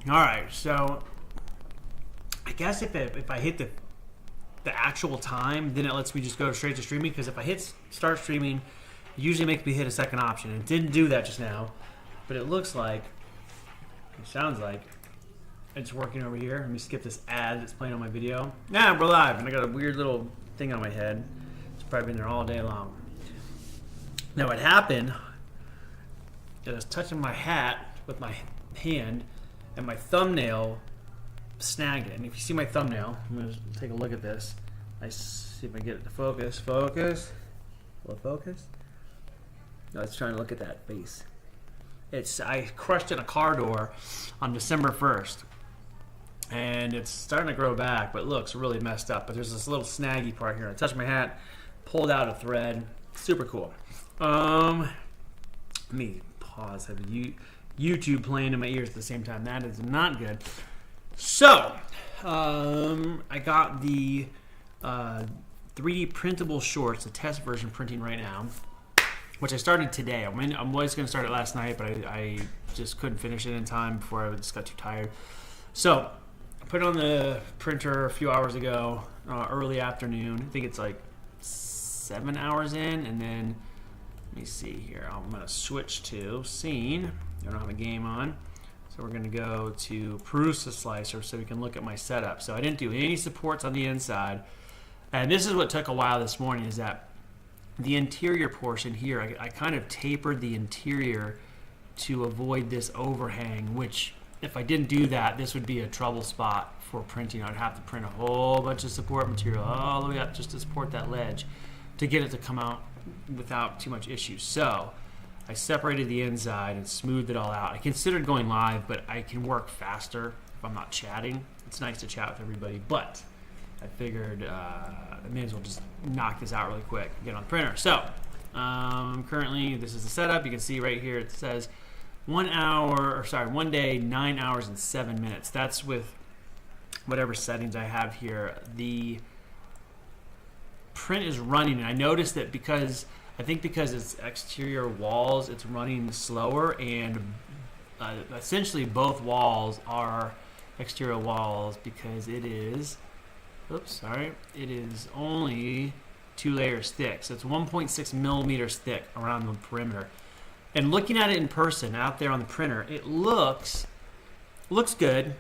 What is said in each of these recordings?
Alright, so I guess if I hit the actual time, then it lets me just go straight to streaming, because if I hit start streaming, it usually makes me hit a second option. It didn't do that just now, but it looks like, it sounds like it's working over here. Let me skip this ad that's playing on my video. Nah, we're live, and I got a weird little thing on my head. It's probably been there all day long. Now what happened, I was touching my hat with my hand, and my thumbnail snagged it. And if you see my thumbnail, I'm going to take a look at this. I see if I can get it to focus. Focus. Will it focus? No, it's trying to look at that face. I crushed in a car door on December 1st. And it's starting to grow back, but it looks really messed up. But there's this little snaggy part here. I touched my hat, pulled out a thread. Super cool. Let me pause. I have YouTube playing in my ears at the same time. That is not good. So, I got the 3D printable shorts, the test version printing right now, which I started today. I was going to start it last night, but I just couldn't finish it in time before I just got too tired. So, I put it on the printer a few hours ago, early afternoon. I think it's like 7 hours in, and then, let me see here. I'm going to switch to scene. I don't have a game on. So we're going to go to Prusa Slicer so we can look at my setup. So I didn't do any supports on the inside. And this is what took a while this morning, is that the interior portion here, I kind of tapered the interior to avoid this overhang, which if I didn't do that, this would be a trouble spot for printing. I'd have to print a whole bunch of support material all the way up just to support that ledge to get it to come out without too much issue. So I separated the inside and smoothed it all out. I considered going live, but I can work faster if I'm not chatting. It's nice to chat with everybody, but I figured I may as well just knock this out really quick and get on the printer. So currently, this is the setup. You can see right here it says 1 day, 9 hours and 7 minutes. That's with whatever settings I have here. The print is running, and I noticed that because it's exterior walls, it's running slower, and essentially both walls are exterior walls because it is, it is only 2 layers thick. So it's 1.6 millimeters thick around the perimeter. And looking at it in person out there on the printer, it looks good.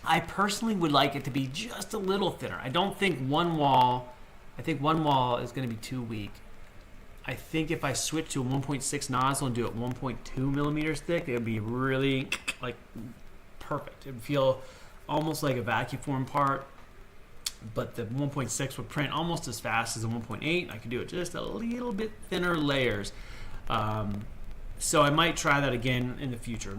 I personally would like it to be just a little thinner. I think one wall is going to be too weak. I think if I switch to a 1.6 nozzle and do it 1.2 millimeters thick, it would be really like perfect. It would feel almost like a vacuum form part, but the 1.6 would print almost as fast as the 1.8. I could do it just a little bit thinner layers. So I might try that again in the future.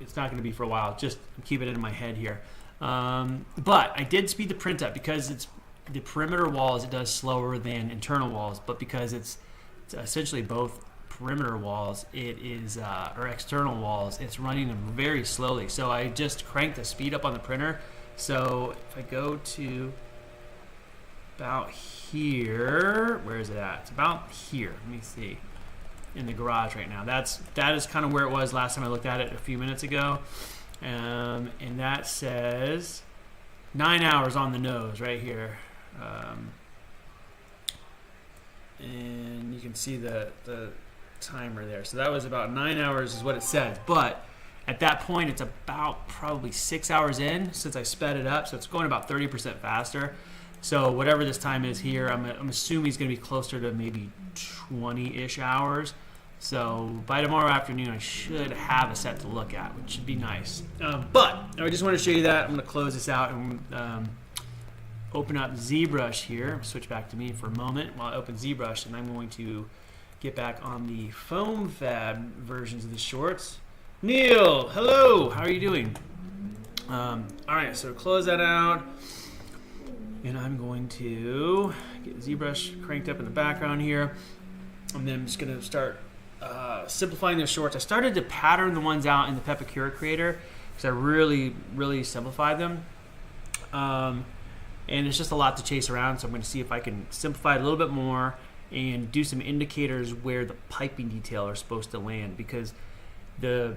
It's not going to be for a while. Just keep it in my head here. But I did speed the print up because it's the perimeter walls. It does slower than internal walls, but because it's essentially both perimeter walls, or external walls, it's running them very slowly. So I just cranked the speed up on the printer. So if I go to about here, where is it at? It's about here. Let me see. In the garage right now. That is kind of where it was last time I looked at it a few minutes ago. And that says 9 hours on the nose right here. And you can see the timer there. So that was about 9 hours is what it says. But at that point, it's about probably 6 hours in since I sped it up. So it's going about 30% faster. So whatever this time is here, I'm assuming it's going to be closer to maybe 20-ish hours. So by tomorrow afternoon, I should have a set to look at, which should be nice. But I just want to show you that. I'm going to close this out and open up ZBrush here. Switch back to me for a moment while I open ZBrush, and I'm going to get back on the foam fab versions of the shorts. Neil, hello. How are you doing? All right, so close that out. And I'm going to get ZBrush cranked up in the background here. And then I'm just going to start simplifying those shorts. I started to pattern the ones out in the Pepicura Creator because I really, really simplified them. And it's just a lot to chase around, so I'm going to see if I can simplify it a little bit more and do some indicators where the piping detail are supposed to land, because the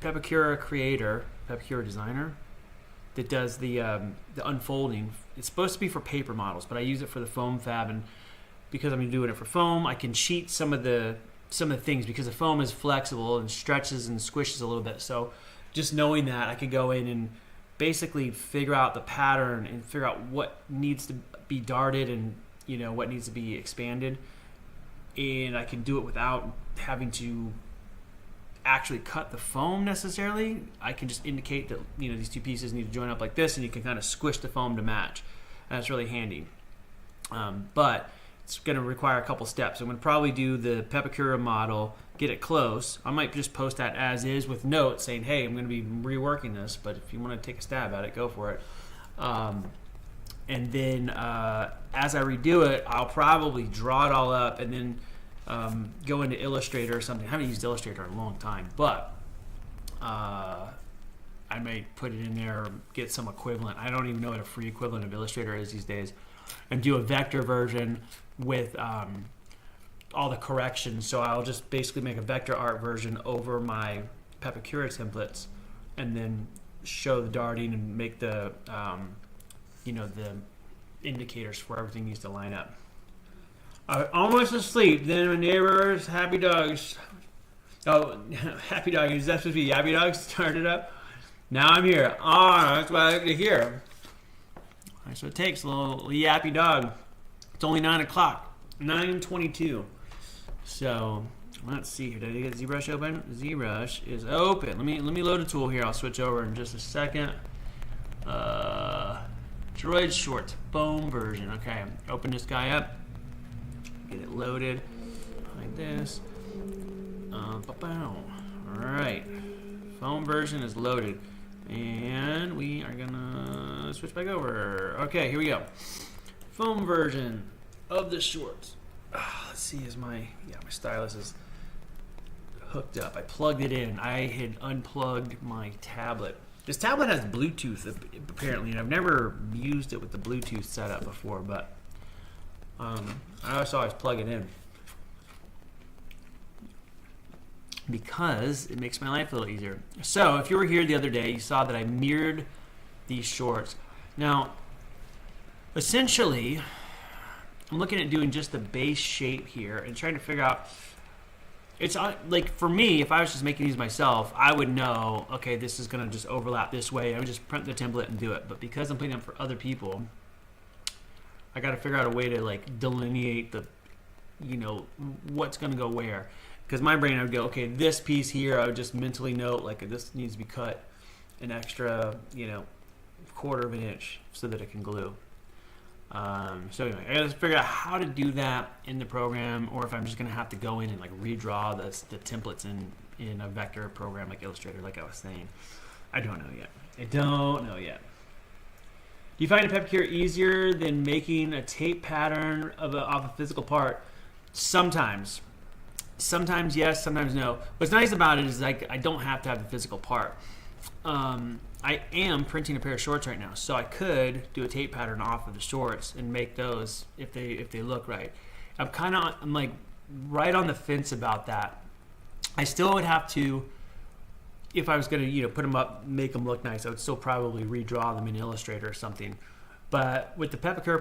Pepakura designer that does the unfolding, it's supposed to be for paper models, but I use it for the foam fab, and because I'm doing it for foam, I can cheat some of the things, because the foam is flexible and stretches and squishes a little bit. So just knowing that, I could go in and basically figure out the pattern and figure out what needs to be darted and what needs to be expanded, and I can do it without having to actually cut the foam necessarily. I can just indicate that these two pieces need to join up like this, and you can kind of squish the foam to match. And that's really handy. But it's going to require a couple steps. I'm going to probably do the Pepakura model, get it close. I might just post that as is with notes saying, hey, I'm going to be reworking this, but if you want to take a stab at it, go for it. And then as I redo it, I'll probably draw it all up and then go into Illustrator or something. I haven't used Illustrator in a long time, but I might put it in there or get some equivalent. I don't even know what a free equivalent of Illustrator is these days. And do a vector version with all the corrections. So I'll just basically make a vector art version over my Pepakura templates, and then show the darting and make the the indicators for everything needs to line up. I was almost asleep. Then my neighbors, happy dogs. Oh, happy dog. Is that supposed to be yappy dogs? Started up. Now I'm here. That's what I like to hear. That's what it takes, a little yappy dog. It's only 9 o'clock, 9:22. So let's see here. Did I get ZBrush open? ZBrush is open. Let me load a tool here. I'll switch over in just a second. Droid Shorts foam version. Okay, open this guy up. Get it loaded like this. All right, foam version is loaded. And we are gonna switch back over. Okay, here we go. Foam version of the shorts. Let's see, my stylus is hooked up. I plugged it in. I had unplugged my tablet. This tablet has Bluetooth apparently, and I've never used it with the Bluetooth setup before, but I always plug it in because it makes my life a little easier. So if you were here the other day, you saw that I mirrored these shorts. Now, essentially, I'm looking at doing just the base shape here and trying to figure out, it's like for me, if I was just making these myself, I would know, okay, this is gonna just overlap this way. I would just print the template and do it. But because I'm putting them for other people, I gotta figure out a way to like delineate the, what's gonna go where. Because my brain, I would go, okay, this piece here, I would just mentally note, like, this needs to be cut an extra, quarter of an inch so that it can glue. So anyway, I gotta figure out how to do that in the program, or if I'm just gonna have to go in and like redraw the templates in a vector program like Illustrator, like I was saying. I don't know yet. Do you find a Pepakura easier than making a tape pattern off a physical part? Sometimes. Sometimes yes, sometimes no. What's nice about it is like I don't have to have the physical part. I am printing a pair of shorts right now, so I could do a tape pattern off of the shorts and make those if they look right. I'm like right on the fence about that. I still would have to, if I was going to put them up, make them look nice, I would still probably redraw them in Illustrator or something. But with the Pepakura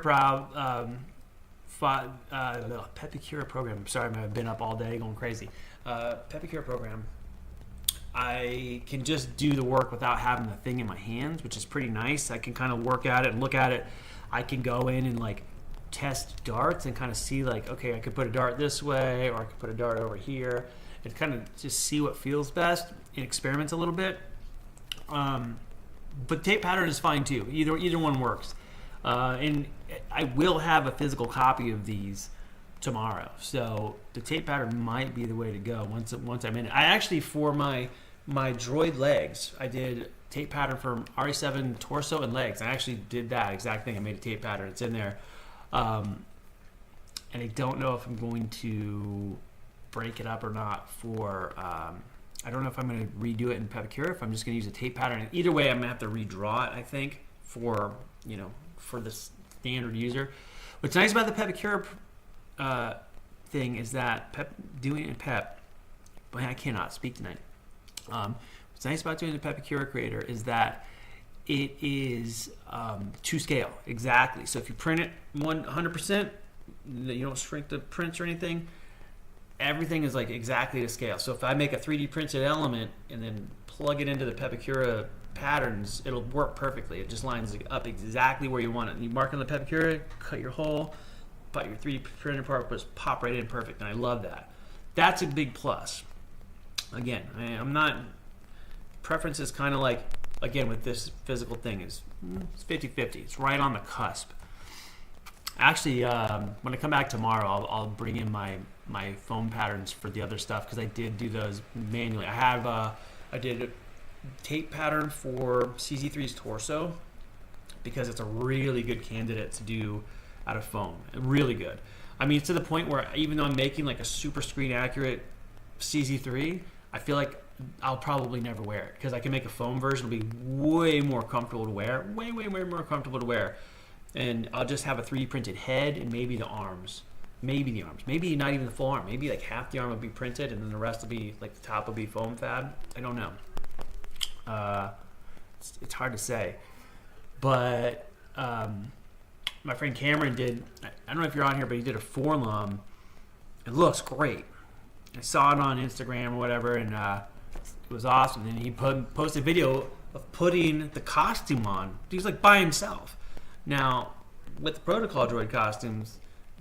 Pepakura program. I'm sorry, I've been up all day going crazy. Pepakura program, I can just do the work without having the thing in my hands, which is pretty nice. I can kind of work at it and look at it. I can go in and like test darts and kind of see like, okay, I could put a dart this way, or I could put a dart over here, and kind of just see what feels best and experiment a little bit. But tape pattern is fine too. Either one works. And I will have a physical copy of these tomorrow, so the tape pattern might be the way to go once I'm in it. I actually, for my droid legs, I did tape pattern for RE7 torso and legs. I actually did that exact thing. I made a tape pattern. It's in there, and I don't know if I'm going to break it up or not for. I don't know if I'm going to redo it in Pepakura, if I'm just going to use a tape pattern. Either way, I'm going to have to redraw it, I think, for the standard user. What's nice about the Pepicura thing is that doing it in Pep, but I cannot speak tonight. What's nice about doing the Pepicura Creator is that it is to scale, exactly. So if you print it 100%, you don't shrink the prints or anything, everything is like exactly to scale. So if I make a 3D printed element and then plug it into the Pepicura patterns, it'll work perfectly. It just lines up exactly where you want it. You mark on the Pepicura, cut your hole, put your 3D printed part, just pop right in perfect, and I love that. That's a big plus. Again, I'm not, preference is kind of like, again, with this physical thing, is it's 50-50. It's right on the cusp. Actually, when I come back tomorrow, I'll bring in my foam patterns for the other stuff, because I did do those manually. I did a tape pattern for CZ3's torso because it's a really good candidate to do out of foam. Really good. I mean, to the point where even though I'm making like a super screen accurate CZ3, I feel like I'll probably never wear it, because I can make a foam version. It'll be way more comfortable to wear. Way more comfortable to wear. And I'll just have a 3D printed head and maybe the arms. Maybe not even the full arm. Maybe like half the arm will be printed and then the rest will be, like the top will be foam fab. I don't know. It's hard to say. But my friend Cameron did, I don't know if you're on here, but he did a Forlum. It looks great. I saw it on Instagram or whatever, and it was awesome. And he posted a video of putting the costume on. He was like by himself. Now, with the Protocol Droid costumes,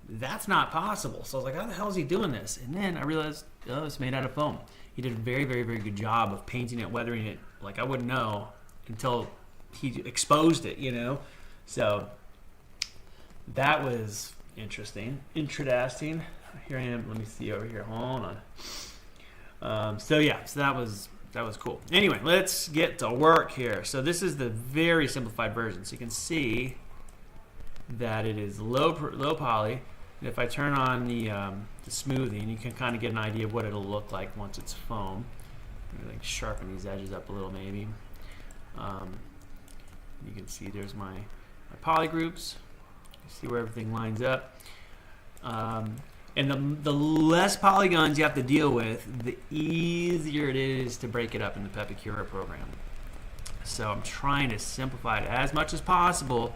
that's not possible. So I was like, how the hell is he doing this? And then I realized, oh, it's made out of foam. He did a very good job of painting it, weathering it. Like, I wouldn't know until he exposed it, you know? So that was interesting. Here I am. Let me see over here. Hold on. So that was cool. Anyway, let's get to work here. So this is the very simplified version. So you can see that it is low poly. And if I turn on the smoothing, you can kind of get an idea of what it'll look like once it's foam. Like sharpen these edges up a little, maybe. You can see there's my poly groups. You see where everything lines up. And the less polygons you have to deal with, the easier it is to break it up in the Pepicura program. So I'm trying to simplify it as much as possible,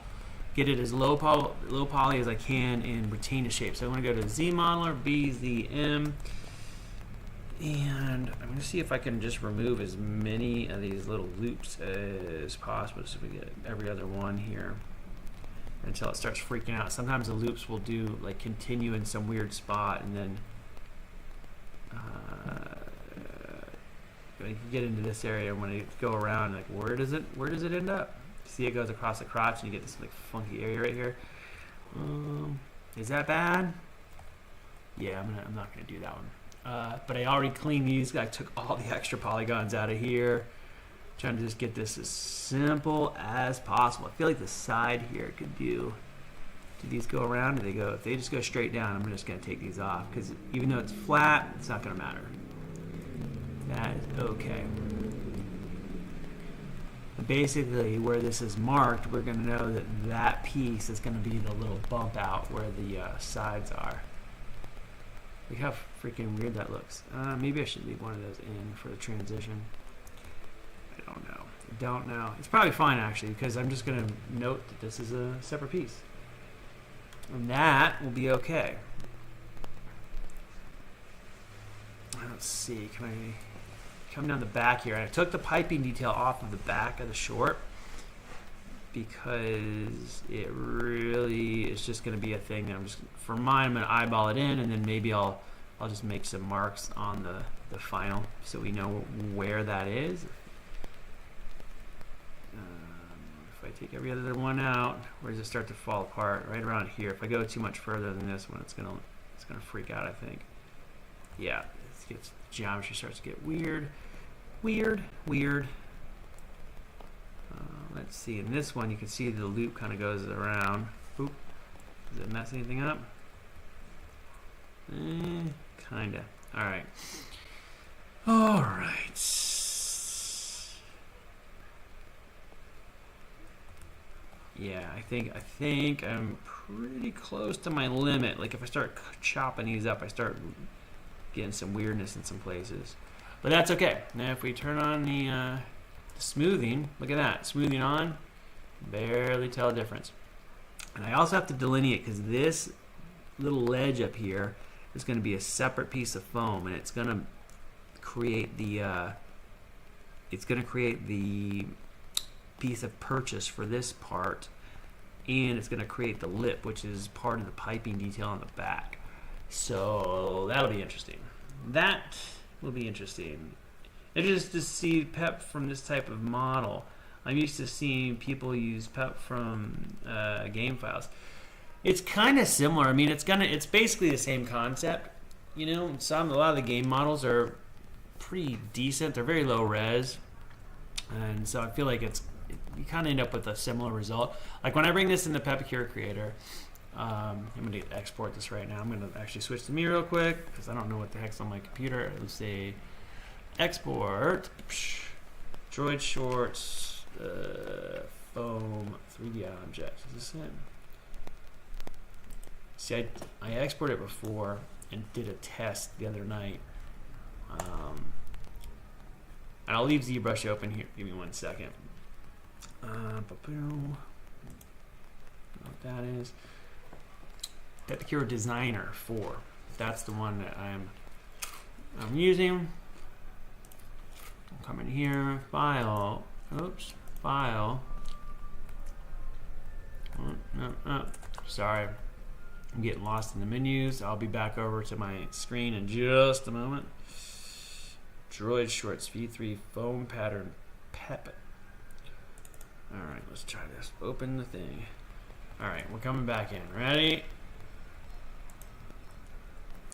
get it as low poly as I can, and retain the shape. So I'm going to go to Z Modeler, BZM, and I'm going to see if I can just remove as many of these little loops as possible, so we get every other one here until it starts freaking out. Sometimes the loops will do like continue in some weird spot, and then you can get into this area when you go around, like where does it end up? See, it goes across the crotch and you get this like funky area right here. Is that bad? Yeah, I'm not gonna do that one. But I already cleaned these. I took all the extra polygons out of here. Trying to just get this as simple as possible. I feel like the side here could do these go around? Do they go? If they just go straight down, I'm just going to take these off, because even though it's flat, it's not going to matter. That is okay. Basically, where this is marked, we're going to know that that piece is going to be the little bump out where the sides are. Look how freaking weird that looks. Maybe I should leave one of those in for the transition. I don't know. It's probably fine, actually, because I'm just going to note that this is a separate piece. And that will be okay. Let's see. Can I come down the back here? I took the piping detail off of the back of the short because it really is just going to be a thing that for mine, I'm going to eyeball it in, and then maybe I'll just make some marks on the final so we know where that is. If I take every other one out, where does it start to fall apart? Right around here. If I go too much further than this one, it's gonna freak out, I think. Yeah, geometry starts to get weird. Let's see. In this one, you can see the loop kind of goes around. Oop. Does it mess anything up? Kinda. All right. Yeah, I think I'm pretty close to my limit. Like if I start chopping these up, I start getting some weirdness in some places. But that's okay. Now if we turn on the smoothing, look at that. Smoothing on, barely tell a difference. And I also have to delineate because this little ledge up here is going to be a separate piece of foam, and it's going to create the piece of purchase for this part, and it's going to create the lip, which is part of the piping detail on the back. So that'll be interesting. That will be interesting. It is to see PEP from this type of model. I'm used to seeing people use PEP from game files. It's kind of similar. I mean, it's basically the same concept. You know, a lot of the game models are pretty decent. They're very low res, and so I feel like you kind of end up with a similar result. Like when I bring this in the Pepicure Creator, I'm going to export this right now. I'm going to actually switch to me real quick because I don't know what the heck's on my computer. Let's say export droid shorts foam 3D object. Is this it? See, I exported it before and did a test the other night. And I'll leave ZBrush open here. Give me 1 second. What that is. Pepicure Designer 4. That's the one that I'm using. I'll come in here, file. Oops, file. Oh, no. Sorry, I'm getting lost in the menus. I'll be back over to my screen in just a moment. Droid Shorts V3 foam pattern PEP. All right, let's try this. Open the thing. All right, we're coming back in. Ready?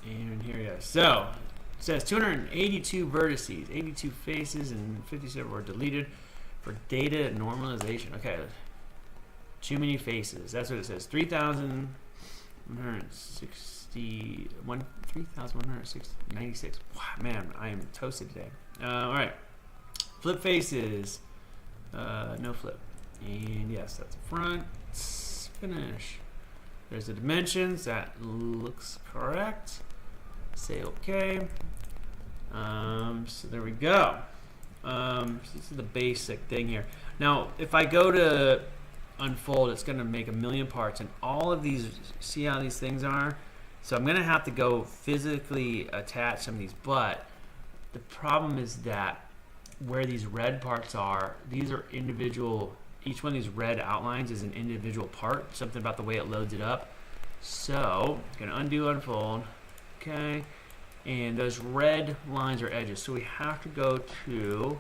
And here we go. So it says 282 vertices, 82 faces, and 57 were deleted for data normalization. Okay, too many faces. That's what it says. 3,196. Wow, man, I am toasted today. All right, flip faces. No flip. And yes, that's the front. Finish. There's the dimensions. That looks correct. Say OK. So there we go. So this is the basic thing here. Now, if I go to unfold, it's going to make a million parts, and all of these, see how these things are? So I'm going to have to go physically attach some of these, but the problem is that where these red parts are, these are individual, each one of these red outlines is an individual part, something about the way it loads it up. So I'm going to undo, unfold, okay, and those red lines are edges, so we have to go to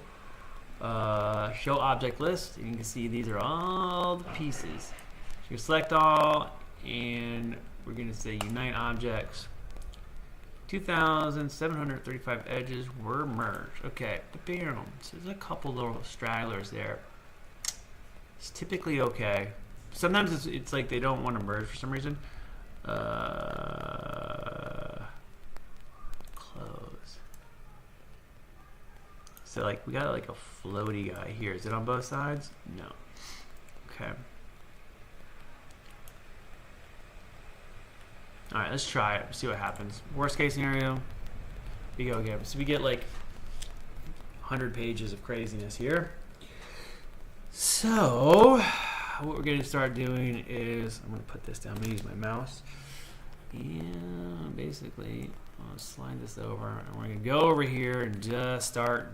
show object list, and you can see these are all the pieces. So you select all, and we're going to say unite objects. 2,735 edges were merged. Okay, so there's a couple little stragglers there. It's typically okay. Sometimes it's like they don't want to merge for some reason. Close. So like we got like a floaty guy here. Is it on both sides? No. Okay. All right, let's try it. See what happens. Worst case scenario, we go again. So we get like 100 pages of craziness here. So what we're going to start doing is, I'm going to put this down. I'm going to use my mouse. And basically, I'll slide this over. And we're going to go over here and just start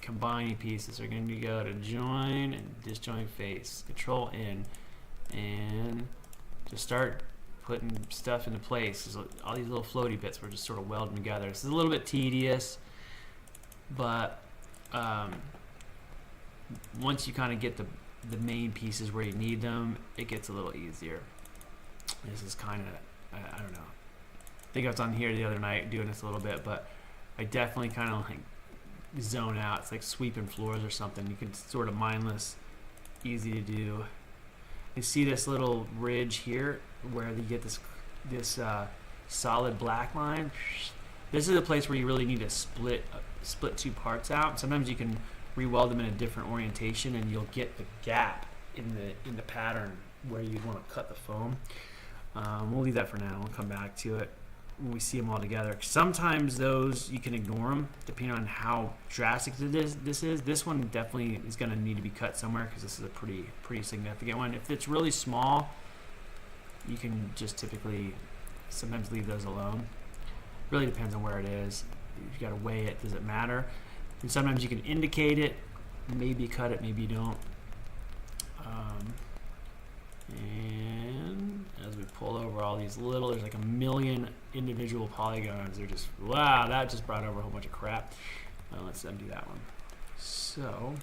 combining pieces. We're going to go to join and disjoint face. Control N. And just start putting stuff into place. There's all these little floaty bits we're just sort of welding together. This is a little bit tedious, but once you kind of get the main pieces where you need them, it gets a little easier. This is kind of, I don't know. I think I was on here the other night doing this a little bit, but I definitely kind of like zone out. It's like sweeping floors or something. You can sort of mindless, easy to do. You see this little ridge here where you get this solid black line. This is a place where you really need to split two parts out. Sometimes you can re-weld them in a different orientation, and you'll get the gap in the pattern where you'd want to cut the foam. We'll leave that for now. We'll come back to it when we see them all together. Sometimes those, you can ignore them depending on how drastic this is. This one definitely is going to need to be cut somewhere because this is a pretty significant one. If it's really small, you can just typically sometimes leave those alone. Really depends on where it is. You got to weigh it. Does it matter? And sometimes you can indicate it. Maybe cut it, maybe you don't. And as we pull over all these little, there's like a million individual polygons. They're just, wow, that just brought over a whole bunch of crap. Let's undo that one. So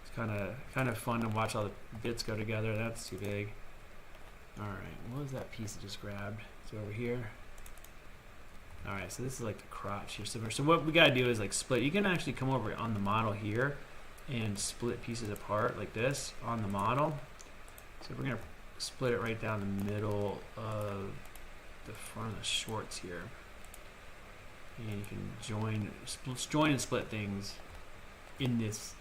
it's kind of fun to watch all the bits go together. That's too big. All right, what was that piece I just grabbed? It's over here. All right, so this is like the crotch here. So what we gotta do is like split. You can actually come over on the model here and split pieces apart like this on the model. So we're gonna split it right down the middle of the front of the shorts here. And you can join and split things in this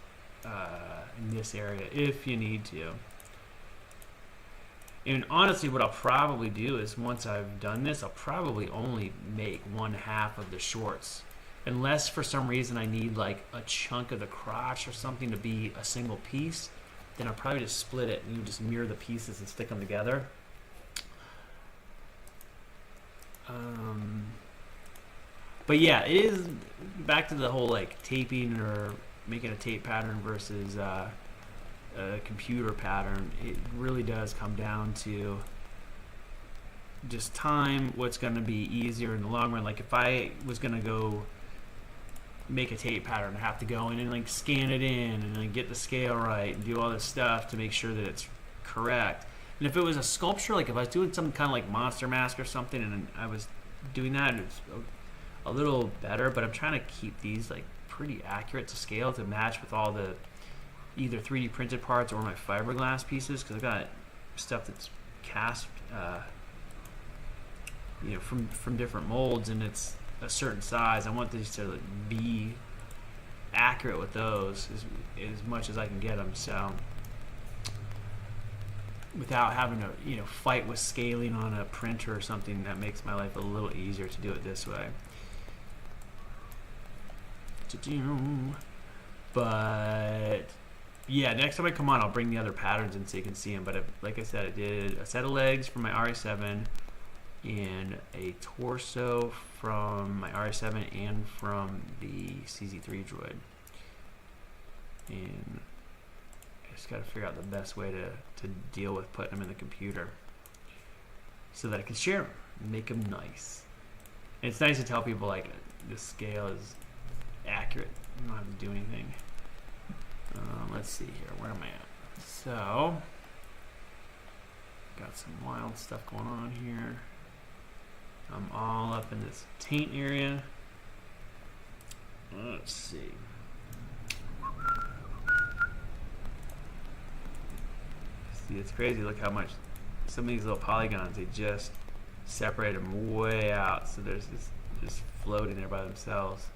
area if you need to. And honestly, what I'll probably do is once I've done this, I'll probably only make 1/2 of the shorts. Unless for some reason I need like a chunk of the crotch or something to be a single piece, then I'll probably just split it and you just mirror the pieces and stick them together. But yeah, it is back to the whole like taping or making a tape pattern versus a computer pattern. It really does come down to just time, what's going to be easier in the long run. Like if I was going to go make a tape pattern, I have to go in and like scan it in and like get the scale right and do all this stuff to make sure that it's correct. And if it was a sculpture, like if I was doing some kind of like monster mask or something and I was doing that, it's a little better, but I'm trying to keep these like pretty accurate to scale to match with all the either 3D printed parts or my fiberglass pieces, because I've got stuff that's cast you know, from different molds, and it's a certain size. I want these to be accurate with those as much as I can get them, so without having to, you know, fight with scaling on a printer or something. That makes my life a little easier to do it this way. But yeah, next time I come on, I'll bring the other patterns in so you can see them. But like I said, I did a set of legs from my RA7 and a torso from my RA7 and from the CZ3 droid. And I just got to figure out the best way to deal with putting them in the computer so that I can share them and make them nice. And it's nice to tell people like the scale is accurate. I don't have to do anything. Let's see here. Where am I at? So, got some wild stuff going on here. I'm all up in this taint area. Let's see. See, it's crazy. Look how much some of these little polygons, they just separate them way out. So there's this just floating there by themselves.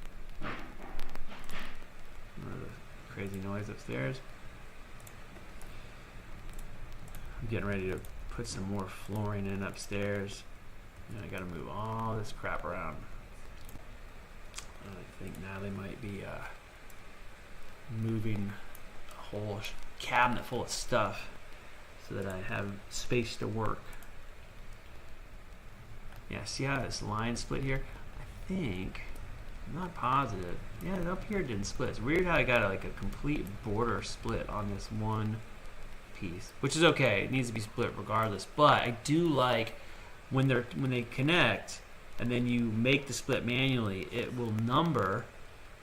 Crazy noise upstairs. I'm getting ready to put some more flooring in upstairs. And I gotta move all this crap around. I think now they might be moving a whole cabinet full of stuff so that I have space to work. Yeah, see how this line split here? I think, I'm not positive. Yeah, up here it didn't split. It's weird how I got like a complete border split on this one piece, which is okay. It needs to be split regardless. But I do like when they connect and then you make the split manually, it will number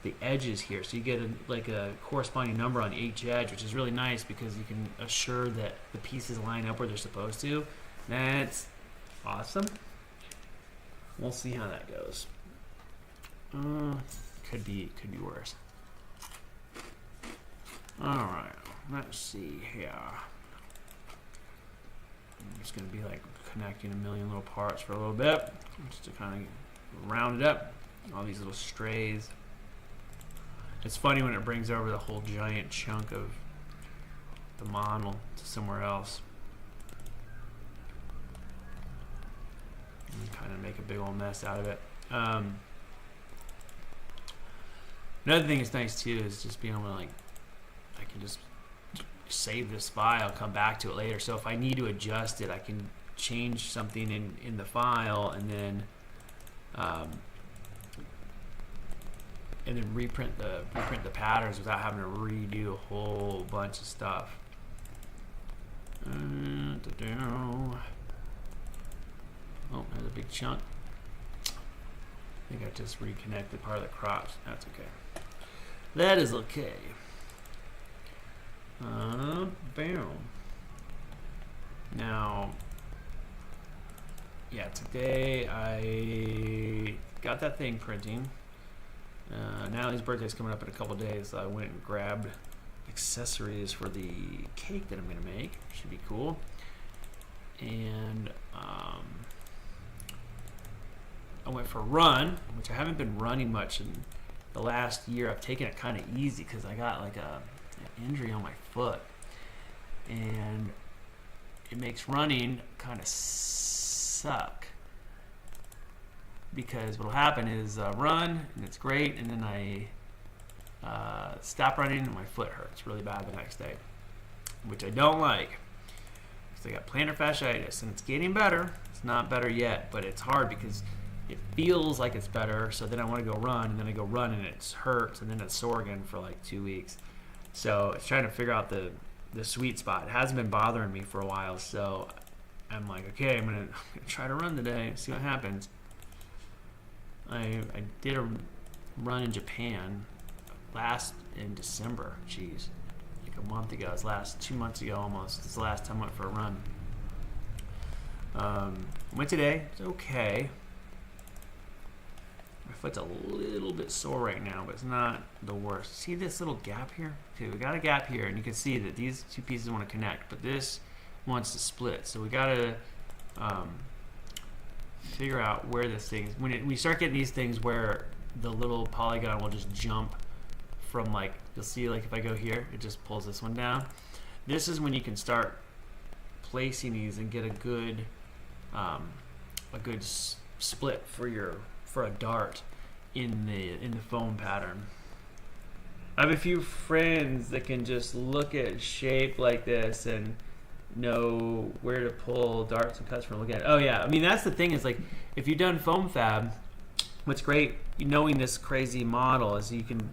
the edges here. So you get like a corresponding number on each edge, which is really nice because you can assure that the pieces line up where they're supposed to. That's awesome. We'll see how that goes. Could be worse. Alright, let's see here. I'm just going to be like connecting a million little parts for a little bit, just to kind of round it up. All these little strays. It's funny when it brings over the whole giant chunk of the model to somewhere else. And kind of make a big old mess out of it. Another thing that's nice too is just being able to, like, I can just save this file, come back to it later. So if I need to adjust it, I can change something in the file and then reprint the patterns without having to redo a whole bunch of stuff. Oh, there's a big chunk. I think I just reconnected part of the crops. That's okay. That is okay. Bam. Now, yeah, today I got that thing printing. Natalie's birthday's coming up in a couple days, so I went and grabbed accessories for the cake that I'm gonna make. Should be cool. And I went for a run, which I haven't been running much in the last year. I've taken it kind of easy because I got like an injury on my foot, and it makes running kind of suck because what'll happen is run and it's great, and then I stop running and my foot hurts really bad the next day, which I don't like because I got plantar fasciitis, and it's getting better. It's not better yet, but it's hard because it feels like it's better, so then I want to go run, and then I go run and it hurts, and then it's sore again for like 2 weeks. So it's trying to figure out the sweet spot. It hasn't been bothering me for a while, so I'm like, okay, I'm gonna try to run today, see what happens. I did a run in Japan in December. Jeez, like a month ago. It was 2 months ago almost. It's the last time I went for a run. Went today. It's okay. My foot's a little bit sore right now, but it's not the worst. See this little gap here? Okay, we got a gap here, and you can see that these two pieces want to connect, but this wants to split. So we got to figure out where this thing is. When we start getting these things where the little polygon will just jump from, like, you'll see, like if I go here, it just pulls this one down. This is when you can start placing these and get a good split for a dart in the foam pattern. I have a few friends that can just look at shape like this and know where to pull darts and cuts from looking at it. Oh yeah, I mean that's the thing is, like, if you've done foam fab, what's great knowing this crazy model is you can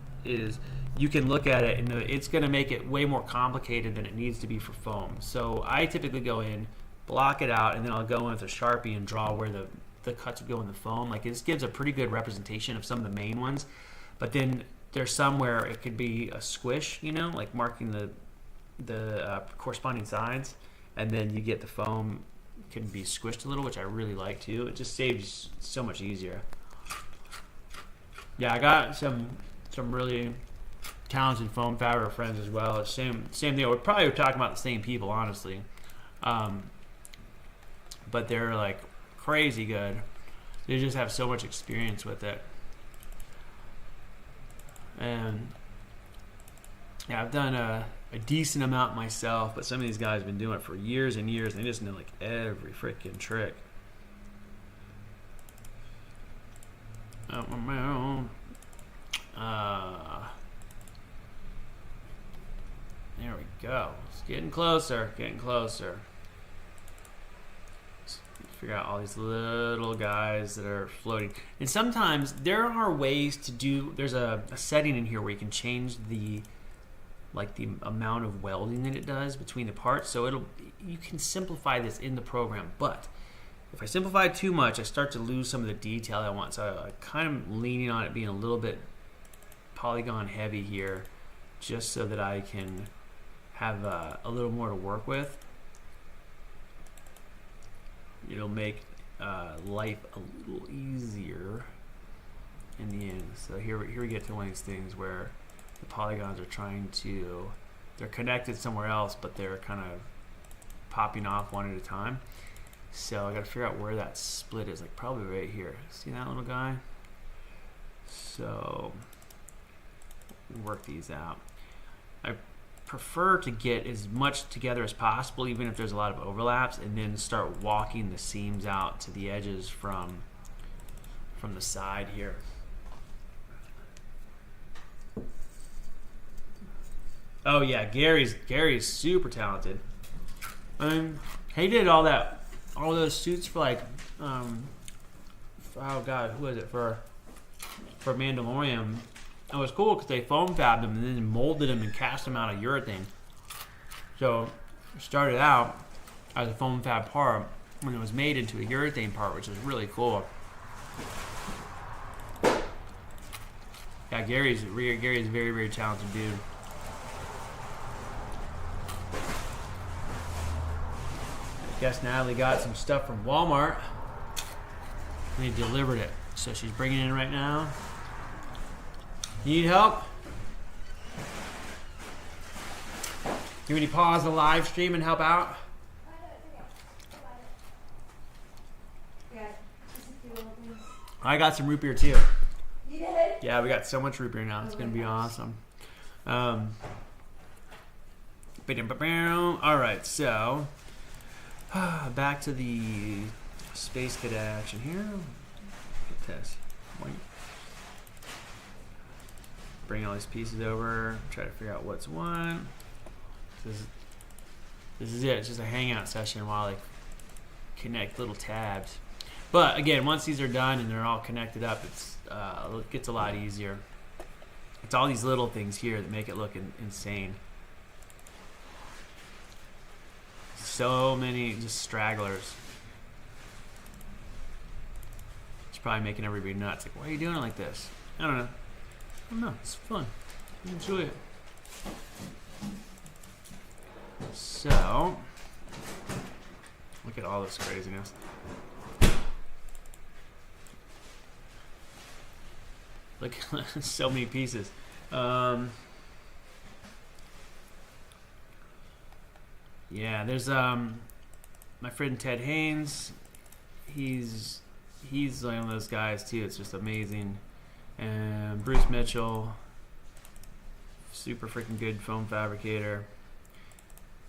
look at it and it's going to make it way more complicated than it needs to be for foam. So I typically go in, block it out, and then I'll go in with a Sharpie and draw where the cuts would go in the foam. Like, this gives a pretty good representation of some of the main ones, but then there's some where it could be a squish, you know, like marking the corresponding sides, and then you get the foam can be squished a little, which I really like too. It just saves so much easier. Yeah, I got some really talented foam fabber friends as well. Same deal. We're probably talking about the same people, honestly, but they're like crazy good. They just have so much experience with it. And yeah, I've done a decent amount myself, but some of these guys have been doing it for years and years, and they just know like every freaking trick. There we go. It's getting closer, getting closer. Figure out all these little guys that are floating. And sometimes there are ways to do, there's a setting in here where you can change the amount of welding that it does between the parts. So you can simplify this in the program, but if I simplify it too much, I start to lose some of the detail I want. So I kind of leaning on it being a little bit polygon heavy here, just so that I can have a little more to work with. It'll make life a little easier in the end. So here we get to one of these things where the polygons are they're connected somewhere else, but they're kind of popping off one at a time. So I got to figure out where that split is, like probably right here. See that little guy? So work these out. prefer to get as much together as possible, even if there's a lot of overlaps, and then start walking the seams out to the edges from the side here. Oh yeah, Gary's super talented. He did all those suits for like, oh god, who was it for Mandalorian? It was cool because they foam fabbed them and then molded them and cast them out of urethane. So it started out as a foam fab part when it was made into a urethane part, which is really cool. Yeah, Gary's a very, very talented dude. I guess Natalie got some stuff from Walmart and they delivered it. So she's bringing it in right now. You need help? Do we need to pause the live stream and help out? I got some root beer too. You did? Yeah, we got so much root beer now. It's going to be awesome. All right, so back to the Space Cadet action here. Test. Bring all these pieces over. Try to figure out what's what. This is it. It's just a hangout session while I connect little tabs. But again, once these are done and they're all connected up, it gets a lot easier. It's all these little things here that make it look insane. So many just stragglers. It's probably making everybody nuts. Like, why are you doing it like this? I don't know. It's fun. Enjoy it. So, look at all this craziness. Look, so many pieces. Yeah, there's my friend Ted Haynes. He's one of those guys too. It's just amazing. And Bruce Mitchell, super freaking good foam fabricator.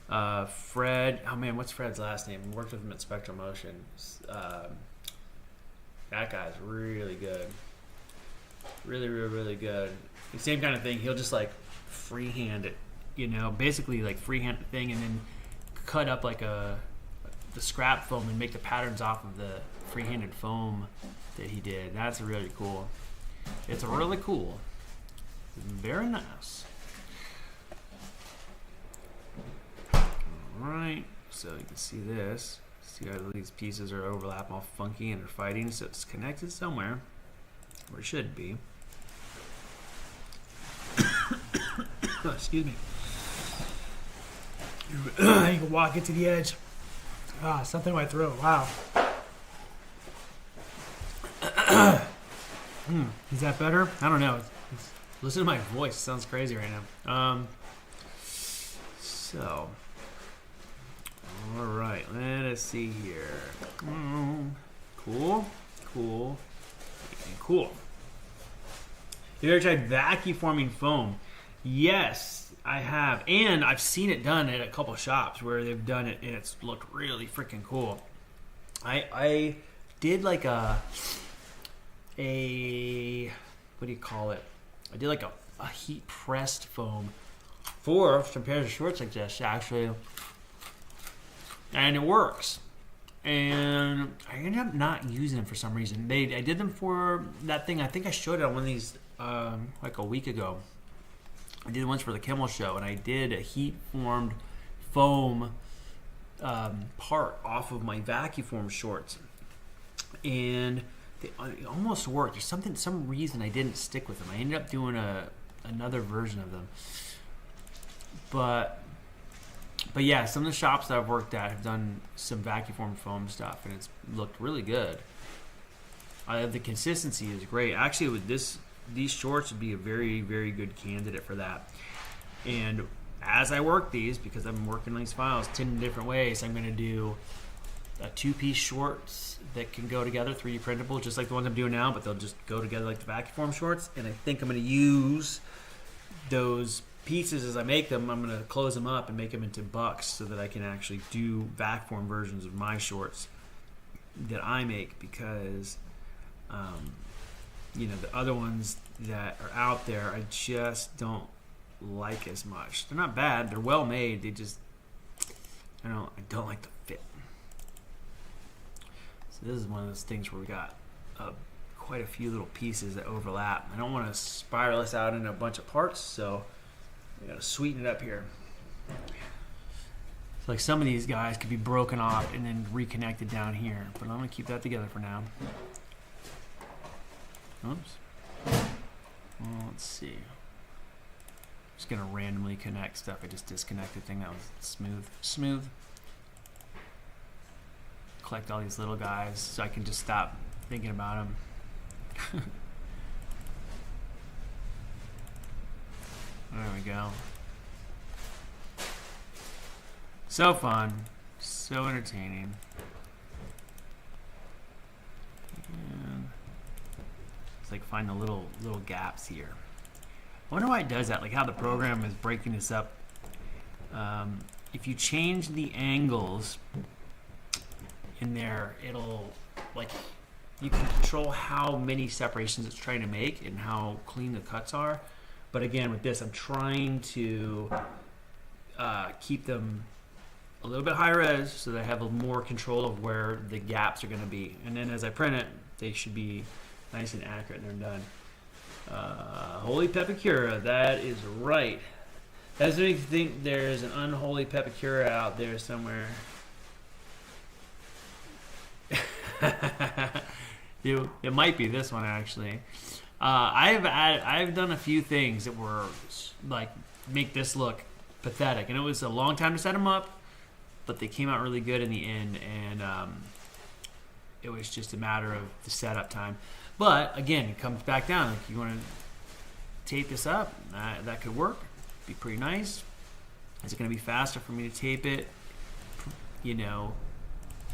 Fred, oh man, what's Fred's last name? I worked with him at Spectral Motion. That guy's really good. Really good. The same kind of thing. He'll just like freehand it, basically like freehand the thing and then cut up like the scrap foam and make the patterns off of the freehanded foam that he did. That's really cool. It's really cool. Very nice. Alright, so you can see this. See how these pieces are overlapping all funky and are fighting, so it's connected somewhere. Or it should be. Excuse me. You can walk it to the edge. Something in my throat. Wow. Is that better? I don't know. Listen to my voice. It sounds crazy right now. So, all right. Let us see here. Cool. You ever tried vacuum forming foam? Yes, I have, and I've seen it done at a couple shops where they've done it, and it's looked really freaking cool. I did like a what do you call it? I did like a heat pressed foam for some pairs of shorts like this, actually, and it works. And I ended up not using them for some reason. I did them for that thing. I think I showed it on one of these like a week ago. I did ones for the Kimmel show, and I did a heat formed foam part off of my vacuum form shorts, and it almost worked. There's some reason I didn't stick with them. I ended up doing another version of them, but yeah, some of the shops that I've worked at have done some vacuum form foam stuff, and it's looked really good. The consistency is great. Actually, with these shorts would be a very, very good candidate for that. And as I work these, because I'm working on these files 10 different ways, I'm going to do a 2-piece shorts that can go together, 3D printable, just like the ones I'm doing now, but they'll just go together like the vacuum form shorts. And I think I'm going to use those pieces as I make them, I'm going to close them up and make them into bucks so that I can actually do back form versions of my shorts that I make, because you know, the other ones that are out there I just don't like as much. They're not bad, they're well made, they just I don't like the fit. So this is one of those things where we got quite a few little pieces that overlap. I don't want to spiral this out into a bunch of parts, so we got to sweeten it up here. It's like some of these guys could be broken off and then reconnected down here, but I'm going to keep that together for now. Oops. Well, let's see. I'm just going to randomly connect stuff. I just disconnected thing that was smooth. Collect all these little guys so I can just stop thinking about them. There we go. So fun, so entertaining. And it's like find the little gaps here. I wonder why it does that, like how the program is breaking this up. If you change the angles in there, it'll, like, you can control how many separations it's trying to make and how clean the cuts are. But again, with this, I'm trying to keep them a little bit high res so that I have more control of where the gaps are going to be. And then as I print it, they should be nice and accurate and they're done. Holy Pepicura, that is right. That's what you think there's an unholy Pepicura out there somewhere. It might be this one actually. I've done a few things that were like make this look pathetic, and it was a long time to set them up, but they came out really good in the end, and it was just a matter of the setup time. But again, it comes back down. Like, you want to tape this up, that could work. Be pretty nice. Is it going to be faster for me to tape it? You know,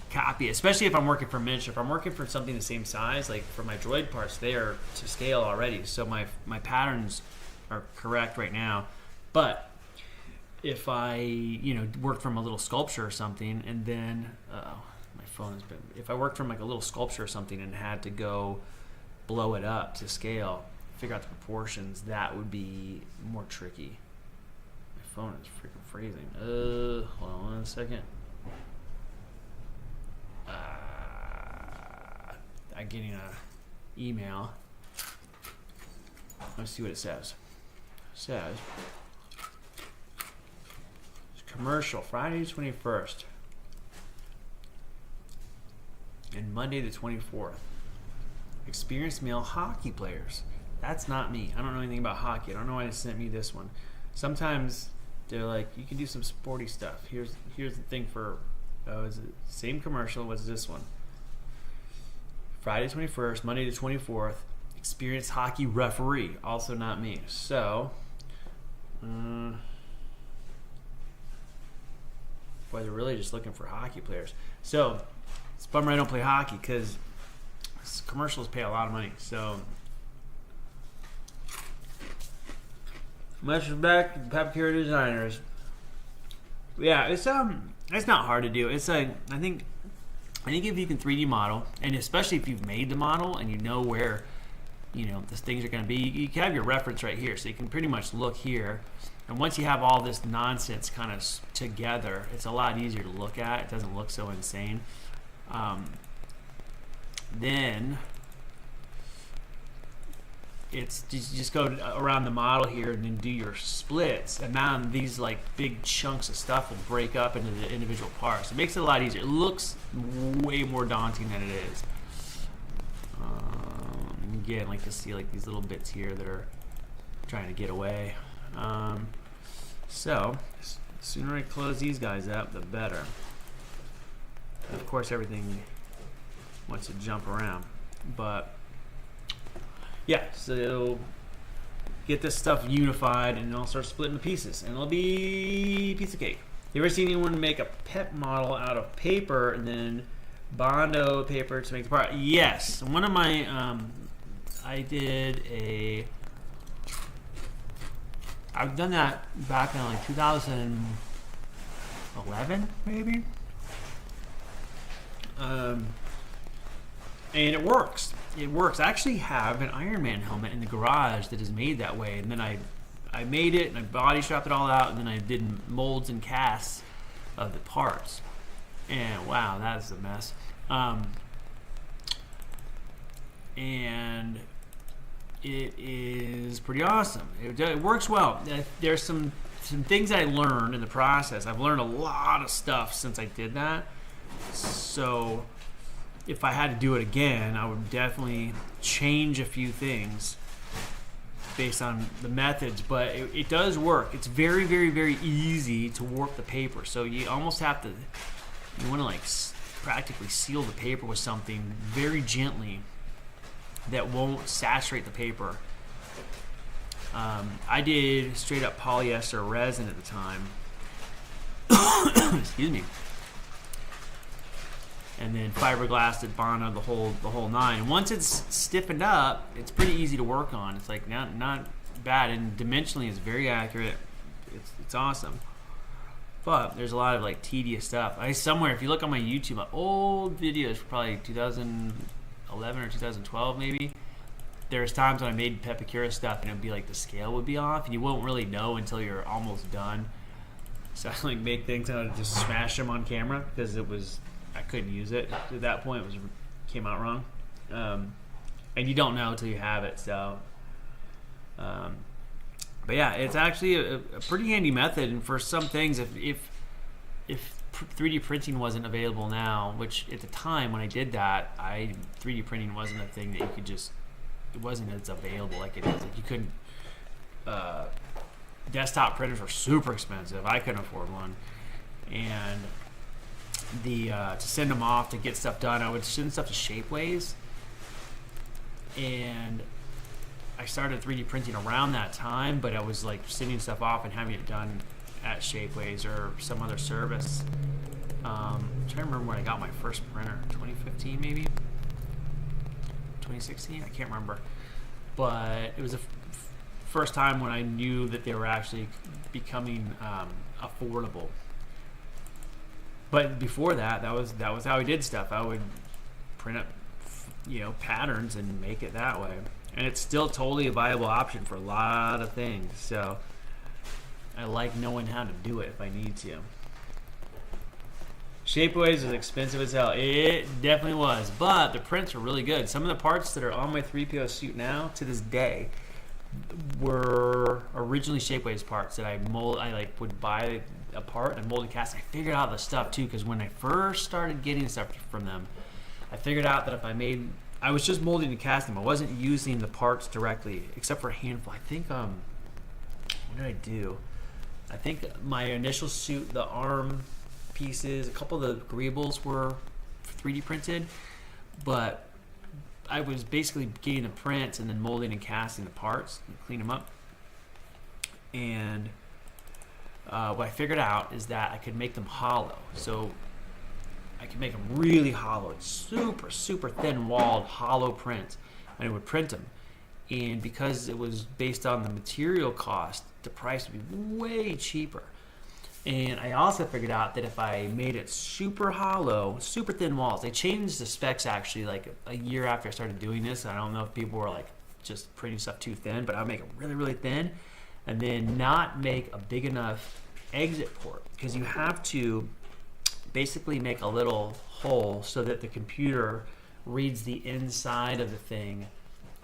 copy, especially if I'm working for miniature. If I'm working for something the same size, like for my droid parts, they are to scale already, so my patterns are correct right now. But if I work from a little sculpture or something, and then my phone has been, if I worked from like a little sculpture or something and had to go blow it up to scale, figure out the proportions, that would be more tricky. My phone is freaking freezing. Hold on 1 second. I'm getting an email. Let's see what it says. It says commercial Friday the 21st and Monday the 24th. Experienced male hockey players. That's not me. I don't know anything about hockey. I don't know why they sent me this one. Sometimes they're like, you can do some sporty stuff. Here's the thing for, is it same commercial? What's this one? Friday 21st, Monday the 24th. Experienced hockey referee. Also not me. So, boy, they're really just looking for hockey players. So, it's a bummer I don't play hockey because commercials pay a lot of money. So, much respect, Pepicura designers. Yeah, it's not hard to do. It's I think if you can 3D model, and especially if you've made the model and you know where the things are going to be, you can have your reference right here, so you can pretty much look here. And once you have all this nonsense kind of together, it's a lot easier to look at. It doesn't look so insane. Then it's just go around the model here and then do your splits, and now these like big chunks of stuff will break up into the individual parts. It makes it a lot easier. It looks way more daunting than it is. Again, like to see like these little bits here that are trying to get away. So the sooner I close these guys up, the better. And of course, everything wants to jump around, but yeah, so get this stuff unified and I'll start splitting the pieces and it'll be a piece of cake. You ever seen anyone make a pet model out of paper and then Bondo paper to make the part? Yes. One of my, I did a I've done that back in like 2011, maybe. And it works. It works. I actually have an Iron Man helmet in the garage that is made that way. And then I made it and I body shopped it all out, and then I did molds and casts of the parts. And wow, that is a mess. And it is pretty awesome. It works well. There's some things I learned in the process. I've learned a lot of stuff since I did that. So if I had to do it again, I would definitely change a few things based on the methods, but it does work. It's very, very, very easy to warp the paper. So you almost have to, you want to like practically seal the paper with something very gently that won't saturate the paper. I did straight up polyester resin at the time. Excuse me. And then fiberglass, Bono, the whole nine. And once it's stiffened up, it's pretty easy to work on. It's like not bad, and dimensionally it's very accurate. It's awesome. But there's a lot of like tedious stuff. Somewhere, if you look on my YouTube, my old videos, probably 2011 or 2012 maybe, there's times when I made Pepakura stuff and it would be like the scale would be off, and you won't really know until you're almost done. So I like make things and I would just smash them on camera because I couldn't use it at that point. It came out wrong, and you don't know until you have it. So, but yeah, it's actually a pretty handy method. And for some things, if 3D printing wasn't available now, which at the time when I did that, 3D printing wasn't a thing that you could just. It wasn't as available like it is. Like you couldn't. Desktop printers were super expensive. I couldn't afford one, and to send them off to get stuff done, I would send stuff to Shapeways, and I started 3D printing around that time, but I was like sending stuff off and having it done at Shapeways or some other service. I'm trying to remember when I got my first printer, 2015 maybe, 2016, I can't remember, but it was the first time when I knew that they were actually becoming affordable. But before that was how I did stuff. I would print up, patterns and make it that way. And it's still totally a viable option for a lot of things. So I like knowing how to do it if I need to. Shapeways is expensive as hell. It definitely was, but the prints are really good. Some of the parts that are on my 3PO suit now to this day were originally Shapeways parts that I would buy a part and mold and cast. I figured out the stuff too, because when I first started getting stuff from them, I figured out that if I was just molding and casting. I wasn't using the parts directly, except for a handful. I think what did I do? I think my initial suit, the arm pieces, a couple of the greebles were 3D printed, but I was basically getting the prints and then molding and casting the parts and clean them up. And what I figured out is that I could make them hollow. So I could make them really hollow. It's super, super thin-walled, hollow prints. And I would print them. And because it was based on the material cost, the price would be way cheaper. And I also figured out that if I made it super hollow, super thin walls, they changed the specs actually like a year after I started doing this. I don't know if people were like just printing stuff too thin, but I would make it really, really thin and then not make a big enough exit port, because you have to basically make a little hole so that the computer reads the inside of the thing.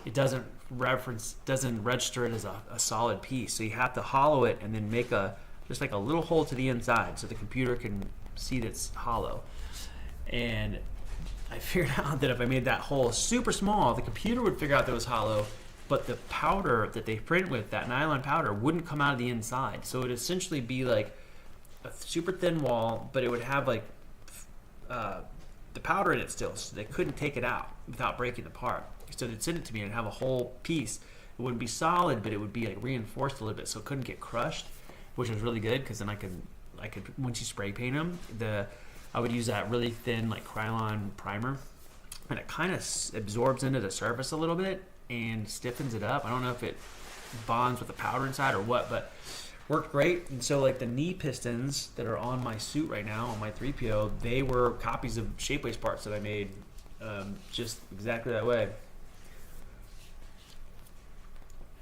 It doesn't register it as a solid piece. So you have to hollow it and then make just like a little hole to the inside so the computer can see that it's hollow. And I figured out that if I made that hole super small, the computer would figure out that it was hollow, but the powder that they print with, that nylon powder, wouldn't come out of the inside. So it would essentially be like a super thin wall, but it would have like the powder in it still, so they couldn't take it out without breaking it apart. So they'd send it to me and have a whole piece. It wouldn't be solid, but it would be like reinforced a little bit, so it couldn't get crushed, which was really good, because then I could once you spray paint them, I would use that really thin like Krylon primer, and it kind of absorbs into the surface a little bit and stiffens it up. I don't know if it bonds with the powder inside or what, but worked great. And so like the knee pistons that are on my suit right now on my 3PO, they were copies of Shapeways parts that I made, just exactly that way.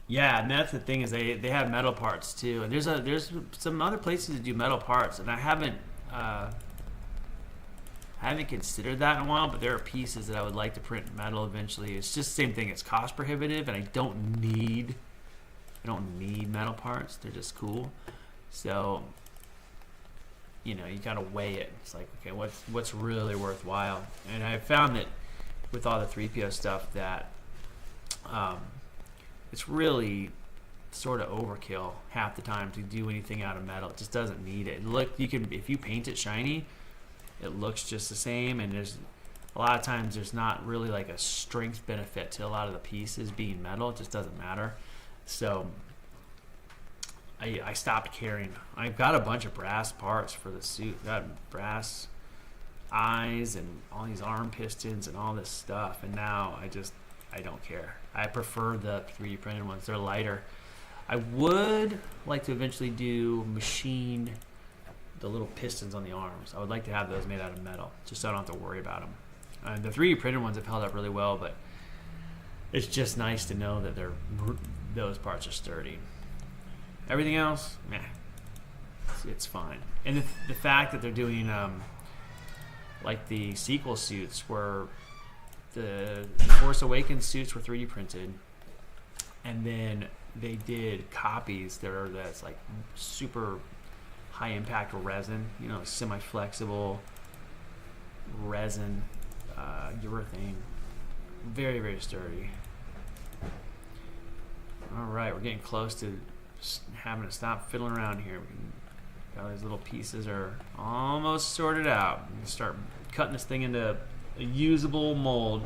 Yeah, and that's the thing is they have metal parts too, and there's some other places that do metal parts, and I haven't considered that in a while, but there are pieces that I would like to print metal eventually. It's just the same thing. It's cost prohibitive, and I don't need metal parts. They're just cool. So, you know, you gotta weigh it. It's like, okay, what's really worthwhile? And I found that with all the 3PO stuff that it's really sort of overkill half the time to do anything out of metal. It just doesn't need it. Look, if you paint it shiny, it looks just the same, and there's a lot of times there's not really like a strength benefit to a lot of the pieces being metal. It just doesn't matter. So I stopped caring. I've got a bunch of brass parts for the suit. I've got brass eyes and all these arm pistons and all this stuff, and now I don't care. I prefer the 3D printed ones. They're lighter. I would like to eventually do machined the little pistons on the arms. I would like to have those made out of metal, just so I don't have to worry about them. And the 3D printed ones have held up really well, but it's just nice to know that those parts are sturdy. Everything else, meh, it's fine. And the fact that they're doing like the sequel suits, where the Force Awakens suits were 3D printed, and then they did copies that's like super high impact resin, you know, semi-flexible resin, urethane, very, very sturdy. All right, we're getting close to having to stop fiddling around here. All these little pieces are almost sorted out. We can start cutting this thing into a usable mold.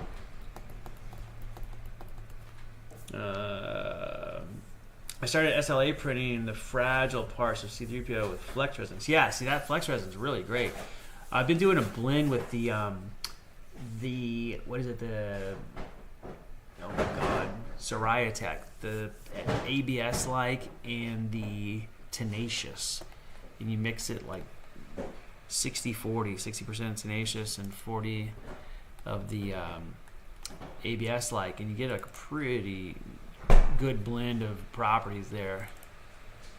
I started SLA printing the fragile parts of C3PO with flex resins. Yeah, see, that flex resin is really great. I've been doing a blend with the what is it, oh my god, Soraya the ABS like, and the Tenacious, and you mix it like 60-40, 60% Tenacious and 40 of the ABS like, and you get a pretty good blend of properties there.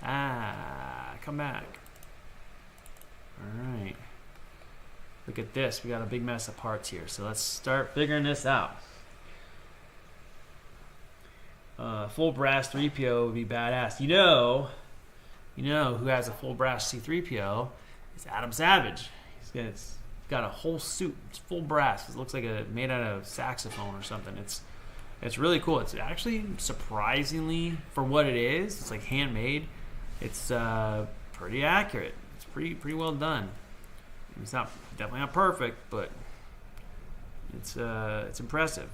Come back. All right, look at this. We got a big mess of parts here, so let's start figuring this out. Full brass 3PO would be badass. You know who has a full brass C3PO? It's Adam Savage. He's got a whole suit. It's full brass. It looks like made out of saxophone or something. It's really cool. It's actually surprisingly, for what it is, it's like handmade. It's pretty accurate. It's pretty well done. It's definitely not perfect, but it's impressive.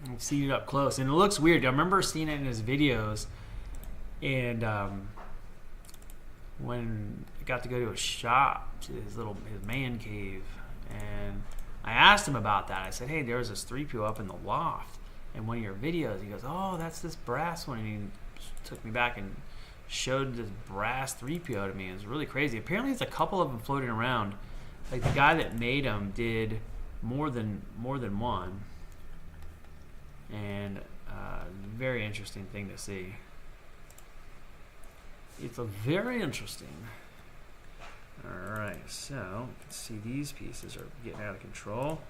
You can see it up close, and it looks weird. I remember seeing it in his videos, and when I got to go to a shop, to his man cave, and I asked him about that. I said, hey, there was this 3PO up in the loft in one of your videos. He goes, oh, that's this brass one. And he took me back and showed this brass 3PO to me. It was really crazy. Apparently there's a couple of them floating around. Like the guy that made them did more than one. And very interesting thing to see. It's a very interesting. Alright, so let's see, these pieces are getting out of control.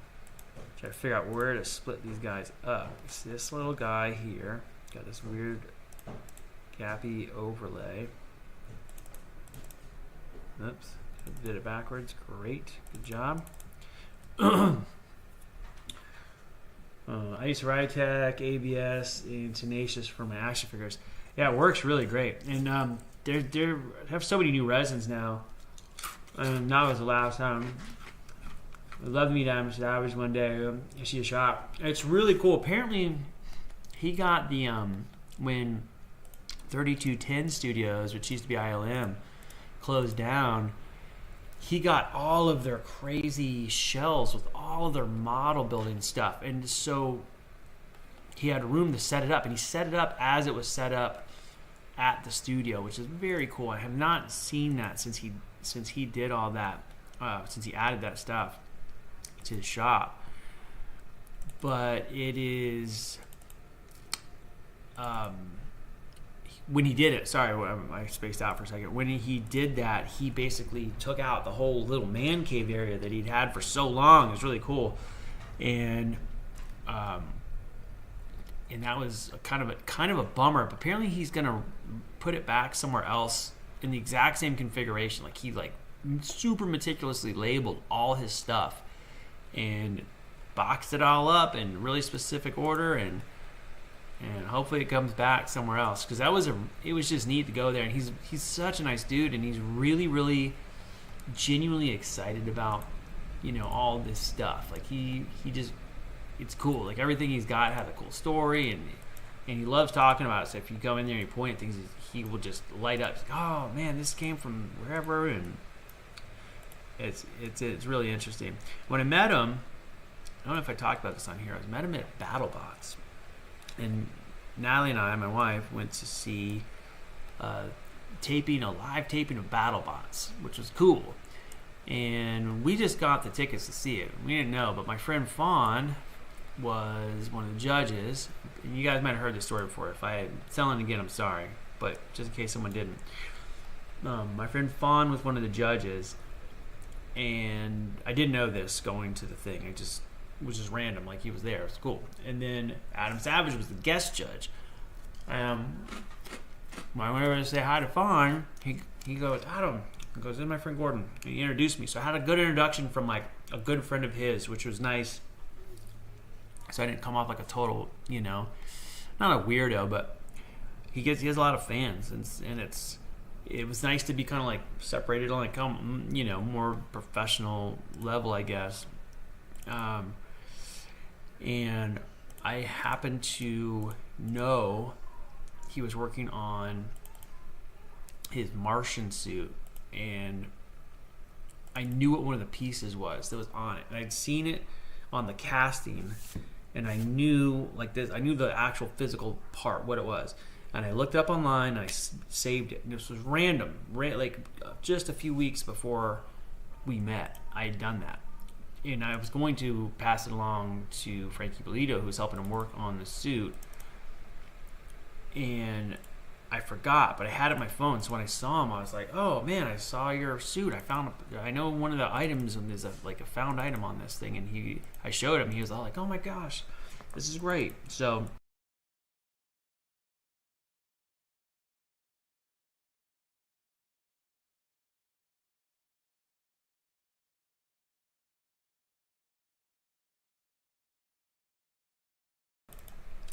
Try to figure out where to split these guys up. It's this little guy here. Got this weird gappy overlay. Oops, I did it backwards. Great, good job. I use Rytech, ABS, and Tenacious for my action figures. Yeah, it works really great. And they have so many new resins now. Now was the last time. I'd love to meet Adam Savage one day and see a shop. It's really cool. Apparently, he got the when 3210 Studios, which used to be ILM, closed down. He got all of their crazy shells with all of their model building stuff, and so he had room to set it up, and he set it up as it was set up at the studio, which is very cool. I have not seen that since he did all that, since he added that stuff to the shop. But it is, when he did it, sorry, I spaced out for a second. When he did that, he basically took out the whole little man cave area that he'd had for so long. It was really cool, and that was kind of a bummer. But apparently, he's gonna put it back somewhere else in the exact same configuration. Like he super meticulously labeled all his stuff and boxed it all up in really specific order, and hopefully it comes back somewhere else, because it was just neat to go there. And he's such a nice dude, and he's really, really genuinely excited about all this stuff. Like he just, it's cool. Like everything he's got has a cool story, and he loves talking about it. So if you go in there and you point at things, he will just light up. Like, oh man, this came from wherever, and it's really interesting. When I met him, I don't know if I talked about this on here. I met him at BattleBots, and Natalie and I, my wife, went to see a live taping of BattleBots, which was cool. And we just got the tickets to see it. We didn't know, but my friend Fawn was one of the judges. And you guys might have heard this story before. If I tell it again, I'm sorry, but just in case someone didn't. My friend Fawn was one of the judges, and I didn't know this going to the thing. It was just random, like he was there. It was cool. And then Adam Savage was the guest judge. When I went over to say hi to Fawn, he goes, Adam. He goes, this is my friend Gordon. And he introduced me. So I had a good introduction from like a good friend of his, which was nice. So I didn't come off like a total, not a weirdo, but he has a lot of fans, and it was nice to be kind of like separated on like more professional level, I guess. And I happened to know he was working on his Martian suit, and I knew what one of the pieces was that was on it, and I'd seen it on the casting, and I knew the actual physical part, what it was. And I looked up online, and I saved it. And this was random, just a few weeks before we met, I had done that. And I was going to pass it along to Frankie Bolito, who was helping him work on the suit. And I forgot, but I had it on my phone. So when I saw him, I was like, "Oh man, I saw your suit. I know one of the items, and there's a found item on this thing." And I showed him. He was all like, "Oh my gosh, this is great." So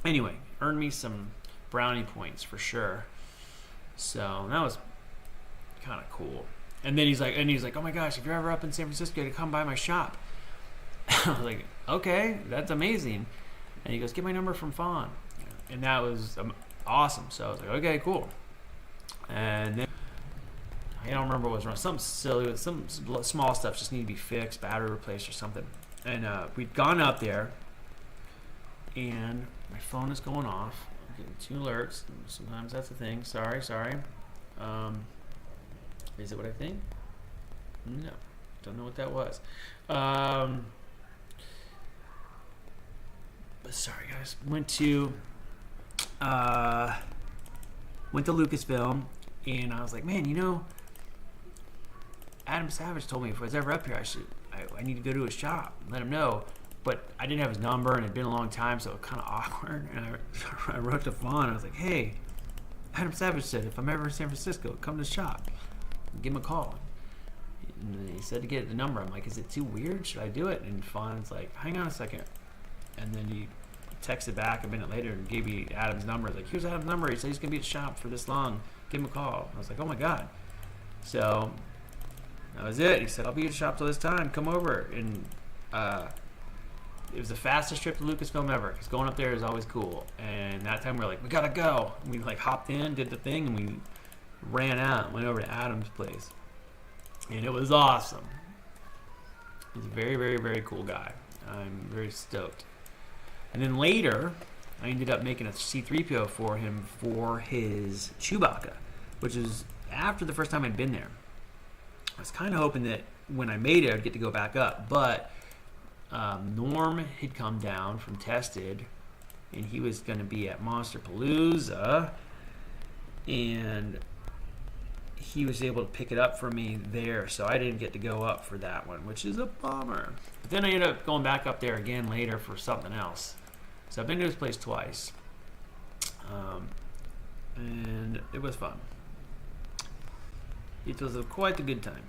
anyway, earned me some brownie points for sure. So that was kind of cool. And then he's like, "Oh my gosh, if you're ever up in San Francisco, to come by my shop." I was like, "Okay, that's amazing." And he goes, "Get my number from Fawn," and that was awesome. So I was like, "Okay, cool." And then I don't remember what was wrong. Something silly, some small stuff just needed to be fixed, battery replaced or something. And we'd gone up there, and my phone is going off. I'm getting 2 alerts. Sometimes that's the thing. Sorry. Is it what I think? No. Don't know what that was. But sorry, guys. Went to Lucasfilm, and I was like, man, Adam Savage told me if I was ever up here, I need to go to his shop and let him know. But I didn't have his number, and it had been a long time, so it was kind of awkward. And I wrote to Fawn. I was like, "Hey, Adam Savage said if I'm ever in San Francisco, come to the shop, give him a call." And he said to get the number. I'm like, "Is it too weird? Should I do it?" And Fawn's like, "Hang on a second." And then he texted back a minute later and gave me Adam's number. Like, "Here's Adam's number. He said he's gonna be at the shop for this long. Give him a call." I was like, "Oh my god!" So that was it. He said, "I'll be at the shop till this time. Come over." And it was the fastest trip to Lucasfilm ever, because going up there is always cool. And that time we were like, "We gotta go." And we hopped in, did the thing, and we ran out and went over to Adam's place. And it was awesome. He's a very, very, very cool guy. I'm very stoked. And then later, I ended up making a C-3PO for him for his Chewbacca, which is after the first time I'd been there. I was kind of hoping that when I made it, I'd get to go back up, but Norm had come down from Tested, and he was going to be at Monster Palooza, and he was able to pick it up for me there, so I didn't get to go up for that one, which is a bummer. But then I ended up going back up there again later for something else. So I've been to his place twice, and it was fun. It was quite a good time.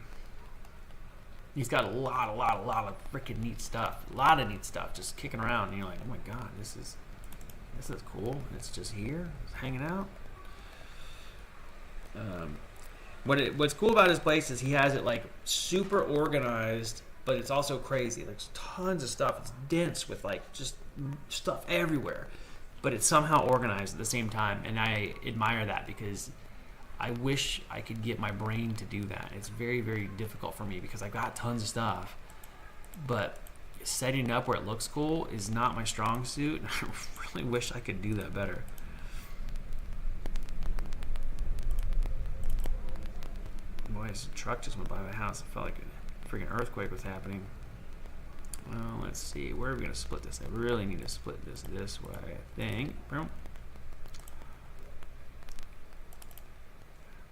He's got a lot of freaking neat stuff. A lot of neat stuff just kicking around, and you're like, oh my god, this is cool. It's just here, it's hanging out. What's cool about his place is he has it like super organized, but it's also crazy. There's tons of stuff. It's dense with like just stuff everywhere, but it's somehow organized at the same time, and I admire that because I wish I could get my brain to do that. It's very, very difficult for me because I've got tons of stuff, but setting it up where it looks cool is not my strong suit. I really wish I could do that better. Boy, this truck just went by my house. It felt like a freaking earthquake was happening. Well, let's see. Where are we going to split this? I really need to split this way, I think. Boom.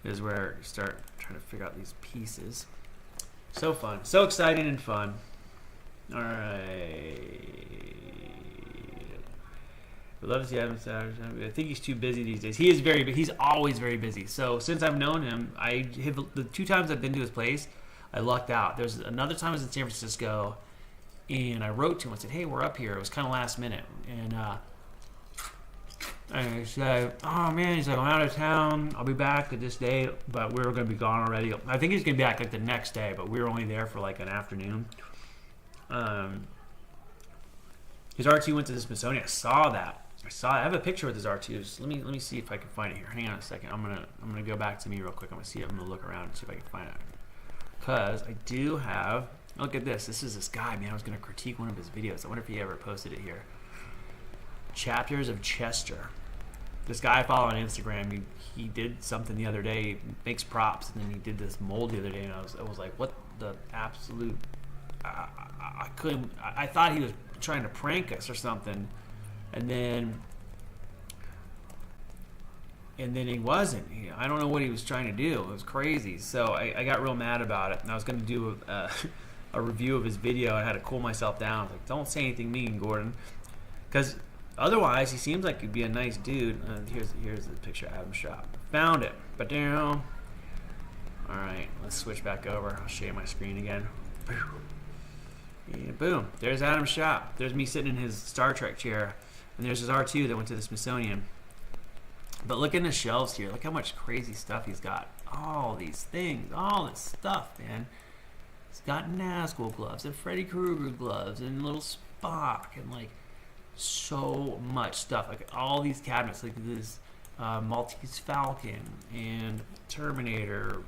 This is where I start trying to figure out these pieces. So fun. So exciting and fun. All right. We'd love to see Adam Savage. I think he's too busy these days. He is very, but he's always very busy. So since I've known him, the 2 times I've been to his place, I lucked out. There's another time I was in San Francisco, and I wrote to him. I said, "Hey, we're up here." It was kind of last minute, and I said, "Oh man," he's like, "I'm out of town. I'll be back at this day," but we were going to be gone already. I think he's going to be back like the next day, but we were only there for like an afternoon. His R2 went to the Smithsonian. I saw that. I have a picture with his R2s. Let me see if I can find it here. Hang on a second. I'm gonna go back to me real quick. I'm gonna look around and see if I can find it. Cause I do have. Look at this. This is this guy, man. I was gonna critique one of his videos. I wonder if he ever posted it here. Chapters of Chester. This guy I follow on Instagram. He did something the other day. He makes props, and then he did this mold the other day, and I was like, what the absolute. I couldn't. I thought he was trying to prank us or something, and then he wasn't. I don't know what he was trying to do. It was crazy. So I got real mad about it, and I was going to do a review of his video. I had to cool myself down. I was like, don't say anything mean, Gordon, because otherwise he seems like he'd be a nice dude. Here's the picture of Adam's shop. Found it, but down. All right, let's switch back over. I'll show you my screen again. Yeah, boom, there's Adam's shop. There's me sitting in his Star Trek chair, and there's his R2 that went to the Smithsonian. But look in the shelves here. Look how much crazy stuff he's got. All these things, all this stuff, man. He's got Nazgul gloves and Freddy Krueger gloves and little Spock and like so much stuff. Like all these cabinets, like this Maltese Falcon and Terminator.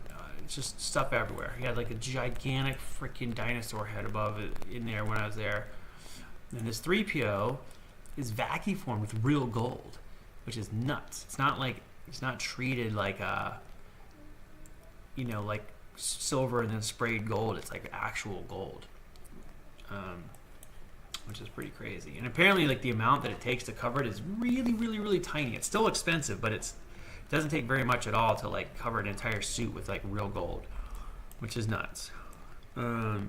Just stuff everywhere. He had like a gigantic freaking dinosaur head above it in there when I was there. And this 3PO is vacuum formed with real gold, which is nuts. It's not treated like like silver and then sprayed gold. It's like actual gold, which is pretty crazy. And apparently, like the amount that it takes to cover it is really, really, really tiny. It's still expensive, but it doesn't take very much at all to like cover an entire suit with like real gold, which is nuts. Yeah,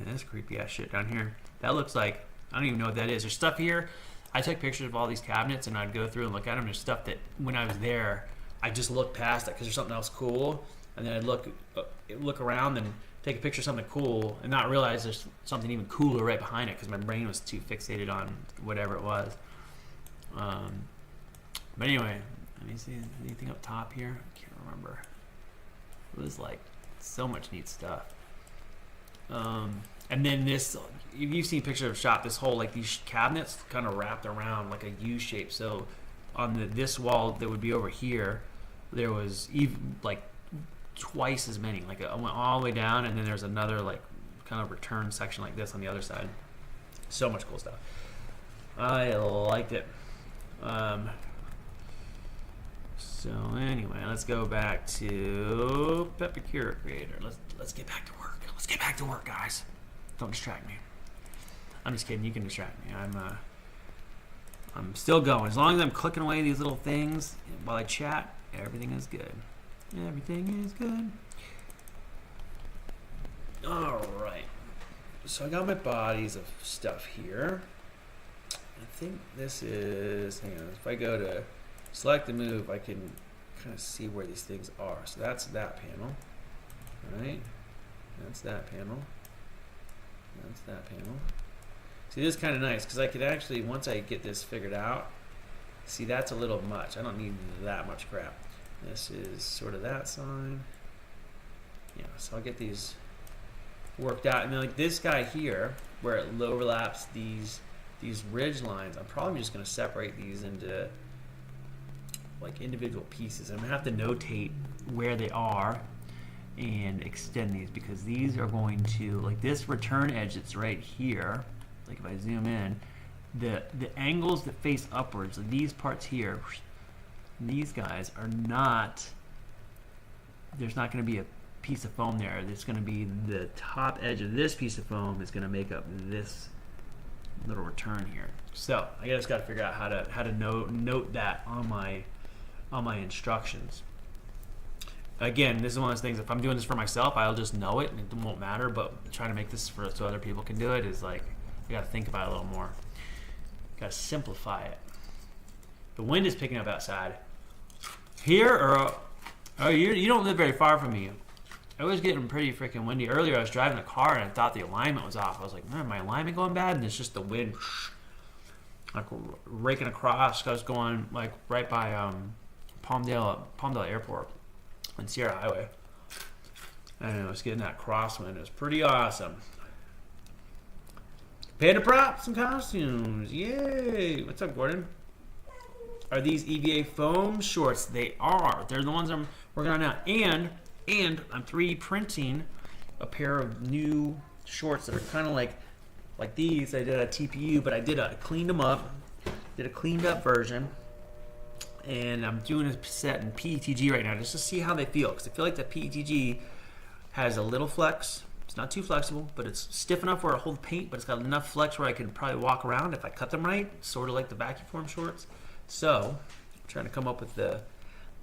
that's creepy ass shit down here. That looks like, I don't even know what that is. There's stuff here. I took pictures of all these cabinets and I'd go through and look at them. There's stuff that when I was there, I just looked past it because there's something else cool, and then I'd look around and take a picture of something cool and not realize there's something even cooler right behind it because my brain was too fixated on whatever it was. But anyway. Let me see anything up top here. I can't remember. It was like so much neat stuff. And then this, if you've seen pictures of the shop, this whole like these cabinets kind of wrapped around like a U shape. So on this wall that would be over here, there was even like twice as many. Like I went all the way down, and then there's another like kind of return section like this on the other side. So much cool stuff. I liked it. So anyway, let's go back to Pepicure Creator. Let's get back to work. Let's get back to work, guys. Don't distract me. I'm just kidding. You can distract me. I'm still going. As long as I'm clicking away these little things while I chat, everything is good. Everything is good. All right. So I got my bodies of stuff here. I think this is, hang on, if I go to select the move, I can kind of see where these things are. So that's that panel, right? That's that panel. That's that panel. See, this is kind of nice because I could actually, once I get this figured out, see, that's a little much. I don't need that much crap. This is sort of that side. Yeah, so I'll get these worked out. And then like this guy here, where it overlaps these ridge lines, I'm probably just going to separate these into like individual pieces. I'm going to have to notate where they are and extend these because these are going to, like this return edge that's right here, like if I zoom in, the angles that face upwards, these parts here, these guys are not, there's not going to be a piece of foam there. It's going to be the top edge of this piece of foam is going to make up this little return here. So I just got to figure out how to note that on my instructions. Again, this is one of those things, if I'm doing this for myself, I'll just know it and it won't matter, but trying to make this so other people can do it is like, you got to think about it a little more. Got to simplify it. The wind is picking up outside. Here, or oh, you don't live very far from me. It was getting pretty freaking windy. Earlier, I was driving a car and I thought the alignment was off. I was like, man, my alignment going bad? And it's just the wind like raking across. I was going like right by Palmdale Airport and Sierra Highway. And I was getting that crosswind. It was pretty awesome. Panda props and costumes. Yay. What's up, Gordon? Are these EVA foam shorts? They are. They're the ones I'm working on now. And I'm 3D printing a pair of new shorts that are kind of like these. I did a TPU, but I cleaned them up. Did a cleaned up version. And I'm doing a set in PETG right now just to see how they feel. Because I feel like the PETG has a little flex. It's not too flexible, but it's stiff enough where it holds paint, but it's got enough flex where I can probably walk around if I cut them right. Sort of like the vacuum form shorts. So, I'm trying to come up with the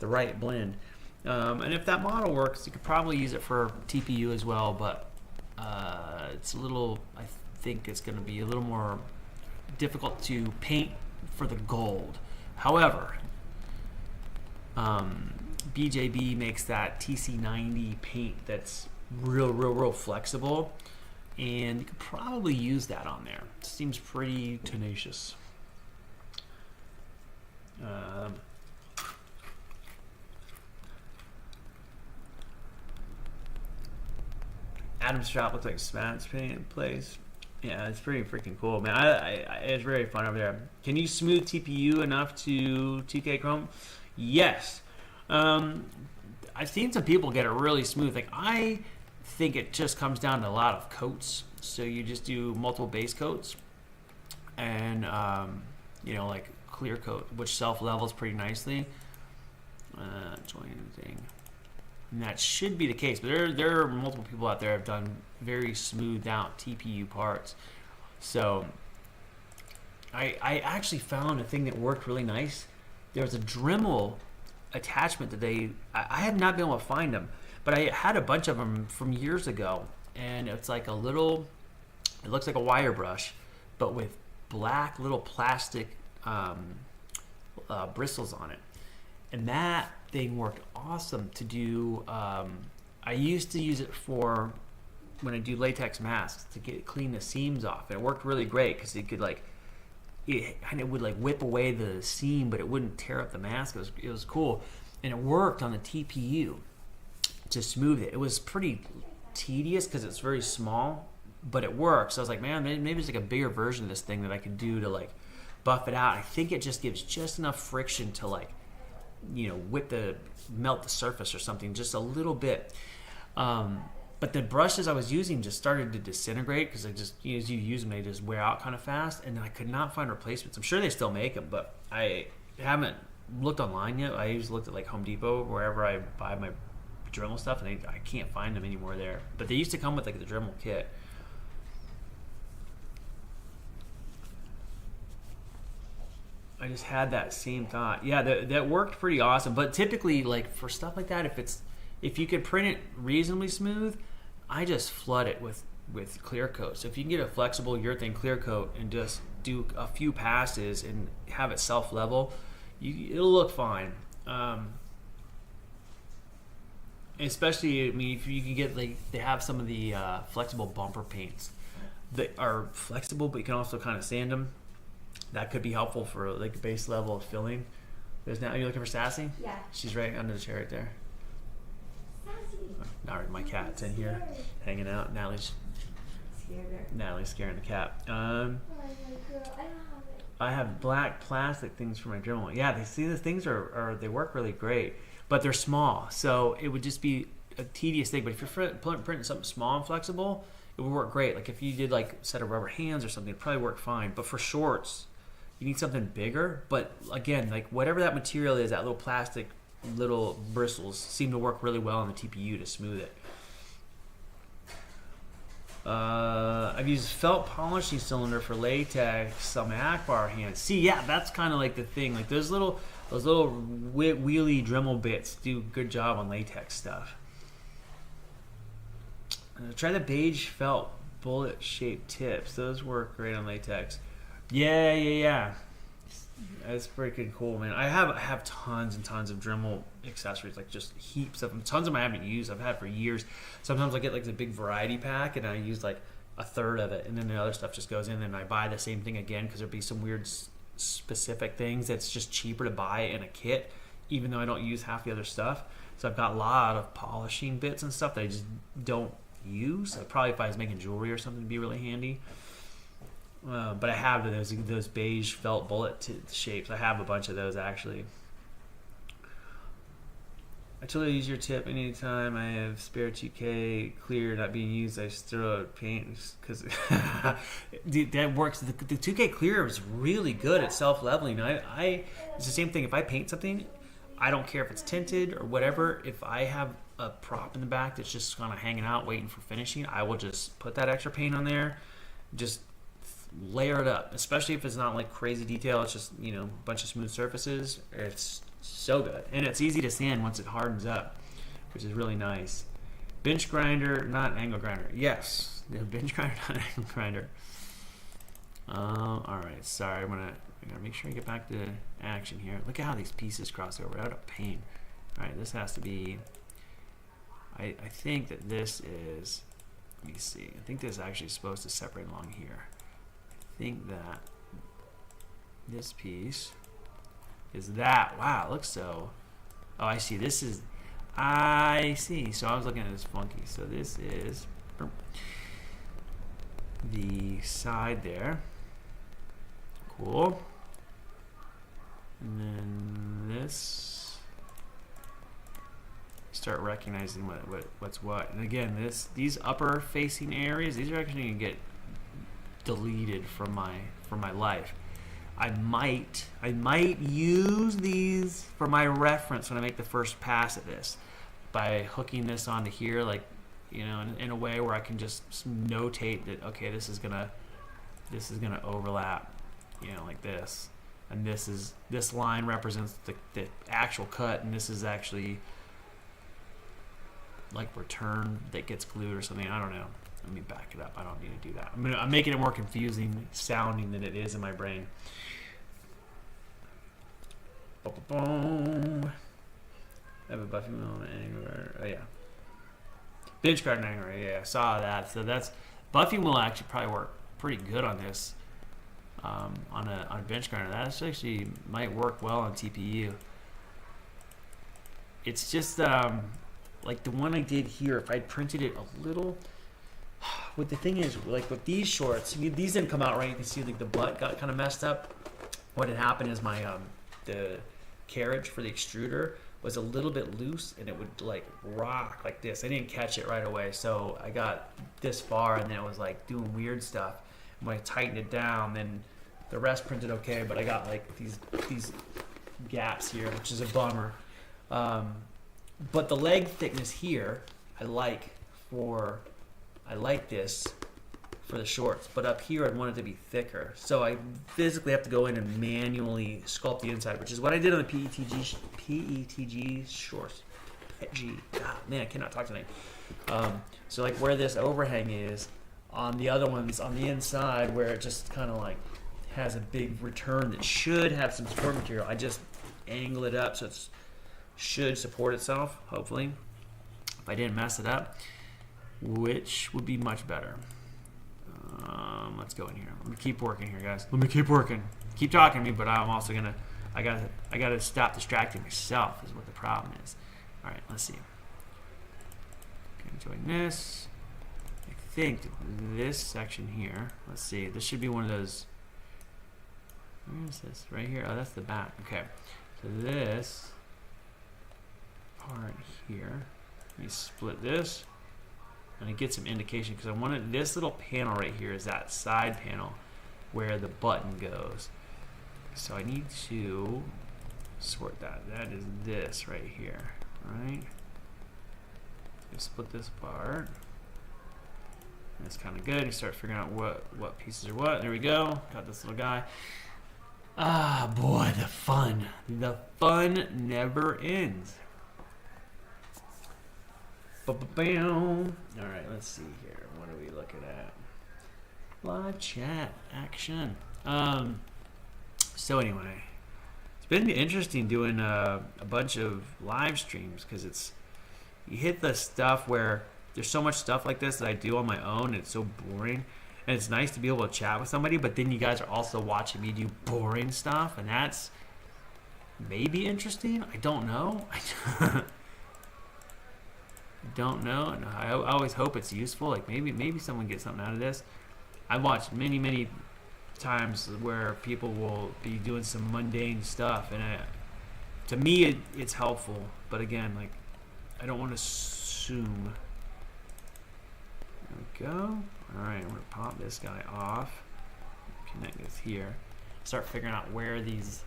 right blend. And if that model works, you could probably use it for TPU as well, but it's a little, I think it's going to be a little more difficult to paint for the gold. However, BJB makes that TC90 paint that's real flexible, and you could probably use that on there. It seems pretty tenacious. Adam's shop looks like Smash paint place. Yeah, it's pretty freaking cool, man. It's very fun over there. Can you smooth TPU enough to 2K Chrome? Yes. I've seen some people get it really smooth. Like I think it just comes down to a lot of coats. So you just do multiple base coats, and like clear coat, which self levels pretty nicely. Join thing. And that should be the case, but there are multiple people out there who have done very smoothed out TPU parts. So I actually found a thing that worked really nice. There was a Dremel attachment that I have not been able to find them, but I had a bunch of them from years ago, and it's like it looks like a wire brush, but with black little plastic bristles on it. And that thing worked awesome to do. I used to use it for when I do latex masks to clean the seams off. And it worked really great because it could it would whip away the seam, but it wouldn't tear up the mask. It was cool, and it worked on the TPU to smooth it. It was pretty tedious because it's very small, but it works. So I was like, man, maybe there's like a bigger version of this thing that I could do to buff it out. I think it just gives just enough friction to melt the surface or something just a little bit. But But the brushes I was using just started to disintegrate because as you use them, they just wear out kind of fast. And I could not find replacements. I'm sure they still make them, but I haven't looked online yet. I usually looked at like Home Depot, wherever I buy my Dremel stuff, and I can't find them anymore there. But they used to come with like the Dremel kit. I just had that same thought. Yeah, that worked pretty awesome. But typically, like for stuff like that, if you could print it reasonably smooth, I just flood it with clear coat. So if you can get a flexible urethane clear coat and just do a few passes and have it self level, it'll look fine. Especially, I mean, if you can get like they have some of the flexible bumper paints that are flexible, but you can also kind of sand them. That could be helpful for like base level of filling. Are you looking for Sassy? Yeah. She's right under the chair right there. Sassy. All right, my cat's in here hanging out. Natalie's scaring the cat. Oh my girl, I don't have it. I have black plastic things for my Dremel. Yeah, they see the things they work really great, but they're small, so it would just be a tedious thing. But if you're printing something small and flexible, it would work great. Like if you did like a set of rubber hands or something, it'd probably work fine. But for shorts, you need something bigger. But again, like whatever that material is, that little plastic little bristles seem to work really well on the TPU to smooth it. I've used felt polishing cylinder for latex on my Akbar hands. See, yeah, that's kind of like the thing. Like those little wheelie Dremel bits do a good job on latex stuff. Try the beige felt bullet shaped tips. Those work great on latex. Yeah. That's freaking cool, man. I have tons and tons of Dremel accessories, like just heaps of them. Tons of them I haven't used. I've had for years. Sometimes I get like the big variety pack and I use like a third of it, and then the other stuff just goes in, and I buy the same thing again because there'll be some weird specific things that's just cheaper to buy in a kit, even though I don't use half the other stuff. So I've got a lot of polishing bits and stuff that I just don't use. Probably if I was making jewelry or something, it'd be really handy. But I have those beige felt bullet shapes. I have a bunch of those actually. I totally use your tip anytime I have spare 2K clear not being used. I just throw out paint because that works. The 2K clear is really good at self-leveling. It's the same thing. If I paint something, I don't care if it's tinted or whatever. If I have a prop in the back that's just kind of hanging out waiting for finishing, I will just put that extra paint on there, just layer it up, especially if it's not like crazy detail. It's just, a bunch of smooth surfaces. It's so good, and it's easy to sand once it hardens up, which is really nice. Bench grinder, not angle grinder. Yes, the bench grinder, not angle grinder. All right, sorry, I'm gonna make sure I get back to action here. Look at how these pieces cross over. Out of pain. All right, this has to be. I think that this is. Let me see. I think this is actually supposed to separate along here. I think that this piece is that. Wow, it looks so. Oh, I see. This is. I see. So I was looking at this funky. So this is the side there. Cool. And then this. Start recognizing what's what. And again, these upper facing areas, these are actually going to get deleted from my life. I might use these for my reference when I make the first pass at this by hooking this onto here, like in a way where I can just notate that okay, this is gonna overlap, like this, and this line represents the actual cut, and this is actually like return that gets glued or something. I don't know. Let me back it up. I don't need to do that. I'm making it more confusing sounding than it is in my brain. I have a Buffy Mill angle. Oh yeah. Bench guard angle. Yeah, I saw that. So that's Buffy will actually probably work pretty good on this. On a bench grinder. That actually might work well on TPU. It's just like the one I did here. If I printed it a little. What the thing is, like with these shorts, these didn't come out right. You can see like the butt got kind of messed up. What had happened is my the carriage for the extruder was a little bit loose and it would like rock like this. I didn't catch it right away, so I got this far and then it was like doing weird stuff. And when I tightened it down, then the rest printed okay, but I got like these gaps here, which is a bummer. But the leg thickness here, I like this for the shorts, but up here I'd want it to be thicker. So I physically have to go in and manually sculpt the inside, which is what I did on the PETG shorts. PETG. God, man, I cannot talk tonight. So like where this overhang is, on the other ones on the inside where it just kind of like has a big return that should have some support material, I just angle it up so it should support itself, hopefully, if I didn't mess it up, which would be much better. Let's go in here. Let me keep working here, guys. Let me keep working. Keep talking to me, but I'm also gonna. I gotta stop distracting myself. Is what the problem is. All right, let's see. Gonna join this. I think this section here. Let's see. This should be one of those. Where is this? Right here. Oh, that's the back. Okay. So this part here. Let me split this. And I get some indication because I wanted this little panel right here is that side panel where the button goes. So I need to sort that. That is this right here, right? Just split this apart. That's kind of good. You start figuring out what pieces are what. There we go. Got this little guy. Ah, boy, the fun. The fun never ends. Ba-ba-bam. All right, let's see here. What are we looking at? Live chat action. So anyway, it's been interesting doing a bunch of live streams because you hit the stuff where there's so much stuff like this that I do on my own and it's so boring, and it's nice to be able to chat with somebody, but then you guys are also watching me do boring stuff, and that's maybe interesting. I don't know. Don't know, and I always hope it's useful. Like maybe someone gets something out of this. I've watched many times where people will be doing some mundane stuff, and to me it's helpful. But again, like I don't want to assume. There we go. All right, I'm gonna pop this guy off. Connect this here. Start figuring out where these,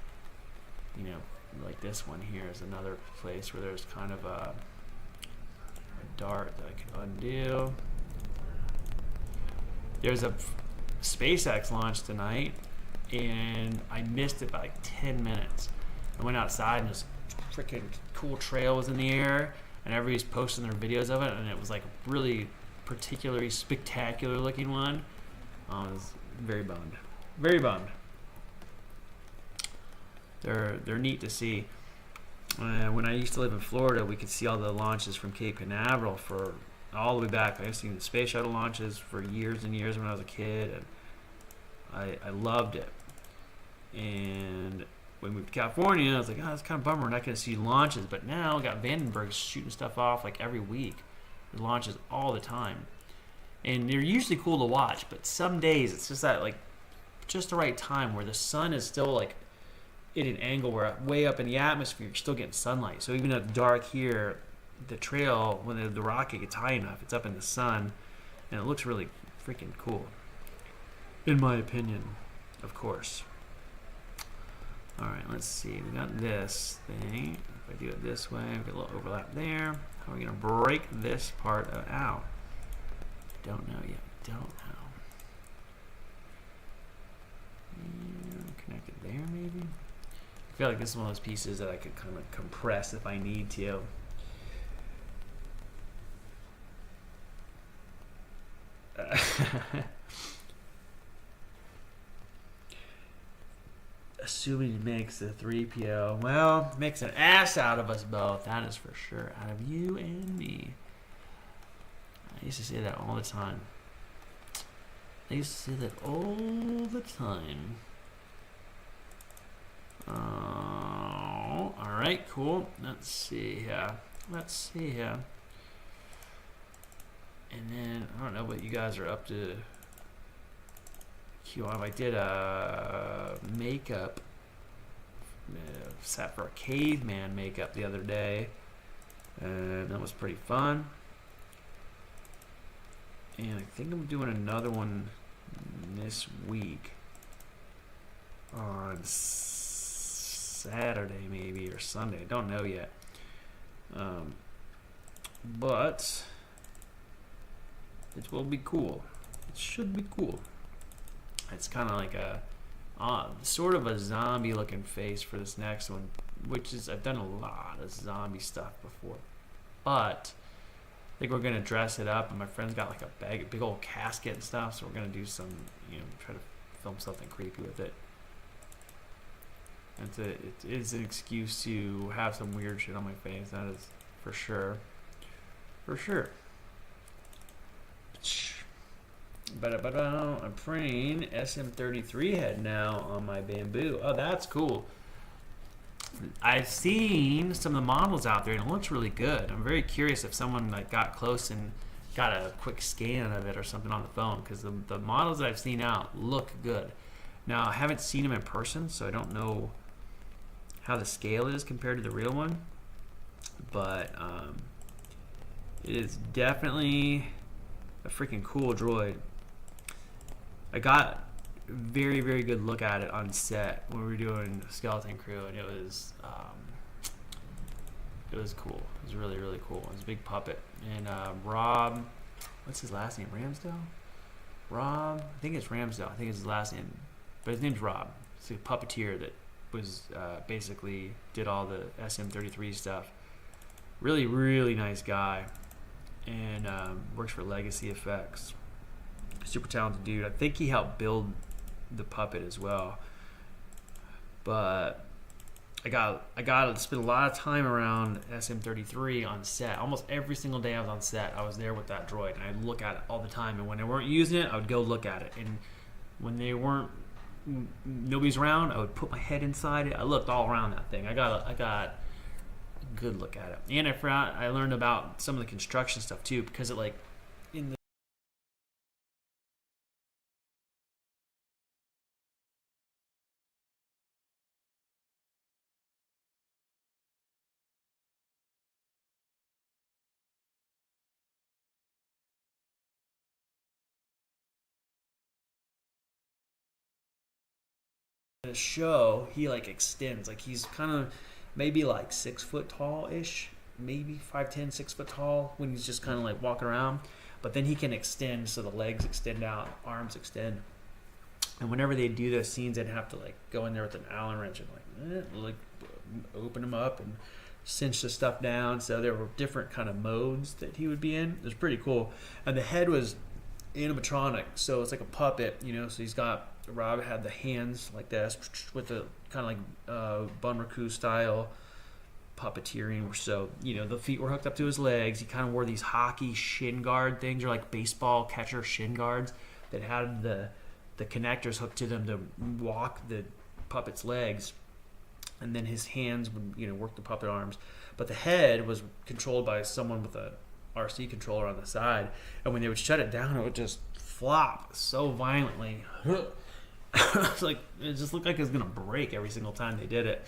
like this one here is another place where there's kind of a dart that I can undo. There's a SpaceX launch tonight, and I missed it by like 10 minutes. I went outside, and this freaking cool trail was in the air, and everybody's posting their videos of it, and it was like a really particularly spectacular looking one. I was very bummed. Very bummed. They're neat to see. When I used to live in Florida, we could see all the launches from Cape Canaveral for all the way back. I used to see the space shuttle launches for years and years when I was a kid, and I loved it. And when we moved to California, I was like, oh, that's kind of a bummer. We're not going to see launches. But now, got Vandenberg shooting stuff off like every week. There's launches all the time. And they're usually cool to watch, but some days it's just that, like, just the right time where the sun is still, like, in an angle where way up in the atmosphere you're still getting sunlight. So even at dark here, the trail, when the rocket gets high enough, it's up in the sun, and it looks really freaking cool, in my opinion, of course. All right, let's see. We got this thing. If I do it this way, we get a little overlap there. How are we gonna break this part out? Don't know yet. Don't know. Connect it there, maybe. I feel like this is one of those pieces that I could kind of compress if I need to. Assuming it makes the 3PO. Well, makes an ass out of us both. That is for sure. Out of you and me. I used to say that all the time. I used to say that all the time. All right, cool. Let's see here. And then I don't know what you guys are up to. QM. I did a makeup sat for a caveman makeup the other day, and that was pretty fun. And I think I'm doing another one this week on Saturday maybe or Sunday. I don't know yet. But it will be cool. It should be cool. It's kind of like a sort of a zombie looking face for this next one, which is, I've done a lot of zombie stuff before, but I think we're gonna dress it up, and my friend's got like a big old casket and stuff, so we're gonna do some, try to film something creepy with it. It is an excuse to have some weird shit on my face, that is for sure. For sure. But I'm printing SM33 head now on my bamboo. Oh, that's cool. I've seen some of the models out there, and it looks really good. I'm very curious if someone like got close and got a quick scan of it or something on the phone, because the models that I've seen out look good. Now, I haven't seen them in person, so I don't know how the scale is compared to the real one, but it is definitely a freaking cool droid. I got a very, very good look at it on set when we were doing Skeleton Crew, and it was cool. It was really, really cool. It was a big puppet. And Rob, what's his last name? Ramsdale? Rob? I think it's Ramsdale. I think it's his last name. But his name's Rob. He's a puppeteer that was basically did all the SM33 stuff. Really, really nice guy. And works for Legacy Effects. Super talented dude. I think he helped build the puppet as well. But I got to spend a lot of time around SM33 on set. Almost every single day I was on set, I was there with that droid, and I'd look at it all the time. And when they weren't using it, I would go look at it. And when they weren't, nobody's around, I would put my head inside it. I looked all around that thing. I got a good look at it. And I learned about some of the construction stuff too, because it in the show, he extends, he's kind of maybe 6 foot tall ish, maybe 5'10", 6 foot tall when he's just kind of walking around, but then he can extend, so the legs extend out, arms extend. And whenever they do those scenes, they'd have to go in there with an Allen wrench and open them up and cinch the stuff down. So there were different kind of modes that he would be in. It was pretty cool. And the head was animatronic, so it's like a puppet, so Rob had the hands like this with the kind of Bunraku style puppeteering. So the feet were hooked up to his legs. He kind of wore these hockey shin guard things, or baseball catcher shin guards that had the connectors hooked to them to walk the puppet's legs, and then his hands would work the puppet arms. But the head was controlled by someone with a RC controller on the side, and when they would shut it down, it would just flop so violently. It just looked like it was gonna break every single time they did it.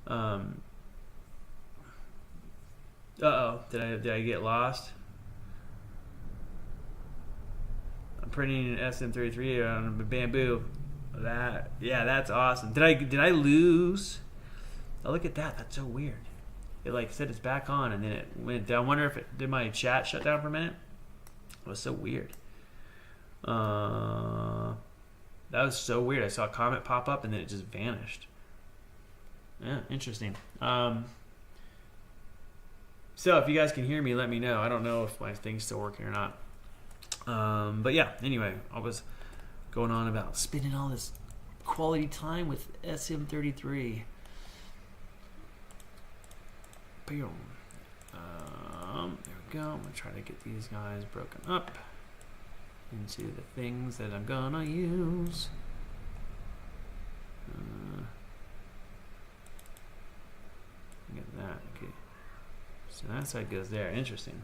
Did I get lost? I'm printing an SM33 on bamboo. That's awesome. Did I lose? Oh, look at that. That's so weird. It said it's back on, and then it went down. I wonder if did my chat shut down for a minute? It was so weird. That was so weird. I saw a comment pop up and then it just vanished. Yeah, interesting. So if you guys can hear me, let me know. I don't know if my thing's still working or not. But yeah, anyway, I was going on about spending all this quality time with SM33. Boom. There we go. I'm going to try to get these guys broken up into the things that I'm gonna use. Get that. Okay. So that side goes there. Interesting.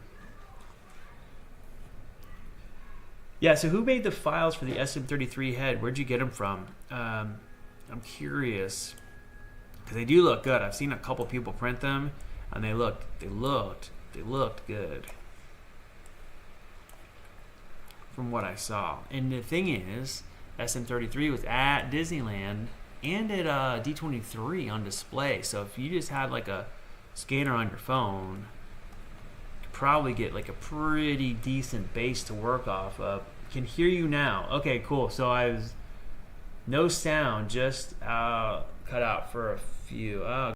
Yeah, so who made the files for the SM33 head? Where'd you get them from? I'm curious. because they do look good. I've seen a couple people print them, and they looked good from what I saw. And the thing is, SM33 was at Disneyland and at D23 on display. So if you just had like a scanner on your phone, you could probably get like a pretty decent base to work off of. Can hear you now. Okay, cool. So I was no sound, just cut out for a few. Oh.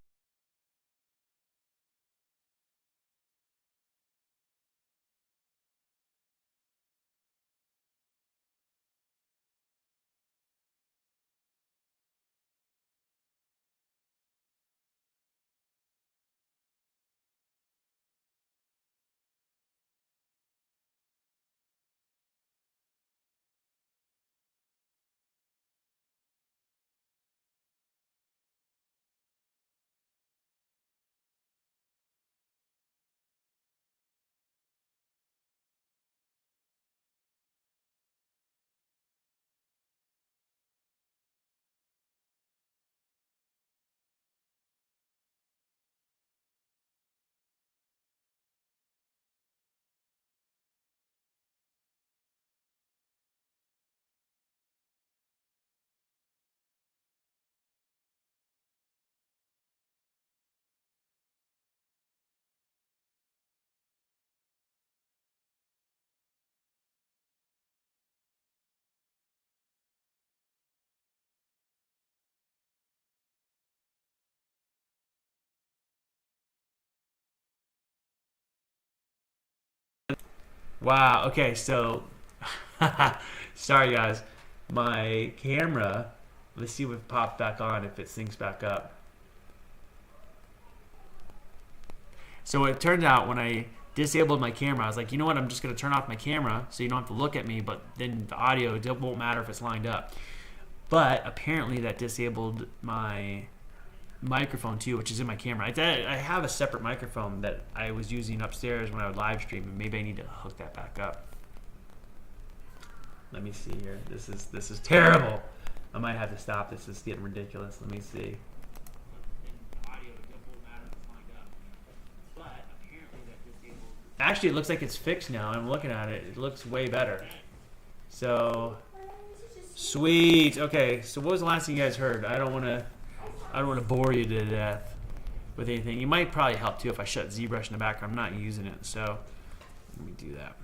Wow. Okay. So, sorry guys, my camera. Let's see if it pops back on. If it syncs back up. So it turned out when I disabled my camera, I was like, you know what? I'm just going to turn off my camera so you don't have to look at me. But then the audio, it won't matter if it's lined up. But apparently that disabled my microphone too, which is in my camera. I have a separate microphone that I was using upstairs when I would live stream, and maybe I need to hook that back up. Let me see here. This is terrible. I might have to stop. This is getting ridiculous. Let me see. Actually, it looks like it's fixed now. I'm looking at it. It looks way better. So sweet. Okay. So what was the last thing you guys heard? I don't want to bore you to death with anything. You might probably help too if I shut ZBrush in the background. I'm not using it, so let me do that.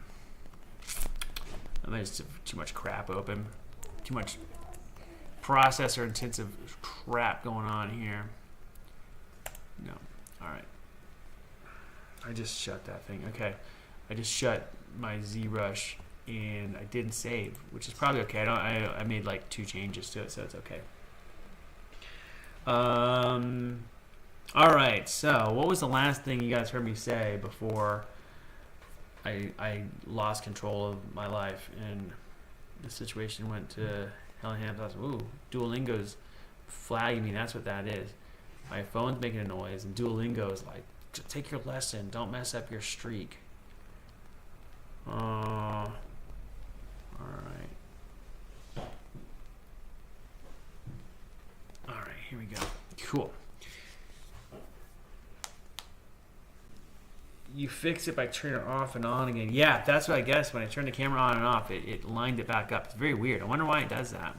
I just have too much crap open. Too much processor intensive crap going on here. No. All right. I just shut that thing. Okay. I just shut my ZBrush and I didn't save, which is probably okay. I made like 2 changes to it, so it's okay. All right. So, what was the last thing you guys heard me say before I lost control of my life and the situation went to hell in handbasket? Ooh, Duolingo's flagging me. That's what that is. My phone's making a noise, and Duolingo's like, take your lesson. Don't mess up your streak. All right. All right, here we go. Cool. You fix it by turning it off and on again. Yeah, that's what I guess. When I turn the camera on and off, it lined it back up. It's very weird. I wonder why it does that.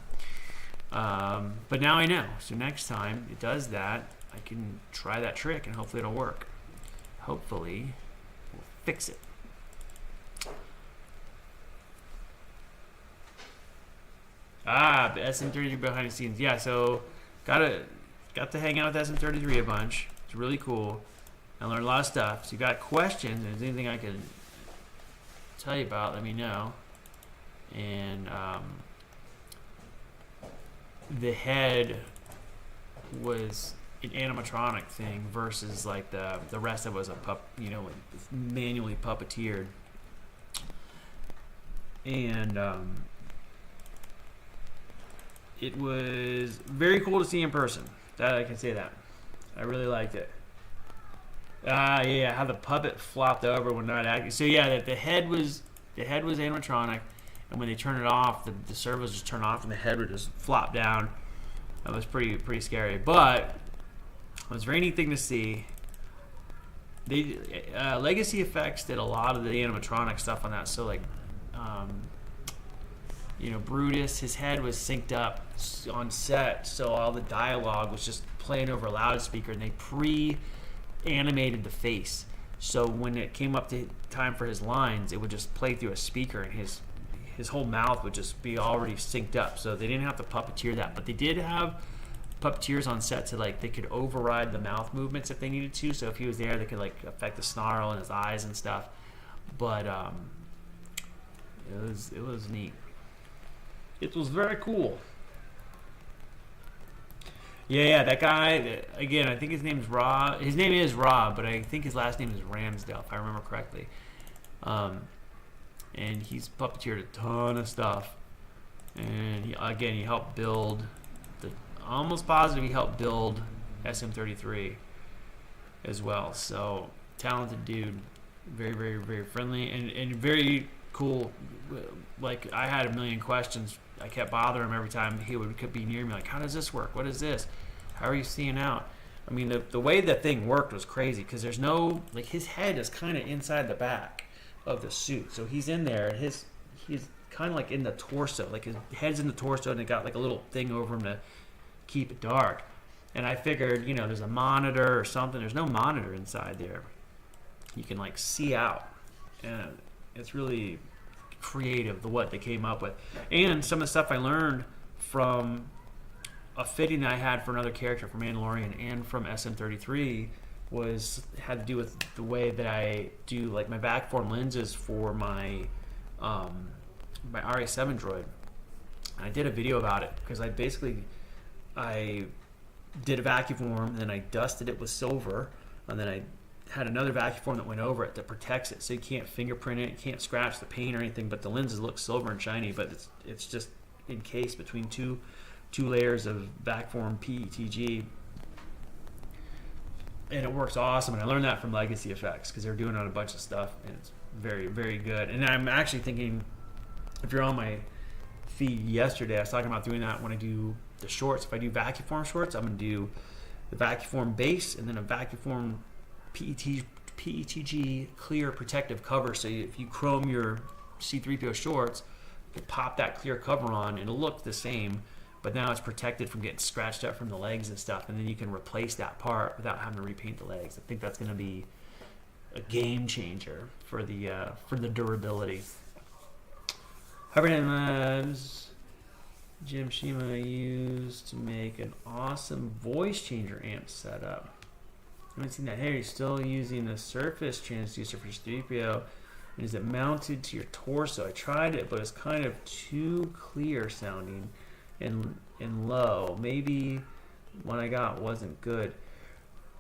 But now I know. So next time it does that, I can try that trick and hopefully it'll work. Hopefully we'll fix it. Ah, the SM33 behind the scenes. Yeah, so got to hang out with SM33 a bunch. It's really cool. I learned a lot of stuff. So you got questions, and if there's anything I can tell you about, let me know. And the head was an animatronic thing versus like the rest of it was a manually puppeteered. And it was very cool to see in person. That I can say that. I really liked it. Yeah, how the puppet flopped over when not acting. So yeah, the head was animatronic, and when they turn it off, the servos just turn off, and the head would just flop down. That was pretty scary. But was a very neat thing to see. They Legacy Effects did a lot of the animatronic stuff on that. So like, Brutus, his head was synced up on set, so all the dialogue was just playing over a loudspeaker, and they pre-animated the face. So when it came up to time for his lines, it would just play through a speaker, and his whole mouth would just be already synced up. So they didn't have to puppeteer that, but they did have puppeteers on set to they could override the mouth movements if they needed to. So if he was there, they could affect the snarl in his eyes and stuff. But it was neat. It was very cool. Yeah, that guy, again, I think his name is Rob. His name is Rob, but I think his last name is Ramsdale, if I remember correctly. And he's puppeteered a ton of stuff. And he helped build, almost positive he helped build SM33 as well. So, talented dude. Very, very, very friendly and very cool. Like, I had a million questions. I kept bothering him every time he could be near me. Like, how does this work? What is this? How are you seeing out? I mean, the way that thing worked was crazy because there's no, his head is kind of inside the back of the suit. So he's in there. He's kind of in the torso. His head's in the torso, and it got a little thing over him to keep it dark. And I figured, there's a monitor or something. There's no monitor inside there. You can see out. And it's really creative what they came up with, and some of the stuff I learned from a fitting that I had for another character from Mandalorian and from SM33 had to do with the way that I do my back form lenses for my my RA7 droid. And I did a video about it because I did a vacuum form, and then I dusted it with silver, and then I had another vacuum form that went over it that protects it, so you can't fingerprint it, you can't scratch the paint or anything, but the lenses look silver and shiny, but it's just encased between two layers of vac form PETG, and it works awesome. And I learned that from Legacy Effects because they're doing it on a bunch of stuff, and it's very, very good. And I'm actually thinking, if you're on my feed yesterday, I was talking about doing that when I do the shorts. If I do vacuum form shorts, I'm going to do the vacuum form base and then a vacuum form PETG clear protective cover. So if you chrome your C-3PO shorts, you pop that clear cover on, and it'll look the same, but now it's protected from getting scratched up from the legs and stuff, and then you can replace that part without having to repaint the legs. I think that's going to be a game changer for the durability. Hibernate Labs, Jim Shima used to make an awesome voice changer amp setup. I haven't seen that here. He's still using the surface transducer for C-3PO. And is it mounted to your torso? I tried it, but it's kind of too clear sounding and low. Maybe one I got wasn't good.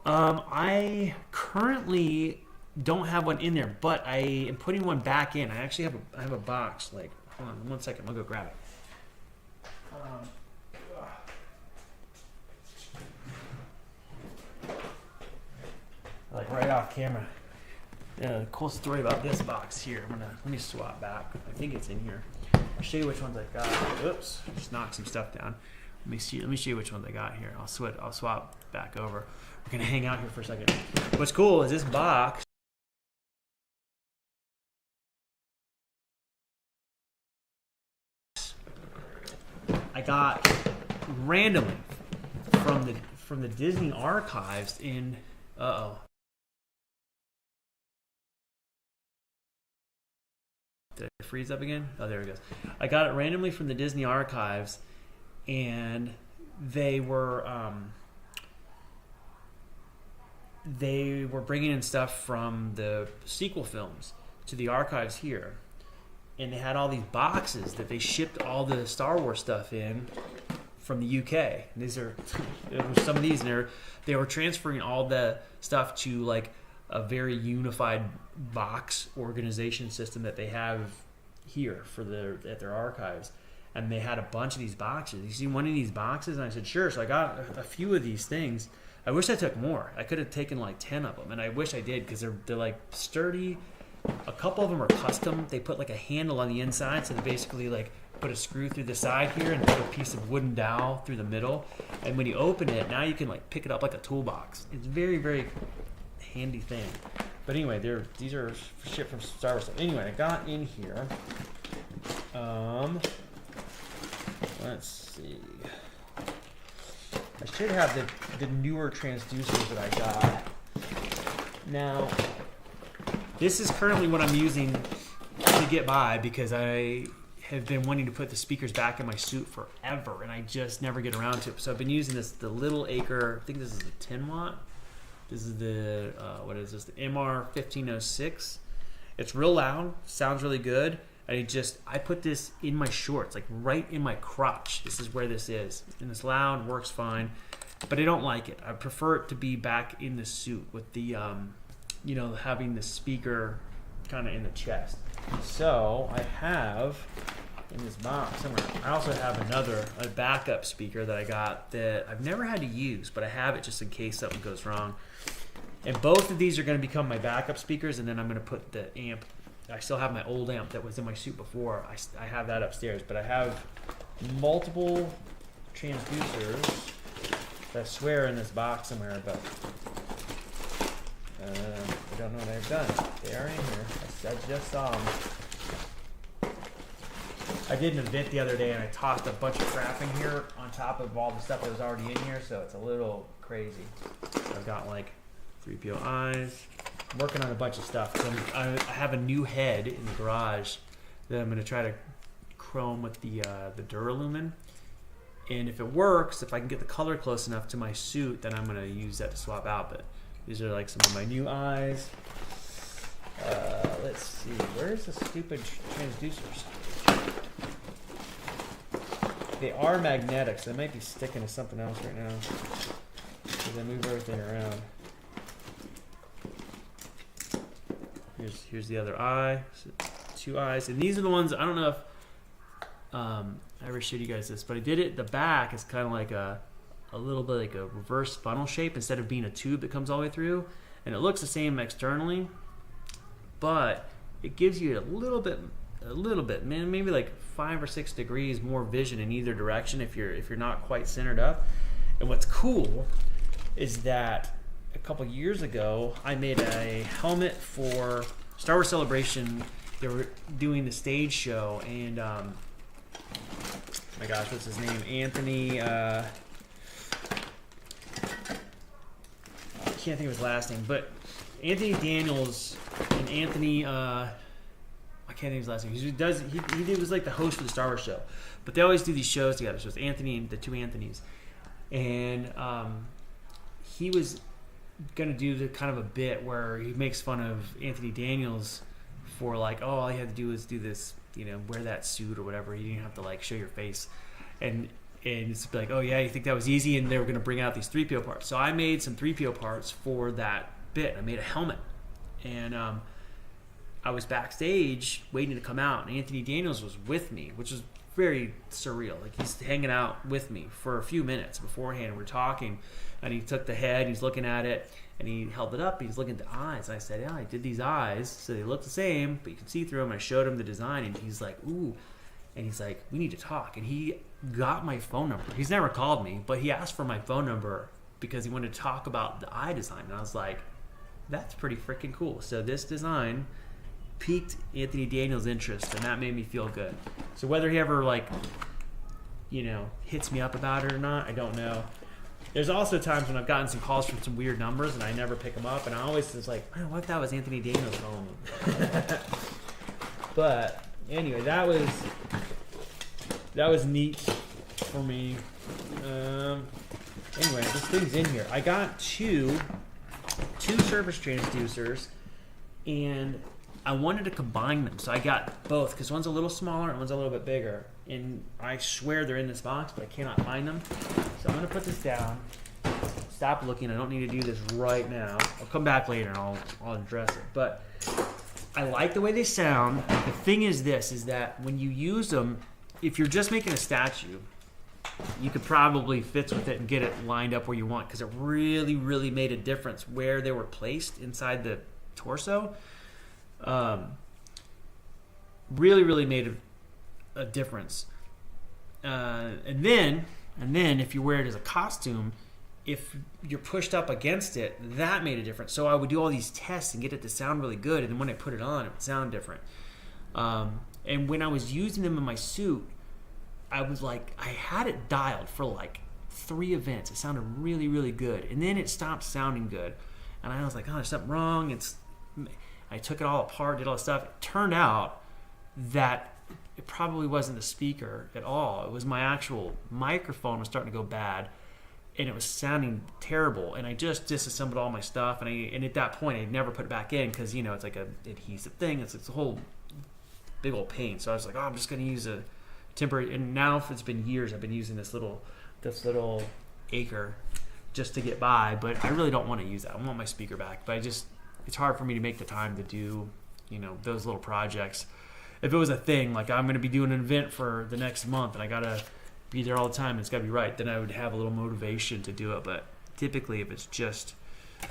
I currently don't have one in there, but I am putting one back in. I actually have a box. Hold on 1 second. I'll go grab it. Right off camera. The cool story about this box here. Let me swap back. I think it's in here. I'll show you which ones I got. Oops, just knocked some stuff down. Let me show you which ones I got here. I'll swap back over. We're gonna hang out here for a second. What's cool is this box. I got randomly from the Disney archives in. Did it freeze up again? Oh, there it goes. I got it randomly from the Disney archives, and they were bringing in stuff from the sequel films to the archives here, and they had all these boxes that they shipped all the Star Wars stuff in from the UK. And there were some of these, and they were transferring all the stuff to a very unified box organization system that they have here at their archives. And they had a bunch of these boxes. You see one of these boxes? And I said, sure. So I got a few of these things. I wish I took more. I could have taken 10 of them, and I wish I did because they're sturdy. A couple of them are custom. They put a handle on the inside, so they basically put a screw through the side here and put a piece of wooden dowel through the middle. And when you open it, now you can like pick it up like a toolbox. It's very, very handy thing. But anyway, these are shit from Star Wars. Anyway, I got in here. Let's see. I should have the newer transducers that I got. Now, this is currently what I'm using to get by because I have been wanting to put the speakers back in my suit forever, and I just never get around to it. So I've been using the Little Acre. I think this is a 10 watt. This is the what is this? The MR1506. It's real loud. Sounds really good. I put this in my shorts, like right in my crotch. This is where this is, and it's loud, works fine, but I don't like it. I prefer it to be back in the suit with the, having the speaker kind of in the chest. So I have in this box somewhere. I also have a backup speaker that I got that I've never had to use, but I have it just in case something goes wrong. And both of these are going to become my backup speakers, and then I'm going to put the amp. I still have my old amp that was in my suit before. I have that upstairs, but I have multiple transducers that I swear in this box somewhere, but I don't know what I've done. They are in here. I just saw them. I did an event the other day, and I tossed a bunch of crap in here on top of all the stuff that was already in here, so it's a little crazy. I've got like 3PO eyes. I'm working on a bunch of stuff. So I have a new head in the garage that I'm going to try to chrome with the Duralumin. And if it works, if I can get the color close enough to my suit, then I'm going to use that to swap out. But these are like some of my new eyes. Let's see. Where's the stupid transducers? They are magnetic, so they might be sticking to something else right now. Because I move everything around. Here's the other eye. So 2 eyes. And these are the ones, I don't know if I ever showed you guys this, but I did it. The back is kind of like a little bit like a reverse funnel shape instead of being a tube that comes all the way through. And it looks the same externally, but it gives you a little bit, maybe like 5 or 6 degrees more vision in either direction if you're not quite centered up. And what's cool is that a couple years ago, I made a helmet for Star Wars Celebration. They were doing the stage show, and my gosh, what's his name? Anthony. I can't think of his last name, but Anthony Daniels and Anthony. I can't think of his last name. He was like the host for the Star Wars show, but they always do these shows together. So it's Anthony and the 2 Anthonys, and he was gonna do the kind of a bit where he makes fun of Anthony Daniels for like, oh, all you had to do is do this, wear that suit or whatever. You didn't have to like show your face, and it's like, oh yeah, you think that was easy? And they were gonna bring out these 3PO parts. So I made some 3PO parts for that bit. I made a helmet, and I was backstage waiting to come out, and Anthony Daniels was with me, which was very surreal. Like he's hanging out with me for a few minutes beforehand. We're talking. And he took the head, he's looking at it, and he held it up, and he's looking at the eyes. And I said, yeah, I did these eyes, so they look the same, but you can see through them. I showed him the design, and he's like, ooh. And he's like, we need to talk. And he got my phone number. He's never called me, but he asked for my phone number because he wanted to talk about the eye design. And I was like, that's pretty freaking cool. So this design piqued Anthony Daniels' interest, and that made me feel good. So whether he ever, hits me up about it or not, I don't know. There's also times when I've gotten some calls from some weird numbers and I never pick them up, and I always was like, man, what if that was Anthony Daniels calling me? But anyway, that was neat for me. Anyway, this thing's in here. I got two surface transducers, and I wanted to combine them, so I got both because one's a little smaller and one's a little bit bigger. And I swear they're in this box, but I cannot find them. So I'm going to put this down. Stop looking. I don't need to do this right now. I'll come back later and I'll address it. But I like the way they sound. The thing is that when you use them, if you're just making a statue, you could probably fix with it and get it lined up where you want, because it really, really made a difference where they were placed inside the torso. Really, really made a difference. and then if you wear it as a costume, if you're pushed up against it, that made a difference. So I would do all these tests and get it to sound really good, and then when I put it on, it would sound different. And when I was using them in my suit, I was like, I had it dialed for like 3 events. It sounded really, really good, and then it stopped sounding good, and I was like, oh, there's something wrong. I took it all apart, did all this stuff. It turned out that it probably wasn't the speaker at all. It was my actual microphone was starting to go bad, and it was sounding terrible. And I just disassembled all my stuff, and at that point, I never put it back in because it's like a adhesive thing. It's a whole big old pain. So I was like, oh, I'm just going to use a temporary. And now it's been years. I've been using this little acre just to get by, but I really don't want to use that. I want my speaker back, but it's hard for me to make the time to do those little projects. If it was a thing, like I'm going to be doing an event for the next month and I got to be there all the time and it's got to be right, then I would have a little motivation to do it. But typically if it's just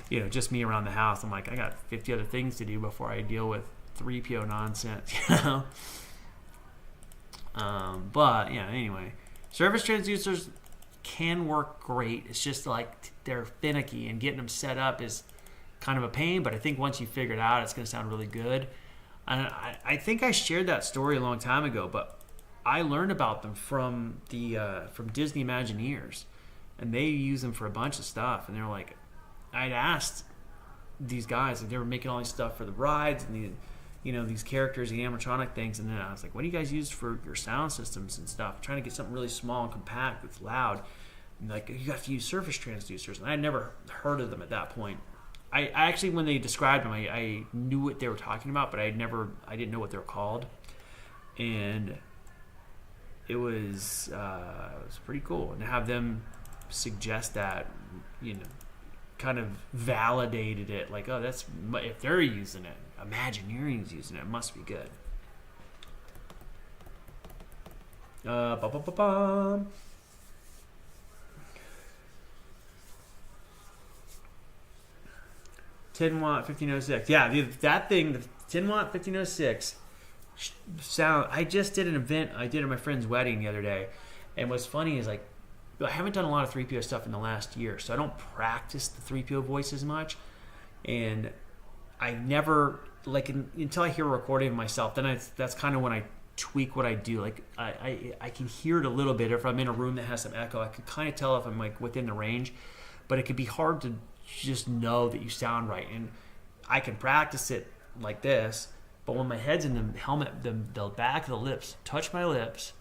me around the house, I'm like, I got 50 other things to do before I deal with 3PO nonsense, but anyway, surface transducers can work great. It's just like they're finicky, and getting them set up is kind of a pain, but I think once you figure it out, it's going to sound really good. And I think I shared that story a long time ago, but I learned about them from Disney Imagineers, and they use them for a bunch of stuff. And they're like, I'd asked these guys, and they were making all this stuff for the rides and these characters, the animatronic things, and then I was like, what do you guys use for your sound systems and stuff? I'm trying to get something really small and compact that's loud. And like, you got to use surface transducers, and I had never heard of them at that point. I actually, when they described them, I knew what they were talking about, but I didn't know what they were called, and it was pretty cool. And to have them suggest that, kind of validated it, like, oh, that's, if they're using it, Imagineering's using it, must be good. Ba-ba-ba-bum. 10-watt 1506. Yeah, that thing, the 10-watt 1506 sound. I just did an event I did at my friend's wedding the other day, and what's funny is like I haven't done a lot of 3PO stuff in the last year, so I don't practice the 3PO voice as much, and I never until I hear a recording of myself, then that's kind of when I tweak what I do. Like I can hear it a little bit if I'm in a room that has some echo. I can kind of tell if I'm like within the range, but it could be hard to just know that you sound right. And I can practice it like this, but when my head's in the helmet, the back of the lips touch my lips,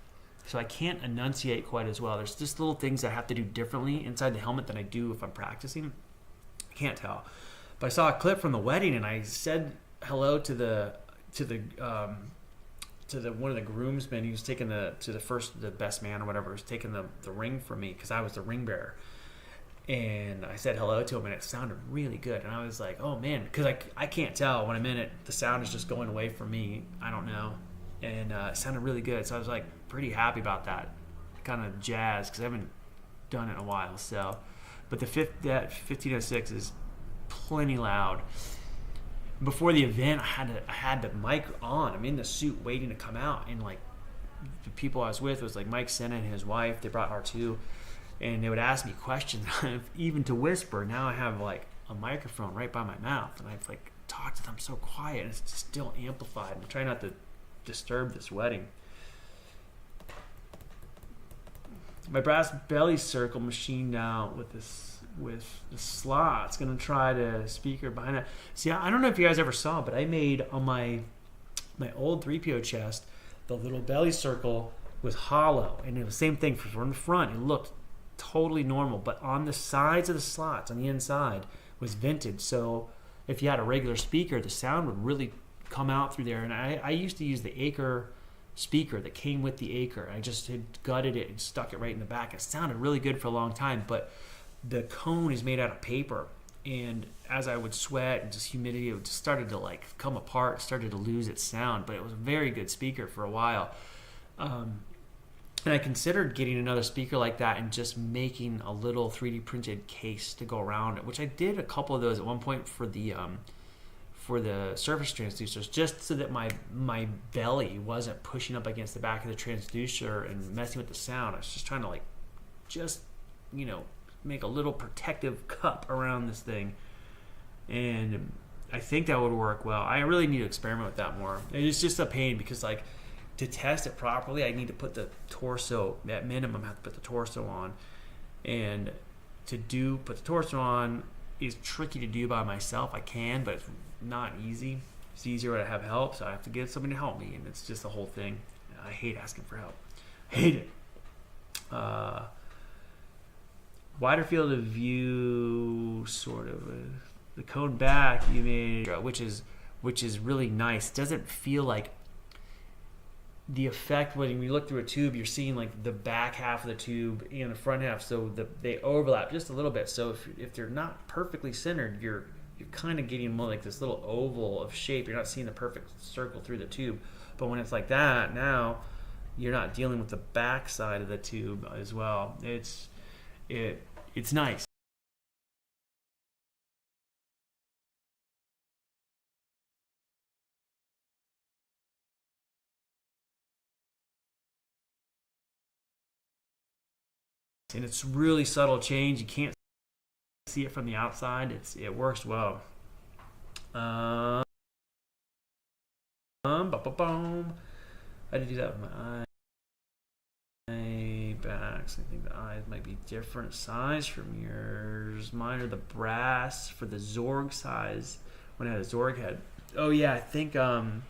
so I can't enunciate quite as well. There's just little things I have to do differently inside the helmet than I do if I'm practicing. I can't tell. But I saw a clip from the wedding, and I said hello to the one of the groomsmen. He was taking the best man or whatever was taking the ring from me because I was the ring bearer. And I said hello to him, and it sounded really good. And I was like, oh, man, because I can't tell when I'm in it. The sound is just going away from me. I don't know. And it sounded really good. So I was, like, pretty happy about that. Kind of jazzed because I haven't done it in a while. So, but that 1506 is plenty loud. Before the event, I had the mic on. I'm in the suit waiting to come out. And, like, the people I was with was, like, Mike Senna and his wife. They brought R2. And they would ask me questions, even to whisper. Now I have like a microphone right by my mouth, and I've like talked to them so quiet, and it's still amplified. I'm trying not to disturb this wedding. My brass belly circle machined out with the slots. Gonna try the speaker behind it. See, I don't know if you guys ever saw, but I made on my old 3PO chest, the little belly circle was hollow, and it was the same thing from the front. It looked totally normal, but on the sides of the slots on the inside was vented, so if you had a regular speaker, the sound would really come out through there. And I used to use the Acre speaker that came with the Acre. I just had gutted it and stuck it right in the back. It sounded really good for a long time, but the cone is made out of paper, and as I would sweat and just humidity, it just started to like come apart, started to lose its sound. But it was a very good speaker for a while. And I considered getting another speaker like that and just making a little 3D printed case to go around it, which I did a couple of those at one point for for the surface transducers, just so that my belly wasn't pushing up against the back of the transducer and messing with the sound. I was just trying to like, just, you know, make a little protective cup around this thing, and I think that would work well. I really need to experiment with that more. It's just a pain because like to test it properly, I need to put the torso, at minimum, I have to put the torso on, and to put the torso on is tricky to do by myself. I can, but it's not easy. It's easier to have help, so I have to get somebody to help me, and it's just the whole thing. I hate asking for help. Hate it. Wider field of view, sort of. The cone back you made, which is really nice. It doesn't feel like the effect when you look through a tube, you're seeing like the back half of the tube and the front half, so they overlap just a little bit. So if they're not perfectly centered, you're kind of getting more like this little oval of shape. You're not seeing the perfect circle through the tube. But when it's like that, now you're not dealing with the back side of the tube as well. It's nice. And it's really subtle change. You can't see it from the outside. It works well. I had to do that with my eye backs. I think the eyes might be different size from yours. Mine are the brass for the Zorg size when I had a Zorg head. Oh yeah, I think I'm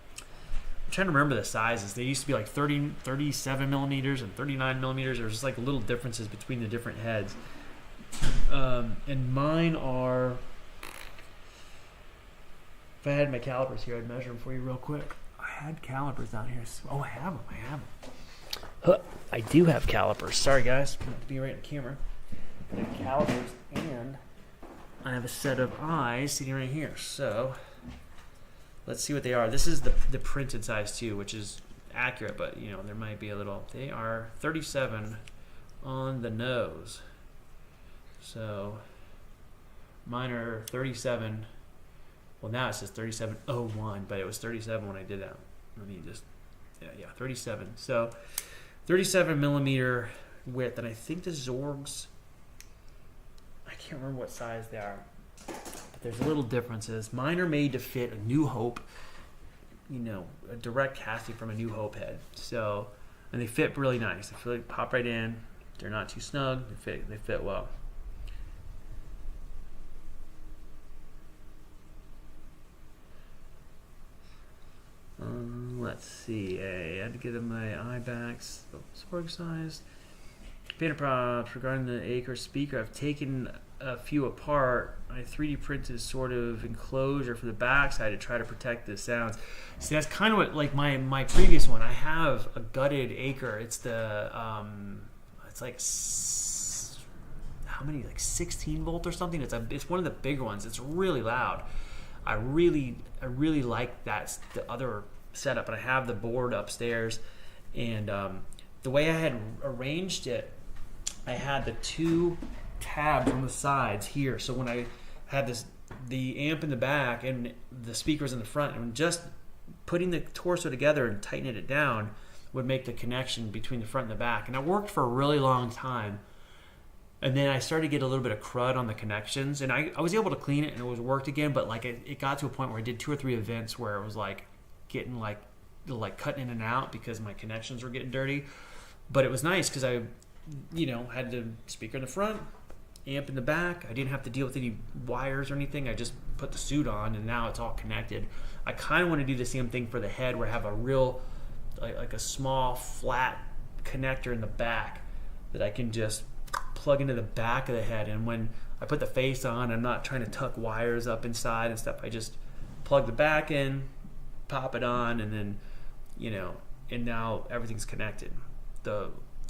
trying to remember the sizes. They used to be like 37 millimeters and 39 millimeters. There's just like little differences between the different heads. And mine are, if I had my calipers here, I'd measure them for you real quick. I had calipers down here. Oh, I have them. I do have calipers. Sorry guys, I have to be right in the camera. I have calipers, and I have a set of eyes sitting right here. So let's see what they are. This is the printed size too, which is accurate, but you know, there might be a little. They are 37 on the nose. So mine are 37. Well, now it says 3701, but it was 37 when I did that. Let me just, yeah, 37. So 37 millimeter width, and I think the Zorgs, I can't remember what size they are. There's little differences. Mine are made to fit a New Hope, you know, a direct casting from a New Hope head. So, and they fit really nice. They feel like pop right in. They're not too snug. They fit well. Let's see. I had to get my eye backs. Zorg size. Painter props regarding the Acre speaker. I've taken a few apart. I 3D printed sort of enclosure for the backside to try to protect the sounds. See, that's kind of what, like my previous one. I have a gutted Acre. It's the it's like how many, like 16 volt or something. It's one of the bigger ones. It's really loud. I really like that, the other setup, and I have the board upstairs, and the way I had arranged it, I had the two tabs on the sides here. So when I had the amp in the back and the speakers in the front, and just putting the torso together and tightening it down would make the connection between the front and the back. And it worked for a really long time. And then I started to get a little bit of crud on the connections, and I was able to clean it and it was worked again, but like it got to a point where I did 2 or 3 events where it was like getting like cutting in and out because my connections were getting dirty. But it was nice because I, you know, had the speaker in the front, amp in the back. I didn't have to deal with any wires or anything. I just put the suit on and now it's all connected. I kind of want to do the same thing for the head, where I have a real, like a small flat connector in the back that I can just plug into the back of the head, and when I put the face on, I'm not trying to tuck wires up inside and stuff. I just plug the back in, pop it on, and then, you know, and now everything's connected,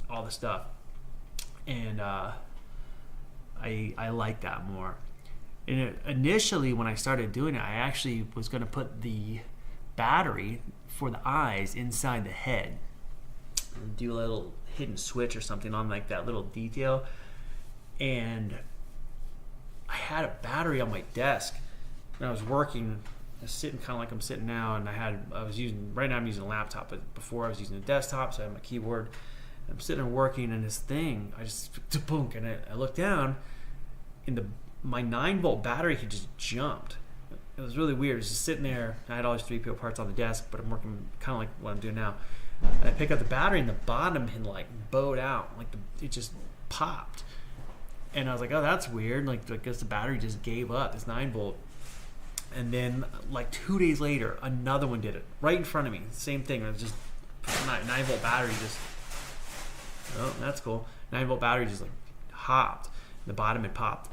all the stuff, and I like that more. And initially when I started doing it, I actually was going to put the battery for the eyes inside the head and do a little hidden switch or something on like that little detail. And I had a battery on my desk and I was working was sitting kind of like I'm sitting now, and right now I'm using a laptop, but before I was using a desktop, so I had my keyboard. I'm sitting there working, and this thing, I just boom, and I looked down, and my 9-volt battery had just jumped. It was really weird. It was just sitting there. I had all these 3PO parts on the desk, but I'm working kind of like what I'm doing now. And I pick up the battery, and the bottom had like bowed out, like it just popped. And I was like, oh, that's weird. Like, I guess the battery just gave up. This 9-volt. And then, like 2 days later, another one did it right in front of me. Same thing. It was just 9-volt battery just. Oh, that's cool. 9-volt battery just like hopped. The bottom had popped.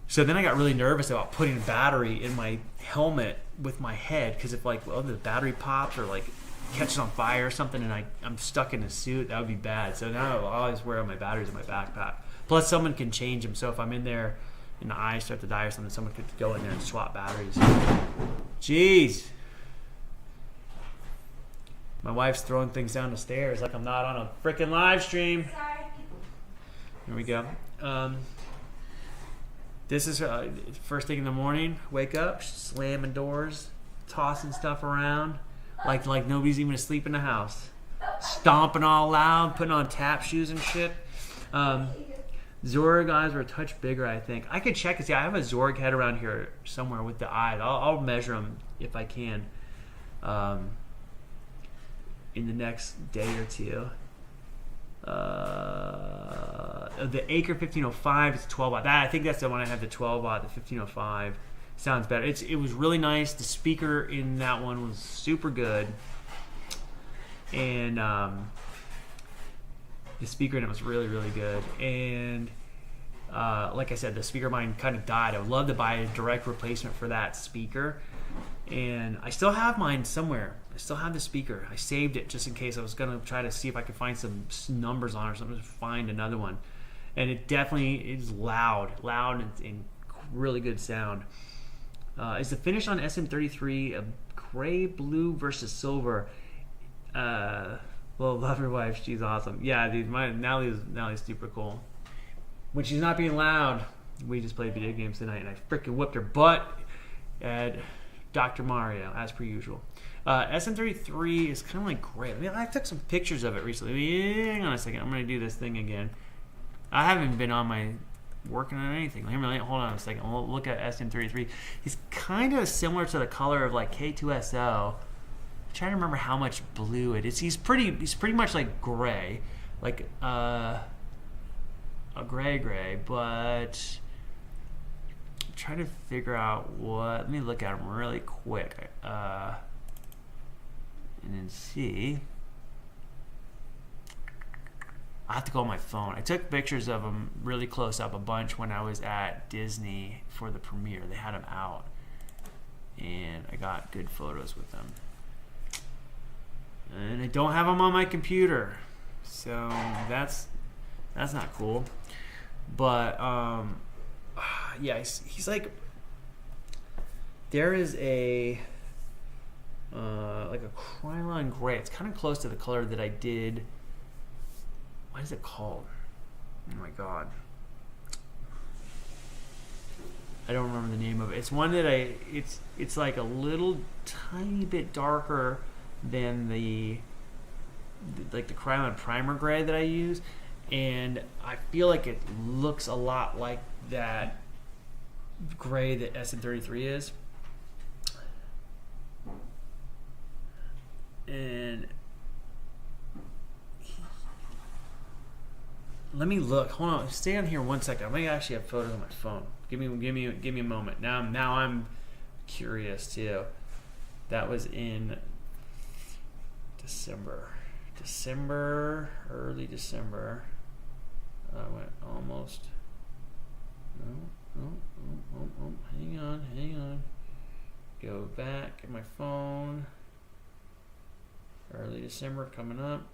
So then I got really nervous about putting a battery in my helmet with my head, because if the battery pops or like catches on fire or something, and I'm stuck in a suit, that would be bad. So now I'll always wear my batteries in my backpack. Plus, someone can change them. So if I'm in there and the eyes start to die or something, someone could go in there and swap batteries. Jeez. My wife's throwing things down the stairs like I'm not on a freaking live stream. Sorry. Here we go. This is first thing in the morning. Wake up, slamming doors, tossing stuff around like nobody's even asleep in the house. Stomping all loud, putting on tap shoes and shit. Zorg eyes were a touch bigger, I think. I could check and see. I have a Zorg head around here somewhere with the eyes. I'll measure them if I can in the next day or two. The Acre 1505 is 12 watt. I think that's the one I have, the 12 watt. The 1505 sounds better. It was really nice. The speaker in that one was super good, and the speaker in it was really, really good. And like I said, the speaker of mine kind of died. I would love to buy a direct replacement for that speaker, and I still have mine somewhere. I still have the speaker. I saved it just in case. I was going to try to see if I could find some numbers on it or something to find another one. And it definitely is loud and really good sound. Is the finish on SM33 a gray, blue versus silver? Well, love your wife. She's awesome. Yeah, dude, Nallie's super cool. When she's not being loud, we just played video games tonight, and I freaking whipped her butt at Dr. Mario, as per usual. SM33 is kind of like gray. I mean, I took some pictures of it recently. Hang on a second. I'm going to do this thing again. I haven't been working on anything. Hold on a second. We'll look at SM33. It's kind of similar to the color of like K2SO. I'm trying to remember how much blue it is. He's pretty much like gray, like a gray, but I'm trying to figure out what. Let me look at him really quick, and then see. I have to go on my phone. I took pictures of him really close up a bunch when I was at Disney for the premiere. They had him out, and I got good photos with them. And I don't have him on my computer, so that's not cool. But yeah, he's like, there is a like a Krylon gray. It's kind of close to the color that I did. What is it called? Oh my god, I don't remember the name of it. It's one that it's like a little tiny bit darker than the Krylon primer gray that I use, and I feel like it looks a lot like that gray that SM33 is. And let me look. Hold on. Stay on here 1 second. I may actually have photos on my phone. Give me a moment. Now I'm curious too. That was in early December. I went almost. No. Hang on. Go back at my phone. Early December coming up.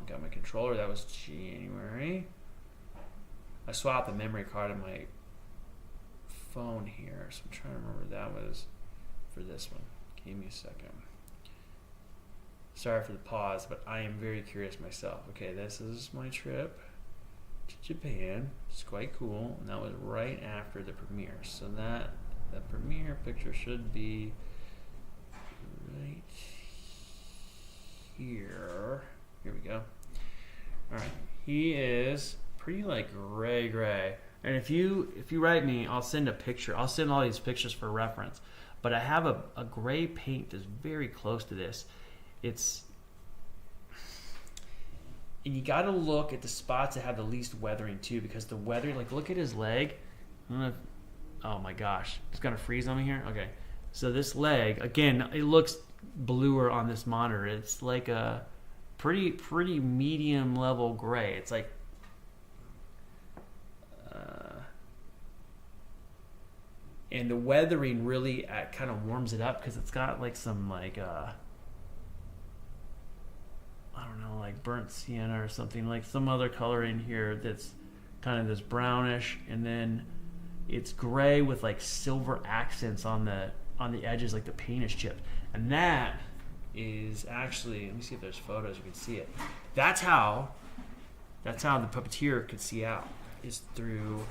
Got my controller. That was January. I swapped the memory card on my phone here, so I'm trying to remember what that was for this one. Give me a second. Sorry for the pause, but I am very curious myself. Okay, this is my trip to Japan. It's quite cool. And that was right after the premiere. So that the premiere picture should be right here. Here we go. All right. He is pretty like gray. And if you write me, I'll send a picture. I'll send all these pictures for reference. But I have a gray paint that's very close to this. And you got to look at the spots that have the least weathering too, because the weathering, like look at his leg. I don't know if, oh my gosh, it's gonna freeze on me here. Okay, so this leg, again, it looks bluer on this monitor. It's like a pretty medium level gray. It's like and the weathering really kind of warms it up because it's got like some like I don't know, like burnt sienna or something, like some other color in here that's kind of this brownish, and then it's gray with like silver accents on the edges, like the paint is chipped. And that is actually, let me see if there's photos you can see it. That's how the puppeteer could see out, is through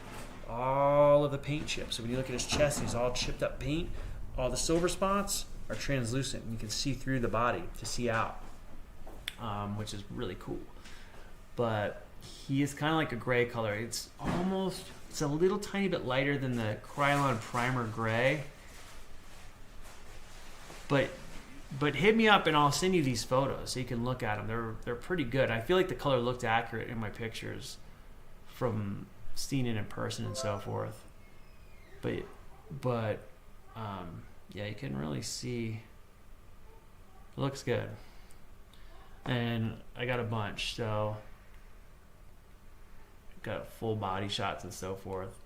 all of the paint chips. So when you look at his chest, he's all chipped up paint. All the silver spots are translucent, and you can see through the body to see out, which is really cool. But he is kind of like a gray color. It's a little tiny bit lighter than the Krylon Primer Gray. But hit me up and I'll send you these photos so you can look at them. They're pretty good. I feel like the color looked accurate in my pictures from seeing it in person and so forth. But yeah, you can really see. It looks good. And I got a bunch, so got full body shots and so forth.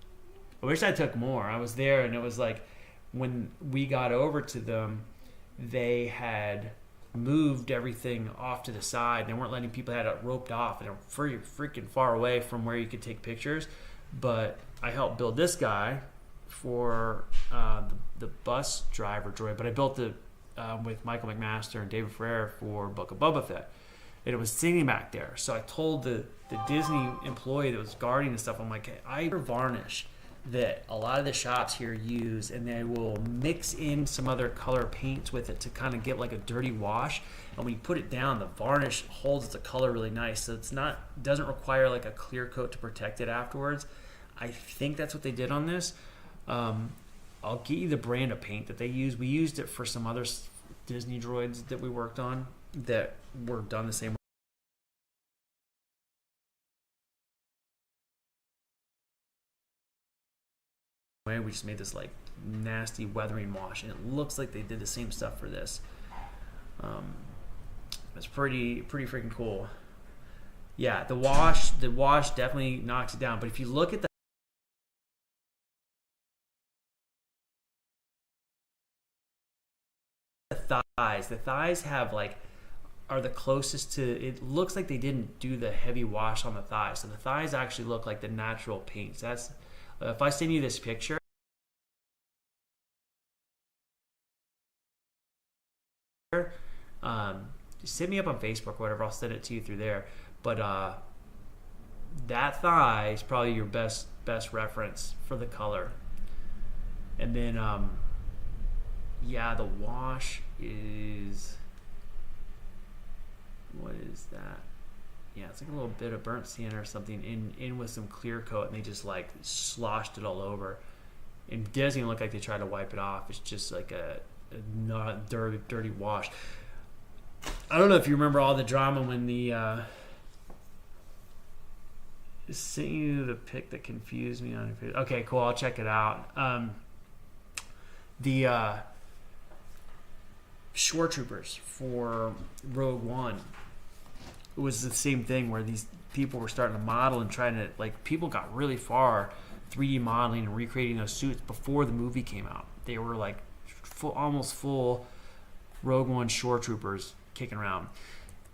I wish I took more. I was there, and it was like when we got over to them, they had moved everything off to the side. They weren't letting people, had it roped off, and they were freaking far away from where you could take pictures. But I helped build this guy for the bus driver droid, but I built it with Michael McMaster and David Ferrer for Book of Boba Fett. And it was sitting back there. So I told the Disney employee that was guarding the stuff, I'm like, hey, I varnish that a lot of the shops here use, and they will mix in some other color paints with it to kind of get like a dirty wash. And when you put it down, the varnish holds the color really nice. So doesn't require like a clear coat to protect it afterwards. I think that's what they did on this. I'll get you the brand of paint that they use. We used it for some other Disney droids that we worked on that were done the same way. We just made this like nasty weathering wash, and it looks like they did the same stuff for this. It's pretty freaking cool. Yeah, the wash definitely knocks it down. But if you look at the thighs have like are the closest to, it looks like they didn't do the heavy wash on the thighs. So the thighs actually look like the natural paints. That's if I send you this picture, just hit me up on Facebook or whatever. I'll send it to you through there. But that thigh is probably your best reference for the color. And then yeah, the wash is, what is that? Yeah, it's like a little bit of burnt sienna or something in with some clear coat, and they just like sloshed it all over. It doesn't even look like they tried to wipe it off. It's just like a not dirty wash. I don't know if you remember all the drama when the sent you the pic that confused me on your video. Okay, cool. I'll check it out. The shore troopers for Rogue One, it was the same thing where these people were starting to model and trying to, like, people got really far 3D modeling and recreating those suits before the movie came out. They were like almost full Rogue One shore troopers kicking around.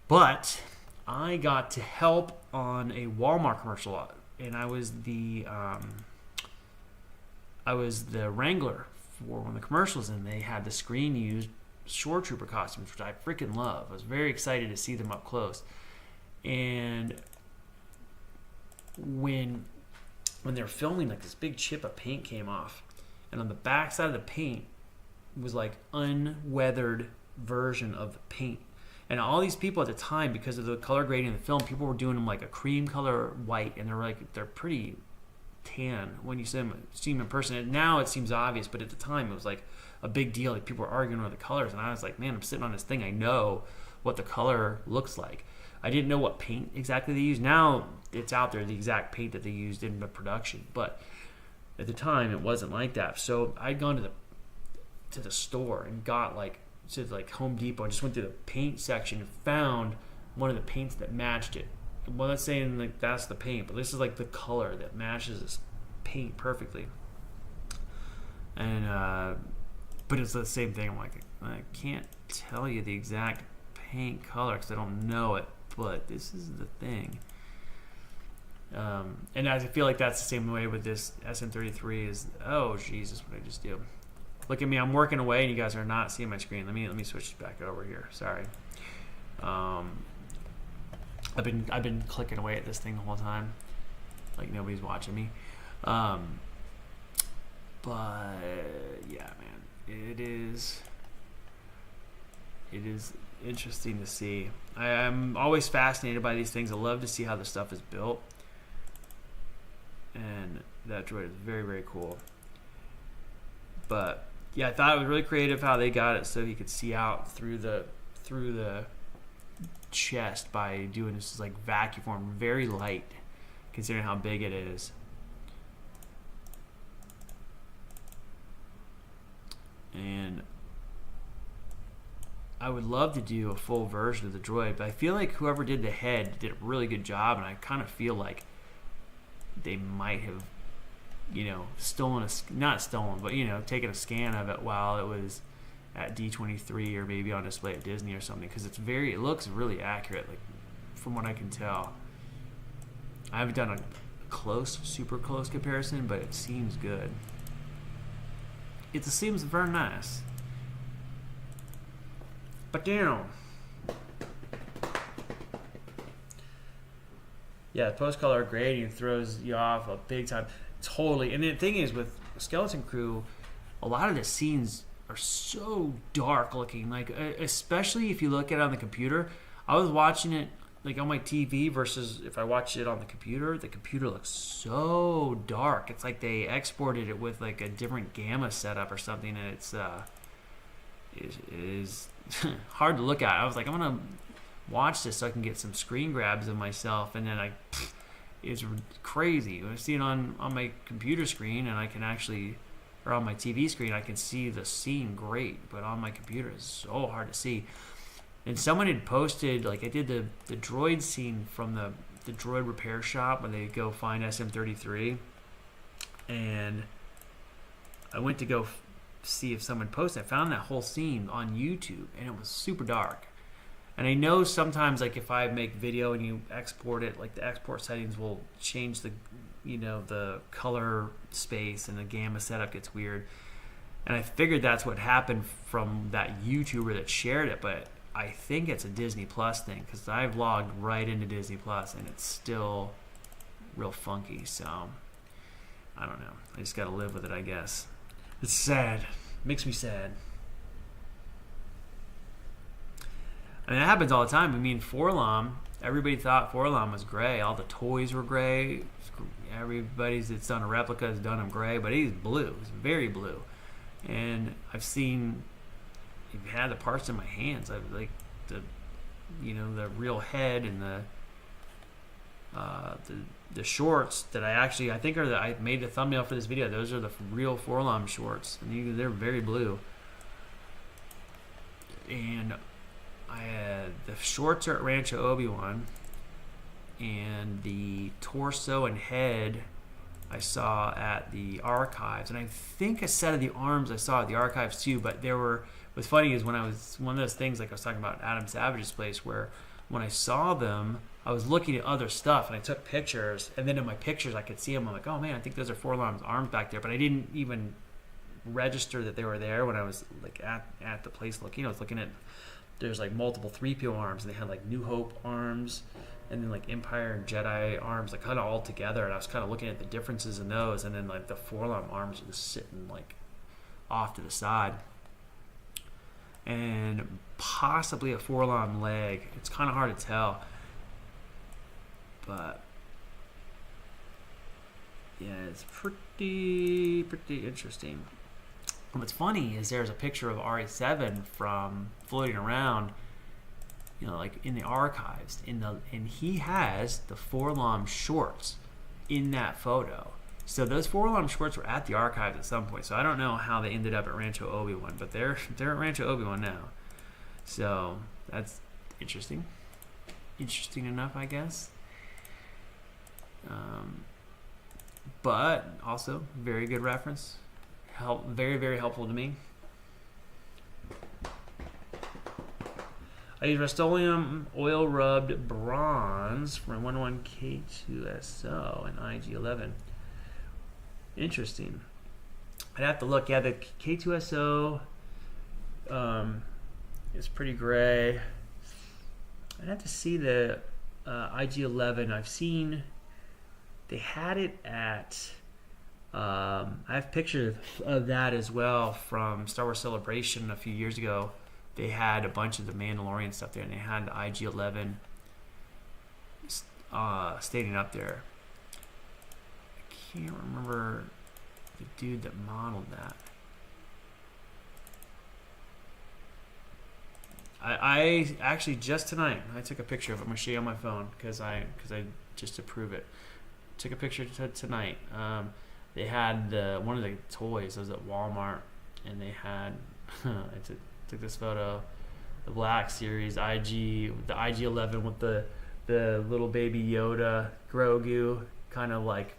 But I got to help on a Walmart commercial, and I was the wrangler for one of the commercials, and they had the screen used shore trooper costumes, which I freaking love. I was very excited to see them up close. And when they were filming, like this big chip of paint came off, and on the back side of the paint was like unweathered version of the paint. And all these people at the time, because of the color grading in the film, people were doing them like a cream color white, and they're pretty tan when you see them in person. And now it seems obvious, but at the time it was like a big deal. Like people were arguing over the colors, and I was like, man, I'm sitting on this thing. I know what the color looks like. I didn't know what paint exactly they used. Now it's out there, the exact paint that they used in the production, but at the time it wasn't like that. So I'd gone to the store and got like Home Depot and just went through the paint section and found one of the paints that matched it. Well, not saying like that's the paint, but this is like the color that matches this paint perfectly. And but it's the same thing. I'm like, I can't tell you the exact paint color because I don't know it, but this is the thing. And I feel like that's the same way with this SM33 is, oh Jesus, what did I just do? Look at me, I'm working away and you guys are not seeing my screen. Let me switch back over here. Sorry. I've been clicking away at this thing the whole time, like nobody's watching me. But yeah, man, it is interesting to see. I'm always fascinated by these things. I love to see how the stuff is built, and that droid is very, very cool. But yeah, I thought it was really creative how they got it so you could see out through the chest by doing this like vacuum form, very light considering how big it is. And I would love to do a full version of the droid, but I feel like whoever did the head did a really good job, and I kind of feel like they might have, not stolen, but taken a scan of it while it was at D23 or maybe on display at Disney or something, because it looks really accurate, like from what I can tell. I haven't done a super close comparison, but it seems good. It seems very nice. But damn. Yeah, post-color grading throws you off a big time. Totally. And the thing is, with Skeleton Crew, a lot of the scenes are so dark looking. Like, especially if you look at it on the computer. I was watching it like on my TV versus if I watched it on the computer looks so dark. It's like they exported it with like a different gamma setup or something, and it is hard to look at. I was like, I'm gonna watch this so I can get some screen grabs of myself, and then it's crazy. I see it on my computer screen, and I can actually, or on my TV screen, I can see the scene great, but on my computer it's so hard to see. And someone had posted, like I did the droid scene from the droid repair shop when they go find SM33, and I went to go see if someone posted. I found that whole scene on YouTube, and it was super dark. And I know sometimes, like if I make video and you export it, like the export settings will change the color space, and the gamma setup gets weird. And I figured that's what happened from that YouTuber that shared it, but I think it's a Disney Plus thing, because I've logged right into Disney Plus and it's still real funky. So I don't know. I just got to live with it, I guess. It's sad. It makes me sad. I mean, it happens all the time. I mean, Forlom, everybody thought Forlom was gray. All the toys were gray. Everybody that's done a replica has done him gray, but he's blue. He's very blue. And I've had the parts in my hands. I've like the real head and the shorts that I think I made the thumbnail for this video. Those are the real Forlom shorts, and they're very blue. And the shorts are at Rancho Obi-Wan, and the torso and head I saw at the archives, and I think a set of the arms I saw at the archives too. But what's funny is when I was one of those things, like I was talking about Adam Savage's place, where when I saw them, I was looking at other stuff and I took pictures, and then in my pictures I could see them. I'm like, oh man, I think those are Forlom's arms back there, but I didn't even register that they were there when I was like at the place looking. I was looking at, there's like multiple 3PO arms, and they had like New Hope arms, and then like Empire and Jedi arms, like kind of all together. And I was kind of looking at the differences in those, and then like the forearm arms are just sitting like off to the side, and possibly a forearm leg. It's kind of hard to tell, but yeah, it's pretty interesting. And what's funny is there's a picture of RA7 from floating around, you know, like in the archives, and he has the forearm shorts in that photo. So those forearm shorts were at the archives at some point. So I don't know how they ended up at Rancho Obi-Wan, but they're at Rancho Obi-Wan now. So that's interesting. Interesting enough, I guess. But also very good reference. Very, very helpful to me. I use Rust-Oleum oil rubbed bronze from 101 K2SO and IG11. Interesting. I'd have to look. Yeah, the K2SO is pretty gray. I'd have to see the IG11. I've seen they had it at. I have pictures of that as well from Star Wars Celebration a few years ago. They had a bunch of the Mandalorian stuff there, and they had the IG11 standing up there. I can't remember the dude that modeled that. I actually just tonight I took a picture of it. I'm gonna show you on my phone because I just to prove it. Took a picture tonight. They had one of the toys. I was at Walmart, and they had. I took this photo, the Black Series the IG11 with the little baby Yoda, Grogu, kind of like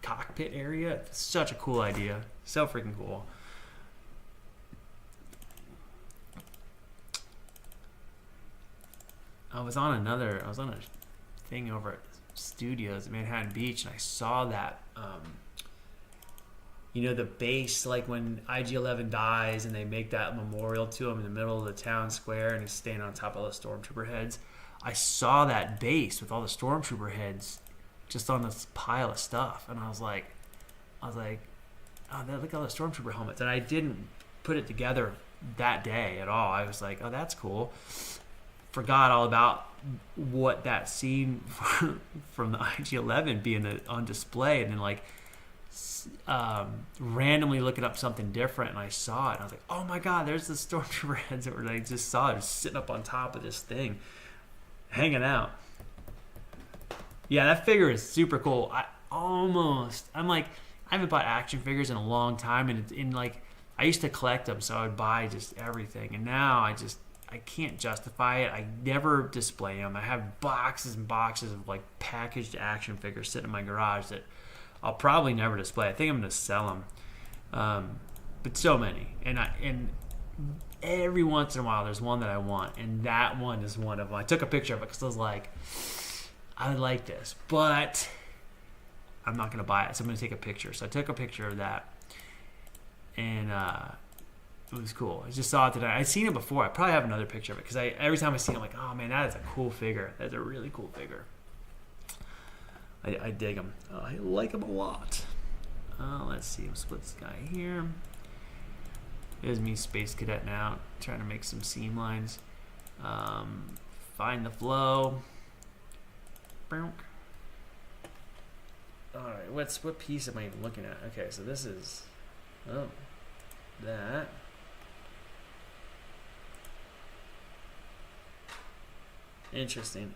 cockpit area. It's such a cool idea. So freaking cool. I was on a thing over at Studios at Manhattan Beach, and I saw that. You know, the base, like when IG-11 dies and they make that memorial to him in the middle of the town square and he's standing on top of all the stormtrooper heads. I saw that base with all the stormtrooper heads just on this pile of stuff. And I was like, oh, look at all the stormtrooper helmets. And I didn't put it together that day at all. I was like, oh, that's cool. Forgot all about what that scene from the IG-11 being on display, and then like randomly looking up something different, and I saw it, and I was like, oh my god, there's the stormtrooper heads that I just saw it sitting up on top of this thing hanging out. Yeah, that figure is super cool. I'm like, I haven't bought action figures in a long time, and like I used to collect them, so I would buy just everything, and now I can't justify it. I never display them. I have boxes and boxes of like packaged action figures sitting in my garage that I'll probably never display. I think I'm going to sell them. But so many. And every once in a while there's one that I want. And that one is one of them. I took a picture of it because I was like, I like this. But I'm not going to buy it. So I'm going to take a picture. So I took a picture of that. And it was cool. I just saw it today. I'd seen it before. I probably have another picture of it. Because every time I see it, I'm like, oh man, that is a cool figure. That's a really cool figure. I dig them. I like them a lot. Let's see. I'll split this guy here. There's me, Space Cadet now, trying to make some seam lines. Find the flow. All right. What piece am I even looking at? Okay, so this is that. Interesting.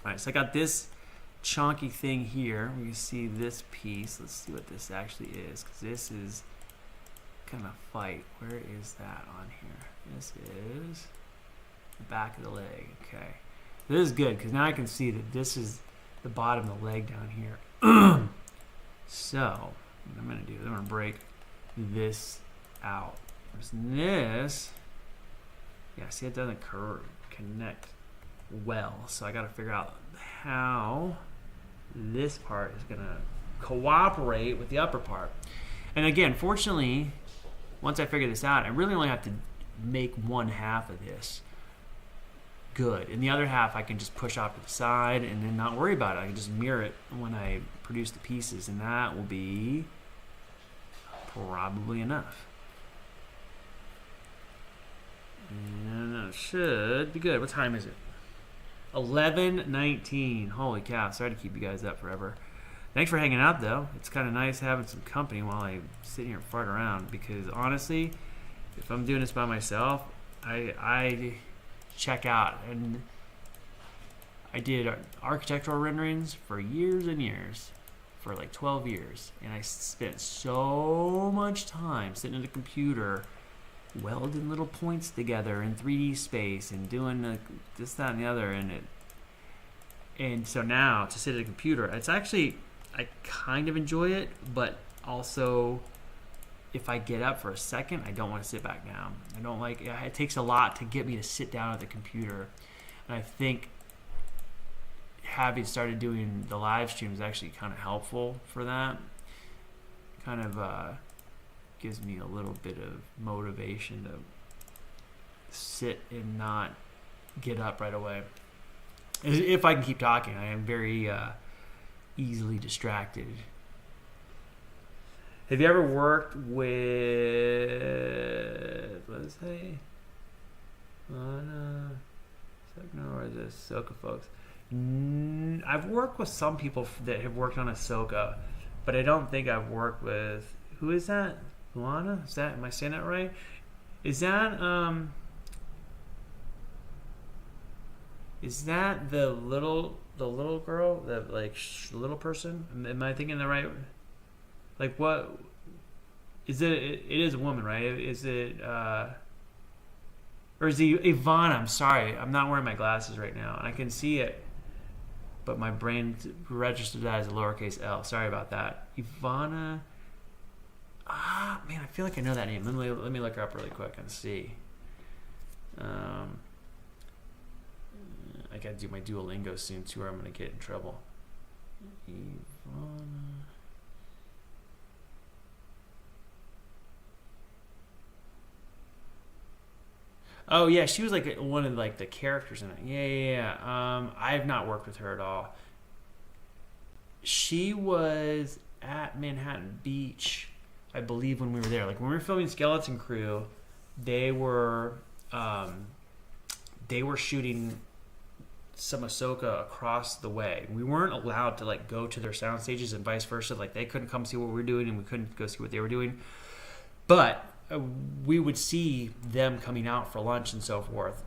All right, so I got this chunky thing here. We can see this piece. Let's see what this actually is, because this is gonna fight. Where is that on here? This is the back of the leg. Okay, this is good because now I can see that this is the bottom of the leg down here. So what I'm gonna do is I'm gonna break this out. There's this. Yeah, see, it doesn't connect well, so I got to figure out how this part is gonna cooperate with the upper part. And again, fortunately, once I figure this out, I really only have to make one half of this. good. And the other half I can just push off to the side and then not worry about it. I can just mirror it when I produce the pieces, and that will be probably enough. And it should be good. What time is it? 11:19. Holy cow. Sorry to keep you guys up forever. Thanks for hanging out, though. It's kind of nice having some company while I sit here and fart around, because honestly, if I'm doing this by myself, I check out. And I did architectural renderings for years and years, for like 12 years, and I spent so much time sitting at a computer welding little points together in 3D space and doing this, that, and the other, and so now to sit at a computer, it's actually, I kind of enjoy it, but also if I get up for a second, I don't want to sit back down. I don't like it. It takes a lot to get me to sit down at the computer, and I think having started doing the live stream is actually kind of helpful for that. Kind of gives me a little bit of motivation to sit and not get up right away. If I can keep talking, I am very easily distracted. Have you ever worked with, what did I say? Or the Ahsoka folks? I've worked with some people that have worked on Ahsoka, but I don't think I've worked with, who is that? Luana? Is that, am I saying that right? Is that the little girl, the like little person? Am I thinking the right? Like, what is it? It is a woman, right? Is it or is it Ivana? I'm sorry, I'm not wearing my glasses right now, and I can see it, but my brain registered that as a lowercase l. Sorry about that. Ivana. Man, I feel like I know that name. Let me look her up really quick and see. I gotta do my Duolingo soon too, or I'm gonna get in trouble. Ivana. Oh yeah, she was like one of like the characters in it. Yeah. I have not worked with her at all. She was at Manhattan Beach, I believe, when we were there. Like when we were filming Skeleton Crew, they were shooting some Ahsoka across the way. We weren't allowed to like go to their sound stages and vice versa. Like they couldn't come see what we were doing, and we couldn't go see what they were doing. But we would see them coming out for lunch and so forth.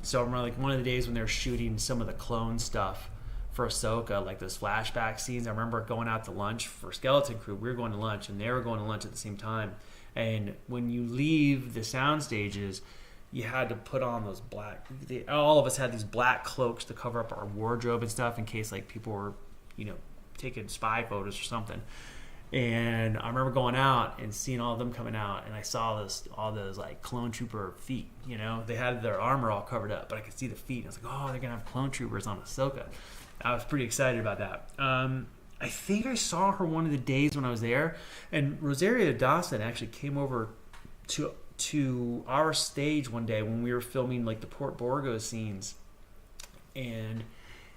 So I remember like one of the days when they were shooting some of the clone stuff for Ahsoka, like those flashback scenes, I remember going out to lunch for Skeleton Crew. We were going to lunch and they were going to lunch at the same time. And when you leave the sound stages, you had to put on those black, all of us had these black cloaks to cover up our wardrobe and stuff in case like people were, taking spy photos or something. And I remember going out and seeing all of them coming out, and I saw all those like clone trooper feet. They had their armor all covered up, but I could see the feet. And I was like, oh, they're gonna have clone troopers on Ahsoka. I was pretty excited about that. I think I saw her one of the days when I was there, and Rosario Dawson actually came over to our stage one day when we were filming like the Port Borgo scenes, and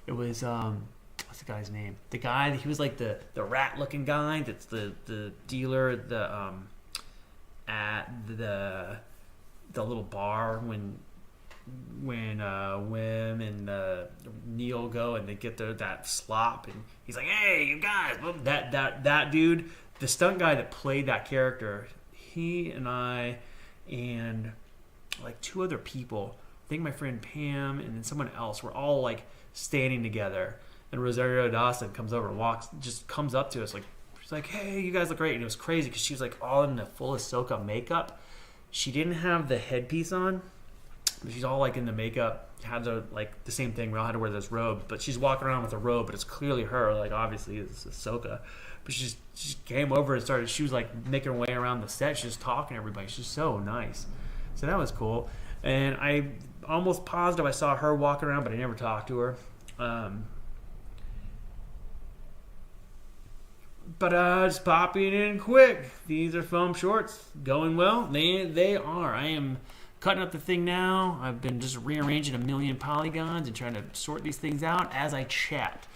it was what's the guy's name? The guy, he was like the rat looking guy that's the dealer at the little bar when Wim and Neil go and they get that slop, and he's like, hey you guys, that dude, the stunt guy that played that character, he and I and like two other people, I think my friend Pam and then someone else, were all like standing together. And Rosario Dawson comes over and comes up to us like, she's like, hey, you guys look great. And it was crazy because she was like all in the full Ahsoka makeup. She didn't have the headpiece on, but she's all like in the makeup, had the same thing. We all had to wear this robe, but she's walking around with a robe, but it's clearly her. Like obviously it's Ahsoka, but she came over and started. She was like making her way around the set. She was talking to everybody. She's so nice. So that was cool. And I almost positive I saw her walking around, but I never talked to her. But just popping in quick. These are foam shorts. Going well. They are. I am cutting up the thing now. I've been just rearranging a million polygons and trying to sort these things out as I chat,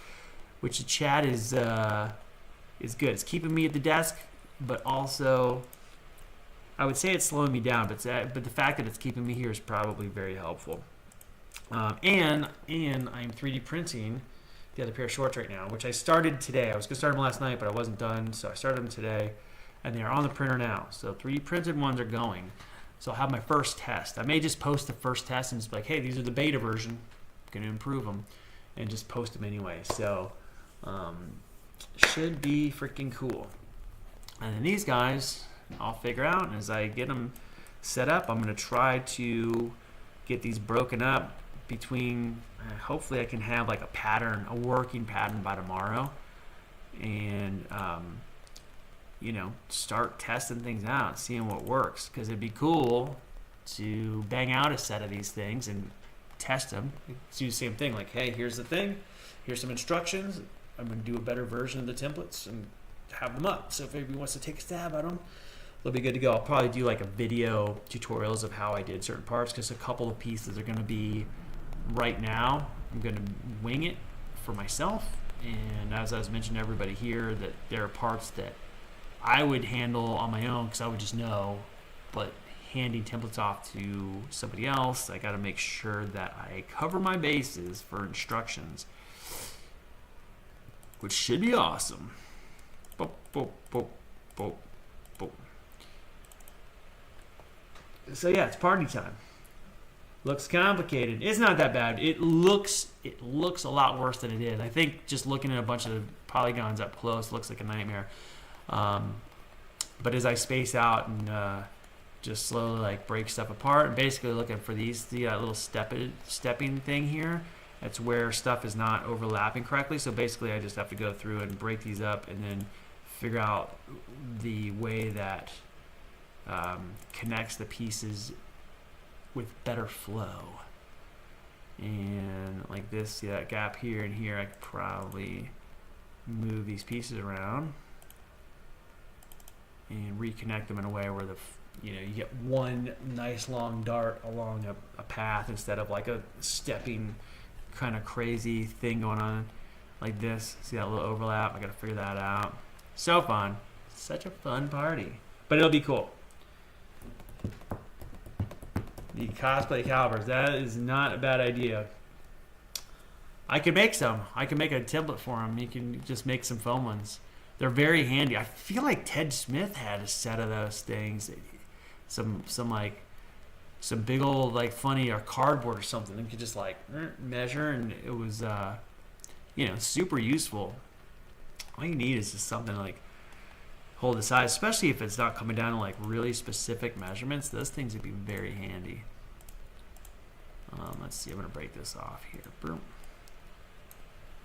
which the chat is good. It's keeping me at the desk, but also I would say it's slowing me down. But the fact that it's keeping me here is probably very helpful. And I'm 3D printing the other pair of shorts right now, which I started today. I was gonna start them last night, but I wasn't done, so I started them today, and they are on the printer now. So 3D printed ones are going. So I'll have my first test. I may just post the first test and just be like, hey, these are the beta version. I'm gonna improve them, and just post them anyway. So should be freaking cool. And then these guys, I'll figure out, and as I get them set up, I'm gonna try to get these broken up between, hopefully I can have like a pattern, a working pattern by tomorrow, and start testing things out, seeing what works, because it'd be cool to bang out a set of these things and test them. Do the same thing, like, hey, here's the thing, here's some instructions, I'm going to do a better version of the templates and have them up, so if anybody wants to take a stab at them, they'll be good to go. I'll probably do like a video tutorials of how I did certain parts, because a couple of pieces are going to be right now. I'm going to wing it for myself, and as I was mentioning to everybody here, that there are parts that I would handle on my own because I would just know, but handing templates off to somebody else, I got to make sure that I cover my bases for instructions, which should be awesome. Boop, boop, boop, boop, boop. So yeah, it's party time. Looks complicated. It's not that bad. It looks a lot worse than it is. I think just looking at a bunch of polygons up close looks like a nightmare. But as I space out and just slowly like break stuff apart, and basically looking for these, the little stepping thing here, that's where stuff is not overlapping correctly. So basically I just have to go through and break these up and then figure out the way that connects the pieces with better flow. And like this, see that gap here and here, I could probably move these pieces around and reconnect them in a way where you get one nice long dart along a path instead of like a stepping kind of crazy thing going on like this. See that little overlap? I gotta figure that out. So fun. Such a fun party. But it'll be cool. The cosplay calipers, that is not a bad idea. I could make some. I could make a template for them. You can just make some foam ones. They're very handy. I feel like Ted Smith had a set of those things. Some big old like funny or cardboard or something. You could just like measure, and it was super useful. All you need is just something like hold the size, especially if it's not coming down to like really specific measurements. Those things would be very handy. Let's see, I'm gonna break this off here. Boom.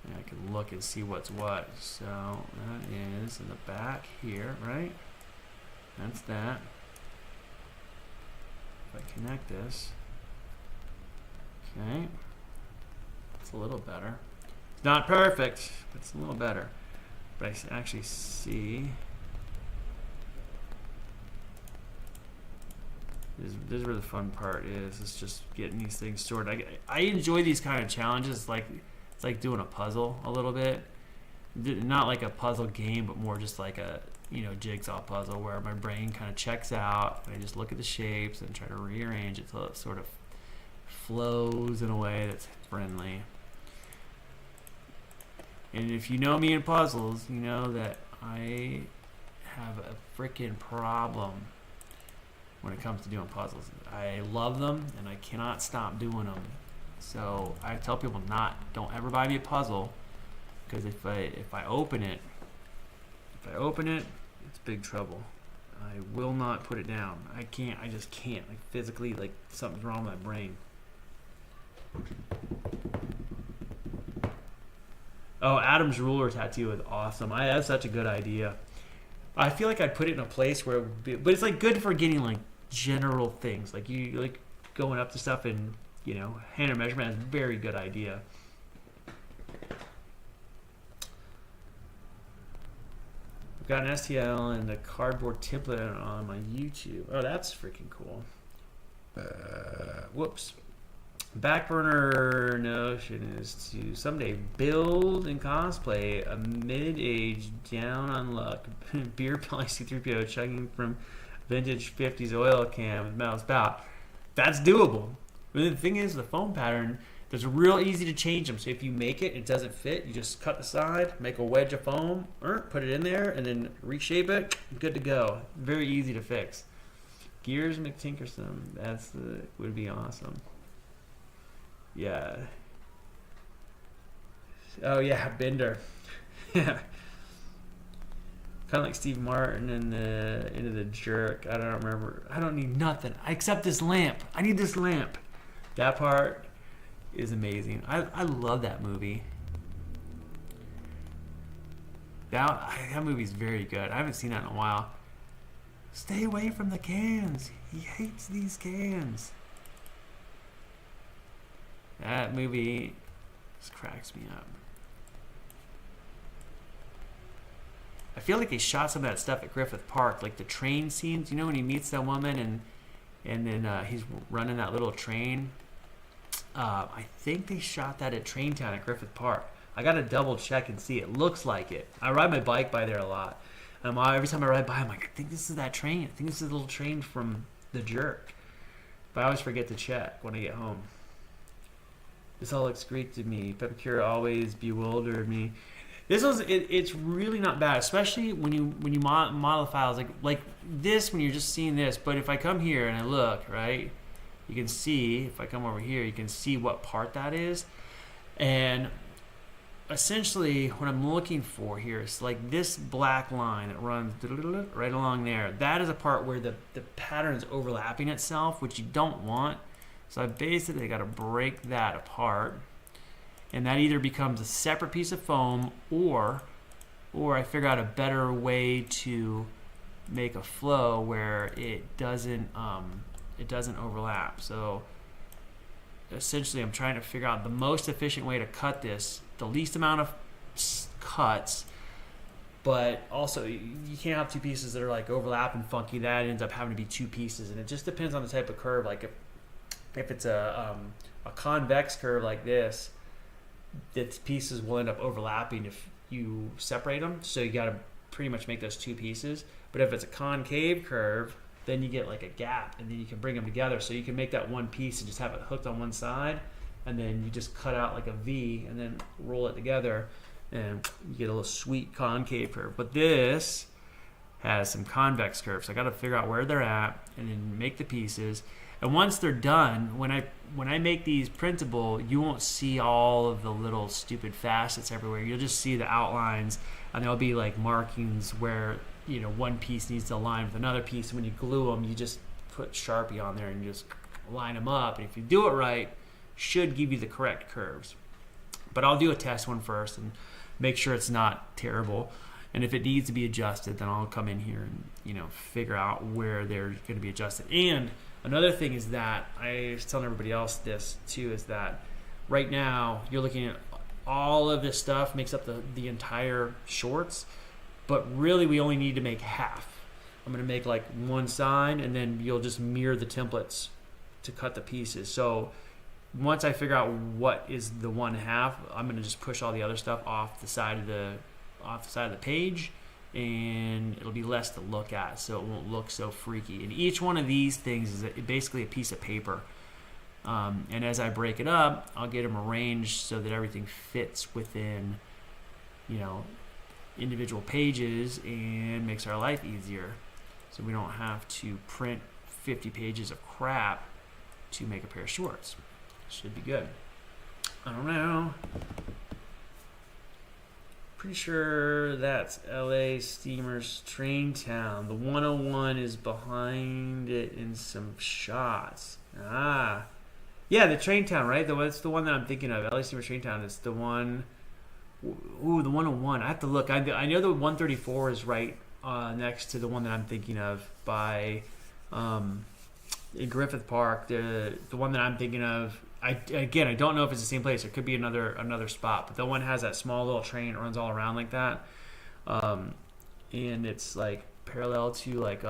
And I can look and see what's what. So that is in the back here, right? That's that. If I connect this, okay, it's a little better. It's not perfect, but it's a little better. But I can actually see. This is where the fun part is. It's just getting these things sorted. I enjoy these kind of challenges. It's like doing a puzzle a little bit. Not like a puzzle game, but more just like a jigsaw puzzle where my brain kind of checks out and I just look at the shapes and try to rearrange it so it sort of flows in a way that's friendly. And if you know me in puzzles, you know that I have a freaking problem when it comes to doing puzzles. I love them and I cannot stop doing them. So I tell people don't ever buy me a puzzle, because if I open it, it's big trouble. I will not put it down. I just can't. Like physically, like something's wrong with my brain. Oh, Adam's ruler tattoo is awesome. That's such a good idea. I feel like I'd put it in a place where it would be, but it's like good for getting like general things. Like you like going up to stuff and hand or measurement is a very good idea. I've got an STL and a cardboard template on my YouTube. Oh, that's freaking cool. Whoops. Back burner notion is to someday build and cosplay a mid-age, down on luck, beer belly C-3PO chugging from vintage 50s oil can with metal spout. That's doable. But the thing is, the foam pattern, there's real easy to change them. So if you make it, it doesn't fit, you just cut the side, make a wedge of foam, put it in there, and then reshape it, good to go. Very easy to fix. Gears McTinkerson, would be awesome. Yeah. Oh yeah, Bender. Yeah. Kind of like Steve Martin in the Into the Jerk. I don't remember. I don't need nothing except this lamp. I need this lamp. That part is amazing. I love that movie. That movie's very good. I haven't seen that in a while. Stay away from the cans. He hates these cans. That movie just cracks me up. I feel like they shot some of that stuff at Griffith Park, like the train scenes. You know when he meets that woman and then he's running that little train. I think they shot that at Train Town at Griffith Park. I gotta double check and see. It looks like it. I ride my bike by there a lot. Every time I ride by, I'm like, I think this is that train. I think this is the little train from The Jerk. But I always forget to check when I get home. This all looks great to me. Pepicure always bewildered me. This was it's really not bad, especially when you model files like this when you're just seeing this. But if I come here and I look, right, you can see, if I come over here, you can see what part that is. And essentially what I'm looking for here is like this black line that runs right along there. That is a part where the pattern is overlapping itself, which you don't want. So I basically got to break that apart, and that either becomes a separate piece of foam, or I figure out a better way to make a flow where it doesn't overlap. So essentially, I'm trying to figure out the most efficient way to cut this, the least amount of cuts, but also you can't have two pieces that are like overlap and funky. That ends up having to be two pieces, and it just depends on the type of curve. Like if it's a convex curve like this, its pieces will end up overlapping if you separate them. So you got to pretty much make those two pieces. But if it's a concave curve, then you get like a gap, and then you can bring them together. So you can make that one piece and just have it hooked on one side, and then you just cut out like a V and then roll it together, and you get a little sweet concave curve. But this has some convex curves. So I got to figure out where they're at and then make the pieces. And once they're done, when I make these printable, you won't see all of the little stupid facets everywhere. You'll just see the outlines, and there'll be like markings where, you know, one piece needs to align with another piece. And when you glue them, you just put Sharpie on there and you just line them up. And if you do it right, should give you the correct curves. But I'll do a test one first and make sure it's not terrible. And if it needs to be adjusted, then I'll come in here and, you know, figure out where they're going to be adjusted. And another thing is that I was telling everybody else this too, is that right now you're looking at all of this stuff makes up the entire shorts, but really we only need to make half. I'm going to make like one side, and then you'll just mirror the templates to cut the pieces. So once I figure out what is the one half, I'm going to just push all the other stuff off the side of the page, and it'll be less to look at, so it won't look so freaky. And each one of these things is basically a piece of paper. And as I break it up, I'll get them arranged so that everything fits within, you know, individual pages, and makes our life easier. So we don't have to print 50 pages of crap to make a pair of shorts. Should be good. I don't know. Pretty sure that's LA Steamers Train Town. The 101 is behind it in some shots. Ah. Yeah, the Train Town, right? That's the one that I'm thinking of. LA Steamers Train Town is the one. Ooh, the 101. I have to look. I know the 134 is right next to the one that I'm thinking of by in Griffith Park. The one that I'm thinking of, I don't know if it's the same place. It could be another spot, but the one has that small little train that runs all around like that, and it's like parallel to like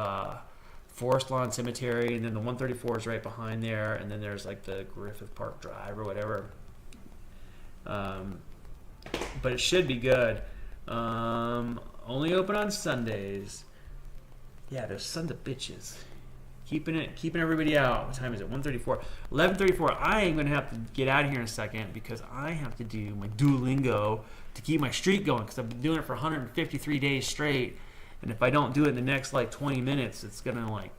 Forest Lawn Cemetery, and then the 134 is right behind there, and then there's like the Griffith Park Drive or whatever. But it should be good. Only open on Sundays. Yeah, those sons of bitches. Keeping everybody out. What time is it? 1:34. 11:34. I am gonna have to get out of here in a second because I have to do my Duolingo to keep my streak going because I've been doing it for 153 days straight. And if I don't do it in the next like 20 minutes, it's gonna like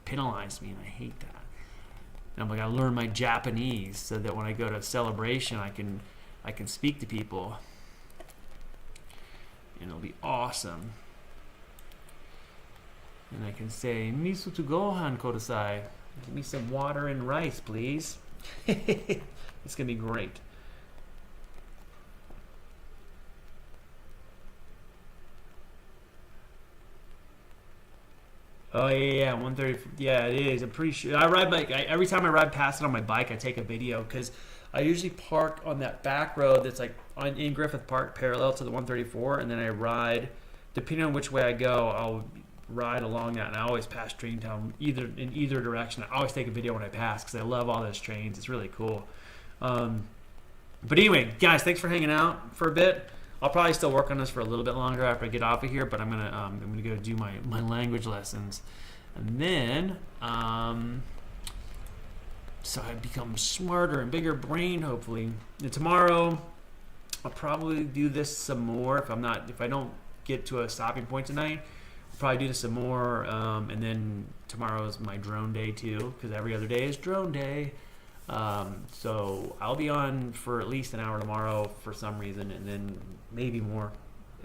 penalize me, and I hate that. And I'm like, I learn my Japanese so that when I go to celebration, I can speak to people, and it'll be awesome. And I can say, "Misu to gohan kodasai." Give me some water and rice, please. It's gonna be great. Oh yeah, 130. Yeah, it is. I'm pretty sure. I ride bike. Every time I ride past it on my bike, I take a video because I usually park on that back road that's like in Griffith Park, parallel to the 134, and then I ride. Depending on which way I go, I'll ride along that, and I always pass Traintown in either direction. I always take a video when I pass because I love all those trains. It's really cool. But anyway, guys, thanks for hanging out for a bit. I'll probably still work on this for a little bit longer after I get off of here, but I'm gonna go do my language lessons, and then so I become smarter and bigger brain hopefully. And tomorrow I'll probably do this some more if I don't get to a stopping point tonight. I'll probably do this some more, and then tomorrow is my drone day too because every other day is drone day. So I'll be on for at least an hour tomorrow for some reason, and then maybe more.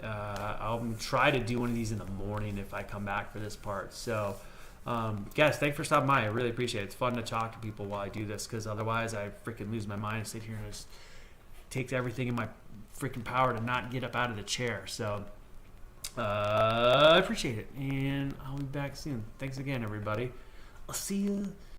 I'll try to do one of these in the morning if I come back for this part. So, guys, thanks for stopping by. I really appreciate it. It's fun to talk to people while I do this because otherwise I freaking lose my mind and sit here and just takes everything in my freaking power to not get up out of the chair. So, I appreciate it, and I'll be back soon. Thanks again, everybody. I'll see you